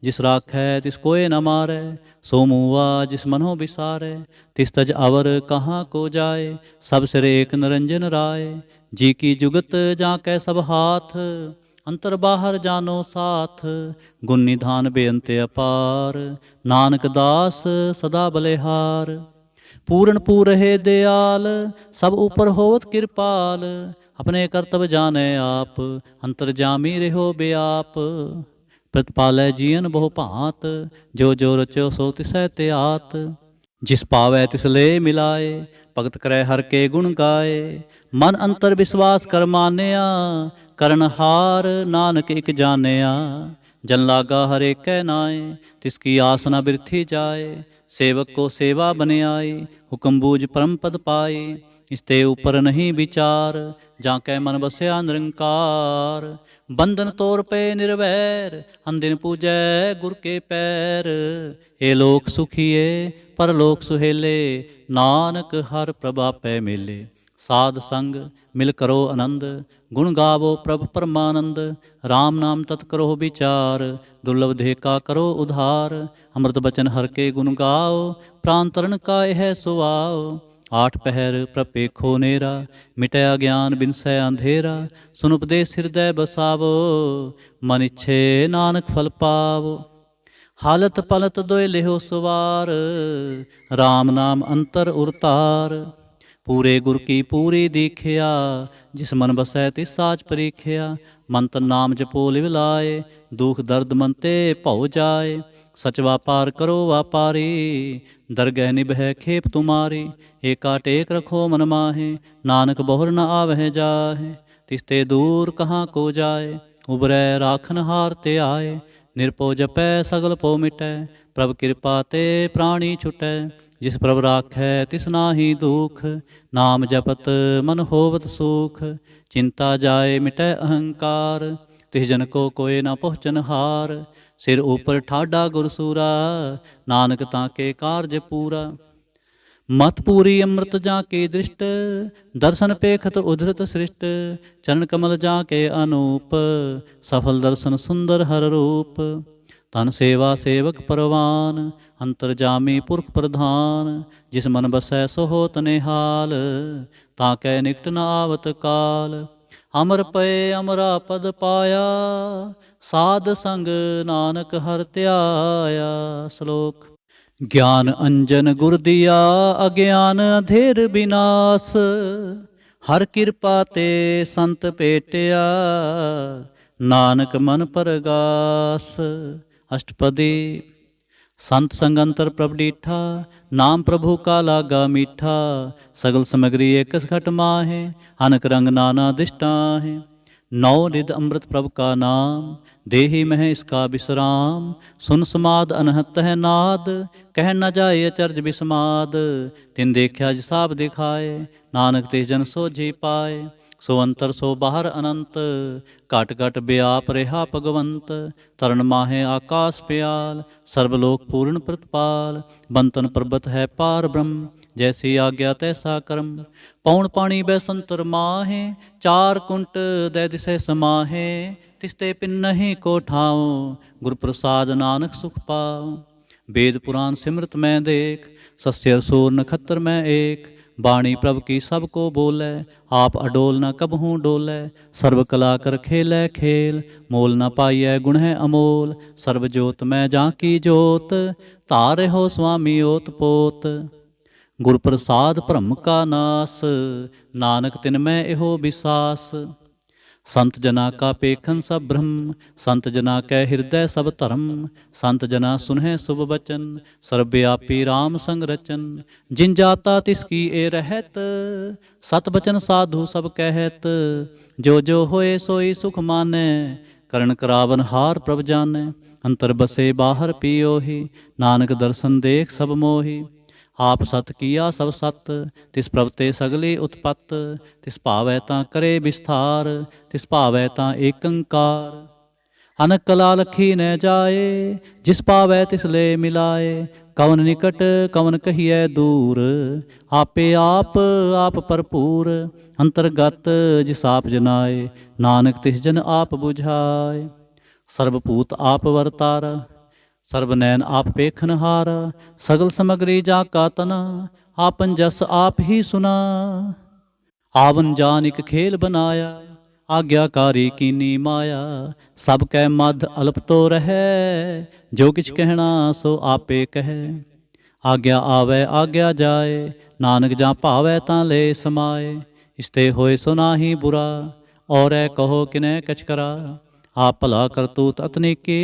जिस राखै तिस कोय न मारै, सो मुआ जिस मनो बिसारै। तिस तज अवर कहाँ को जाए, सब सिर एक निरंजन राय। जी की जुगत जाकै सब हाथ, अंतर बाहर जानो साथ। गुण निधान बेअंत अपार, नानक दास सदा बलिहार। पूर्ण पूर है दयाल, सब ऊपर होवत कृपाल। अपने कर्तव्य जाने आप, अंतर्जामी रहो व्याप। प्रतिपालै जियन बहु भांत, जो जो रचो सो तिसै त्यात। जिस पावै तिस ले मिलाए, भगत करै हर के गुण गाए। मन अंतर विश्वास कर मानया, करनहार नानक इक जानिया। जन लागा हर एक कै नाए, तिसकी आस न बिरथी जाए। सेवक को सेवा बन आई, हुक्म बूझ परम पद पाई। इसते ऊपर नहीं विचार, जाकै मन बसया निरंकार। बंधन तोर पे निर्वैर, अंदिन पूजै गुर के पैर। ए लोक सुखिए परलोक सुहेले, नानक हर प्रभा पै मेले। साध संग मिल करो आनंद, गुण गावो प्रभ परमानंद। राम नाम तत् करो विचार, दुर्लभ देह का करो उधार। अमृत बचन हर के गुण गाओ, प्राण तरण का यह सुआओ। आठ पहर प्रपेखो नेरा, मिटया ज्ञान बिनसै अंधेरा। सुन उपदेश हृदय बसावो, मन इच्छे नानक फल पावो। हालत पलत दोय लेहो सवार, राम नाम अंतर उरतार। पूरे गुर की पूरी दीखिया, जिस मन बसै तिस साच परीखिया। मंत्र नाम जपो लिव लाए, दुख दर्द मन ते भौ जाए। सच व्यापार करो व्यापारी, दरगह निभह खेप तुम्हारी। एका टेक रखो मन माहे, नानक बहुर न आवह जाहे। तिसते दूर कहाँ को जाए, उबरै राखन हार ते आए। निरपो जपै सगल पो मिटै, प्रभ कृपा ते प्राणी छुटै। जिस प्रभ राखै तिस नाहि दुख, नाम जपत मन होवत सुख। चिंता जाए मिटै अहंकार, तिस जन को कोय न पहुँचन हार। सिर ऊपर ठाडा गुरसूरा, नानक ताके कारज पूरा। मत पूरी अमृत जाके दृष्ट, दर्शन पेखत उधृत सृष्ट। चरण कमल जाके अनूप, सफल दर्शन सुंदर हर रूप। तन सेवा सेवक परवान, ਅੰਤਰਜਾਮੀ ਪੁਰਖ ਪ੍ਰਧਾਨ, ਜਿਸ ਮਨ ਬਸੈ ਸੋ ਹੋਤ ਨਿਹਾਲ, ਤਾਂ ਕੈ ਨਿਕਟ ਨ ਆਵਤ ਕਾਲ। ਅਮਰ ਪਏ ਅਮਰਾ ਪਦ ਪਾਇਆ, ਸਾਧ ਸੰਗ ਨਾਨਕ ਹਰਿ ਧਿਆਇਆ। ਸ਼ਲੋਕ। ਗਿਆਨ ਅੰਜਨ ਗੁਰ ਦੀਆ, ਅਗਿਆਨ ਅੰਧੇਰ ਬਿਨਾਸ਼, ਹਰ ਕਿਰਪਾ ਤੇ ਸੰਤ ਭੇਟਿਆ, ਨਾਨਕ ਮਨ ਪਰਗਾਸ। ਅਸ਼ਟਪਦੀ। ਸੰਤ ਸੰਗ ਅੰਤਰ ਪ੍ਰਭ ਡੀਠਾ, ਨਾਮ ਪ੍ਰਭੂ ਕਾ ਲਾਗਾ ਮੀਠਾ, ਸਗਲ ਸਮਗਰੀ ਏਕਸ ਘਟ ਮਾਹੇ, ਅਨਕ ਰੰਗ ਨਾਨਾ ਦਿਸ਼ਟਾਹੇ। ਨੌ ਨਿਧ ਅੰਮ੍ਰਿਤ ਪ੍ਰਭ ਕਾ ਨਾਮ, ਦੇਹੀ ਮਹਿ ਇਸਕਾ ਬਿਸਰਾਮ, ਸੁਨ ਸਮਾਦ ਅਨਹਤ ਹੈ ਨਾਦ, ਕਹਿ ਨ ਜਾਏ ਅਚਰਜ ਬਿਸਮਾਦ। ਤਿਨ ਦੇਖਿਆ ਜਿਸਾਬ ਦਿਖਾਏ, ਨਾਨਕ ਤਿਸ ਜਨ ਸੋਝੀ ਪਾਏ। ਸੋ ਅੰਤਰ ਸੋ ਬਾਹਰ ਅਨੰਤ, ਘਟ ਘਟ ਬਿਆਪ ਰਿਹਾ ਭਗਵੰਤ। ਤਰਨ ਮਾਹੇ ਆਕਾਸ ਪਿਆਲ, ਸਰਬ ਲੋਕ ਪੂਰਨ ਪ੍ਰਤਪਾਲ। ਬੰਤਨ ਪਰਬਤ ਹੈ ਪਾਰ ਬ੍ਰਹਮ, ਜੈਸੀ ਆਗਿਆ ਤੈਸਾ ਕਰਮ। ਪੌਣ ਪਾਣੀ ਬੈ ਸੰਤਰ ਮਾਹੇ, ਚਾਰ ਕੁੰਟ ਦੈ ਦਿਸੈ ਸਮਾਹੇ। ਤਿਸਤੇ ਪਿੰਨਹੀ ਕੋ ਠਾਉ, ਗੁਰ ਪ੍ਰਸਾਦ ਨਾਨਕ ਸੁਖ ਪਾਉ। वेद पुराण सिमरत मैं देख, सस्य सूर नखत्र मैं एक। बाणी प्रभ की सब को बोलै, आप अडोल न कबहूँ डोलै। सर्व कला कर खेलै खेल, मोल न पाइयै गुण है अमोल। सर्व जोत मैं जाकी जोत, तारे हो स्वामी ओत पोत। गुर प्रसाद भ्रम का नास, नानक तिन मैं एहो विसास। संत जना का पेखन सब ब्रह्म, संत जना कै हृदय सब धर्म। संत जना सुनह शुभ बचन, सर्वव्यापी राम संग रचन। जिन जाता तिसकी ए रहत, सत बचन साधु सब कहत। जो जो होए सोई सुख मानै, करण करावन हार प्रभ जानै। अंतर बसे बाहर पियोहि, नानक दर्शन देख सब मोहि। आप सत किया सब सत, तिस प्रभ ते सगली उत्पत्त। तिस भावै तां करे विस्तार, तिस भावै तां एकंकार। अनक कला लखी न जाए, जिस पावै तिस ले मिलाए। कवन निकट कवन कहिए दूर, आपे आप भरपूर। अंतरगत जिस आप जनाए, नानक तिस जन आप बुझाए। सर्वभूत आप वरतारा, सर्वनैन आप पेखनहारा। सगल समग्री जा का तना, आपन जस आप ही सुना। आवन जान एक खेल बनाया, आज्ञाकारी कीनी माया। सब कै मध अल्प तो रहे, जो किछ कहना सो आपे कहे। आज्ञा आवे आज्ञा जाए, नानक जा भावै तां ले समाए। इसते होए सो नाही बुरा, और कहो किनै कछ करा। आप भला करतूत अतनीकी,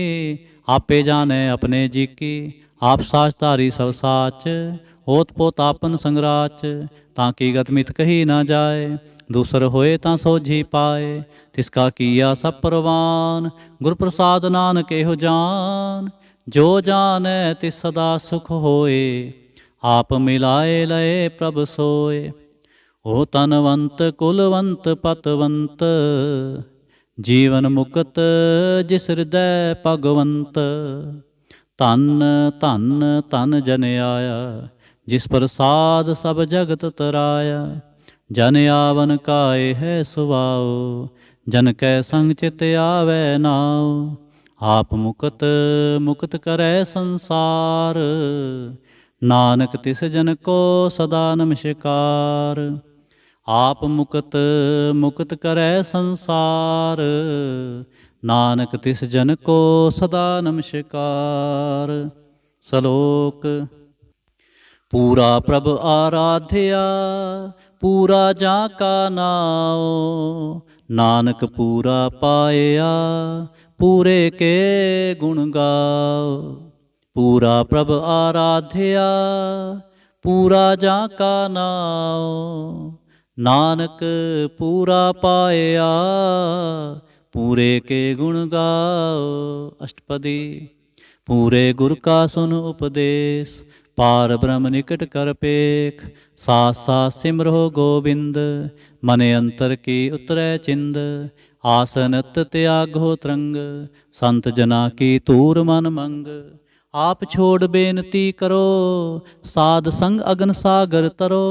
आपे जाने अपने जी की। आप साच धारी सब साच, ओत पोत आपन संगराच। ताकि गत मित कही ना जाए, दूसर होए तां सोझी पाए। तिसका किया सब परवान, गुर प्रसाद नानक एहो जान। जो जाने तिस सदा सुख होए, आप मिलाए लए प्रभ सोए। ओ तनवंत कुलवंत पतवंत, जीवन मुक्त जिस हृदय भगवंत। धन धन धन जन आया, जिस प्रसाद सब जगत तराया। जन आवन काए है सुभाओ, जन कै संग चित आवे नाओ। आप मुकत मुक्त करे संसार, नानक तिस जन को सदा नमस्कार। आप मुकत मुक्त करे संसार, नानक तिस जन को सदा नमस्कार। श्लोक। पूरा प्रभ आराध्या, पूरा जा का नाओ। नानक पूरा पाया, पूरे के गुण गाओ। पूरा प्रभ आराध्या, पूरा जा का नाओ। नानक पूरा पाया, पूरे के गुण गाओ। अष्टपदी। पूरे गुर का सुन उपदेश, पार ब्रह्म निकट कर पेख। सास सास सिमरो गोविंद, मने अंतर की उतरै चिंद। आसनत त्यागो तरंग, संत जना की तूर मन मंग। आप छोड़ बेनती करो, साध संग अगन सागर तरो।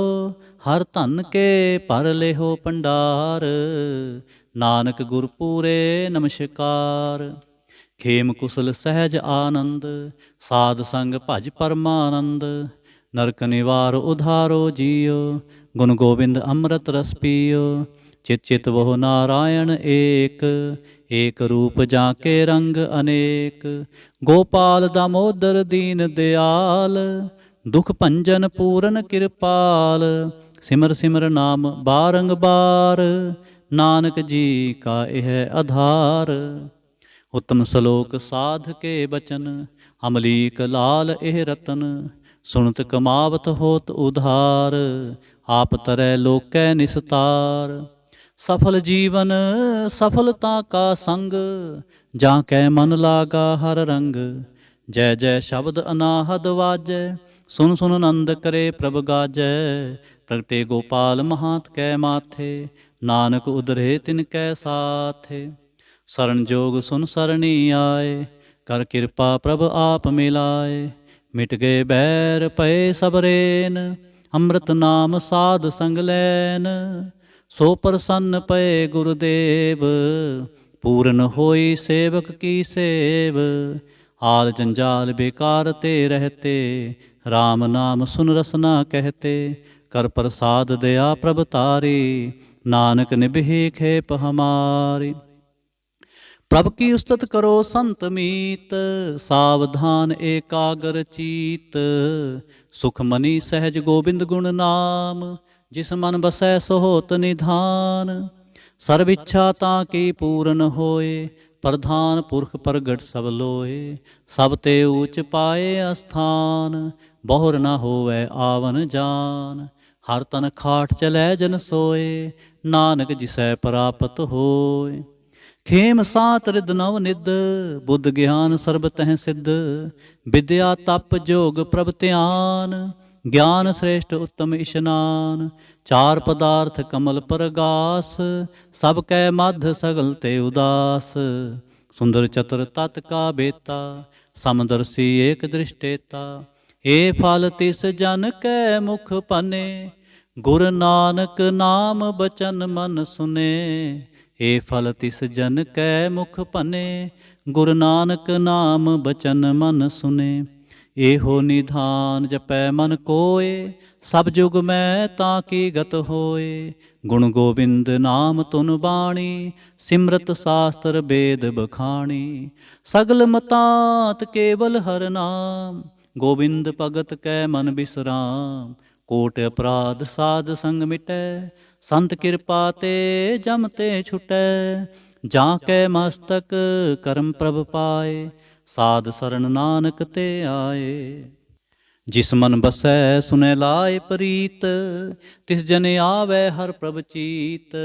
हर धन के भर लेहो भंडार, नानक गुर पूरे नमस्कार। ਖੇਮ ਕੁਸਲ ਸਹਿਜ ਆਨੰਦ, ਸਾਧ ਸੰਗ ਭਜ ਪਰਮਾਨੰਦ। ਨਰਕ ਨਿਵਾਰ ਉਧਾਰੋ ਜੀਉ, ਗੁਣ ਗੋਬਿੰਦ ਅੰਮ੍ਰਿਤ ਰਸ ਪੀਓ। ਚਿਤ ਚਿਤ ਵਹੁ ਨਾਰਾਇਣ ਏਕ, ਏਕ ਰੂਪ ਜਾਂ ਕੇ ਰੰਗ ਅਨੇਕ। ਗੋਪਾਲ ਦਾਮੋਦਰ ਦੀਨ ਦਿਆਲ, ਦੁਖ ਭੰਜਨ ਪੂਰਨ ਕਿਰਪਾਲ। ਸਿਮਰ ਸਿਮਰ ਨਾਮ ਬਾਰੰਗਬਾਰ, ਨਾਨਕ ਜੀ ਕਾ ਇਹ ਆਧਾਰ। ਉਤਮ ਸਲੋਕ ਸਾਧ ਕੇ ਬਚਨ, ਅਮਲੀਕ ਲਾਲ ਇਹ ਰਤਨ। ਸੁਣਤ ਕਮਾਵਤ ਹੋਤ ਉਧਾਰ, ਆਪ ਤਰੈ ਲੋਕੈ ਨਿਸਤਾਰ। ਸਫਲ ਜੀਵਨ ਸਫਲਤਾ ਕਾ ਸੰਗ, ਜਾਂ ਕੈ ਮਨ ਲਾਗਾ ਹਰ ਰੰਗ। ਜੈ ਜੈ ਸ਼ਬਦ ਅਨਾਹਦ ਵਾਜੈ, ਸੁਨ ਸੁਨ ਆਨੰਦ ਕਰੇ ਪ੍ਰਭ ਗਾਜੈ। ਪ੍ਰਗਟੇ ਗੋਪਾਲ ਮਹਾਂਤ ਕੈ ਮਾਥੇ, ਨਾਨਕ ਉਦਰੇ ਤਿਨ ਕੈ ਸਾਥੇ। ਸਰਣ ਜੋਗ ਸੁਨ ਸਰਣੀ ਆਏ, ਕਰ ਕਿਰਪਾ ਪ੍ਰਭ ਆਪ ਮਿਲਾਏ। ਮਿਟ ਗਏ ਬੈਰ ਪਏ ਸਭ ਰੇਨ, ਅੰਮ੍ਰਿਤ ਨਾਮ ਸਾਧ ਸੰਗ ਲੈਨ। ਸੋ ਪ੍ਰਸੰਨ ਪਏ ਗੁਰਦੇਵ, ਪੂਰਨ ਹੋਈ ਸੇਵਕ ਕੀ ਸੇਵ। ਆਲ ਜੰਜਾਲ ਬੇਕਾਰ ਤੇ ਰਹਤੇ, ਰਾਮ ਨਾਮ ਸੁਨ ਰਸਨਾ ਕਹਤੇ। ਕਰ ਪ੍ਰਸਾਦ ਦਇਆ ਪ੍ਰਭ ਤਾਰੀ, ਨਾਨਕ ਨਿਭੀ ਖੇਪ ਹਮਾਰੀ। ਪ੍ਰਭ ਕੀ ਉਸਤਤ ਕਰੋ ਸੰਤ ਮੀਤ, ਸਾਵਧਾਨ ਏਕਾਗਰ ਚੀਤ। ਸੁਖ ਮਨੀ ਸਹਿਜ ਗੋਬਿੰਦ ਗੁਣ ਨਾਮ, ਜਿਸ ਮਨ ਬਸੈ ਸੋ ਹੋਤ ਨਿਧਾਨ। ਸਰਬ ਇੱਛਾ ਤਾਂ ਕੀ ਪੂਰਨ ਹੋਏ, ਪ੍ਰਧਾਨ ਪੁਰਖ ਪ੍ਰਗਟ ਸਭ ਲੋਏ। ਸਭ ਤੇ ਊਚ ਪਾਏ ਅਸਥਾਨ, ਬਹੁਰ ਨਾ ਹੋਵੈ ਆਵਨ ਜਾਨ। ਹਰ ਤਨ ਖਾਟ ਚਲੈ ਜਨ ਸੋਏ, ਨਾਨਕ ਜਿਸੈ ਪ੍ਰਾਪਤ ਹੋਏ। ਖੇਮ ਸਾਤ ਰਿਦ ਨਵ ਨਿਦ, ਬੁੱਧ ਗਿਆਨ ਸਰਬ ਤਹਿ ਸਿੱਧ। ਵਿਦਿਆ ਤਪ ਜੋਗ ਪ੍ਰਭ ਧਿਆਨ, ਗਿਆਨ ਸ੍ਰੇਸ਼ਟ ਉੱਤਮ ਇਸ਼ਨਾਨ। ਚਾਰ ਪਦਾਰਥ ਕਮਲ ਪਰਗਾਸ, ਸਭ ਕੈ ਮਧ ਸਗਲ ਤੇ ਉਦਾਸ। ਸੁੰਦਰ ਚਤੁਰ ਤਤ ਕਾ ਬੇਤਾ, ਸਮਦਰਸੀ ਏਕ ਦ੍ਰਿਸ਼ਟੇਤਾ। ਏ ਫਲ ਤਿਸ ਜਨ ਕੈ ਮੁਖ ਭਨੇ, ਗੁਰ ਨਾਨਕ ਨਾਮ ਬਚਨ ਮਨ ਸੁਨੇ। ਏ ਫਲ ਤਿਸ ਜਨ ਕੈ ਮੁਖ ਭਨੇ, ਗੁਰ ਨਾਨਕ ਨਾਮ ਬਚਨ ਮਨ ਸੁਨੇ। ਇਹੋ ਨਿਧਾਨ ਜਪੈ ਮਨ ਕੋਏ, ਸਭ ਜੁਗ ਮੈਂ ਤਾਂ ਕੀ ਗਤ ਹੋਏ। ਗੁਣ ਗੋਬਿੰਦ ਨਾਮ ਤੁਨ ਬਾਣੀ, ਸਿਮਰਤ ਸਾਸਤਰ ਬੇਦ ਬਖਾਣੀ। ਸਗਲ ਮਤਾਤ ਕੇਵਲ ਹਰ ਨਾਮ, ਗੋਬਿੰਦ ਭਗਤ ਕੈ ਮਨ ਬਿਸਰਾਮ। ਕੋਟ ਅਪਰਾਧ ਸਾਧ ਸੰਗ ਮਿਟੈ, ਸੰਤ ਕਿਰਪਾ ਤੇ ਜਮ ਤੇ ਛੁਟੈ। ਜਾਂ ਕੈ ਮਸਤਕ ਕਰਮ ਪ੍ਰਭ ਪਾਏ, ਸਾਧ ਸਰਨ ਨਾਨਕ ਤੇ ਆਏ। ਜਿਸ ਮਨ ਬਸੈ ਸੁਨੈ ਲਾਇ ਪ੍ਰੀਤ, ਤਿਸ ਜਨ ਆਵੈ ਹਰ ਪ੍ਰਭ ਚੀਤ।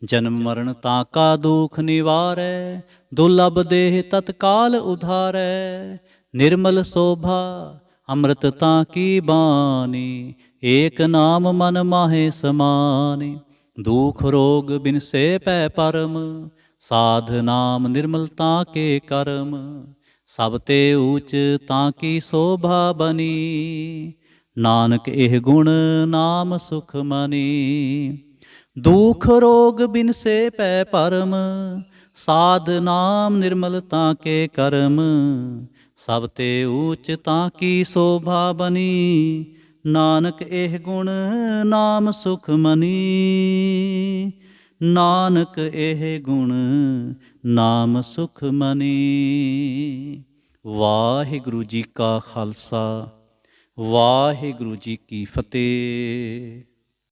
ਜਨਮ ਮਰਨ ਤਾਂ ਕਾ ਦੁਖ ਨਿਵਾਰੈ, ਦੁਰਲਭ ਦੇਹ ਤਤਕਾਲ ਉਧਾਰੈ। ਨਿਰਮਲ ਸੋਭਾ ਅੰਮ੍ਰਿਤ ਤਾਂ ਕੀ ਬਾਣੀ, ਏਕ ਨਾਮ ਮਨ ਮਾਹੇ ਸਮਾਨੀ। ਦੁਖ ਰੋਗ ਬਿਨਸੇ ਪੈ ਪਰਮ, ਸਾਧ ਨਾਮ ਨਿਰਮਲ ਤਾਂ ਕੇ ਕਰਮ। ਸਭ ਤੇ ਊਚ ਤਾਂ ਕੀ ਸੋਭਾ ਬਨੀ, ਨਾਨਕ ਇਹ ਗੁਣ ਨਾਮ ਸੁਖ ਮਨੀ। ਦੁਖ ਰੋਗ ਬਿਨਸੇ ਪੈ ਪਰਮ, ਸਾਧ ਨਾਮ ਨਿਰਮਲ ਤਾਂ ਕੇ ਕਰਮ। ਸਭ ਤੇ ਊਚ ਤਾਂ ਕੀ ਸੋਭਾ ਬਨੀ, ਨਾਨਕ ਇਹ ਗੁਣ ਨਾਮ ਸੁਖ ਮਨੀ। ਨਾਨਕ ਇਹ ਗੁਣ ਨਾਮ ਸੁਖ ਮਨੀ। ਵਾਹਿਗੁਰੂ ਜੀ ਕਾ ਖਾਲਸਾ, ਵਾਹਿਗੁਰੂ ਜੀ ਕੀ ਫਤਿਹ।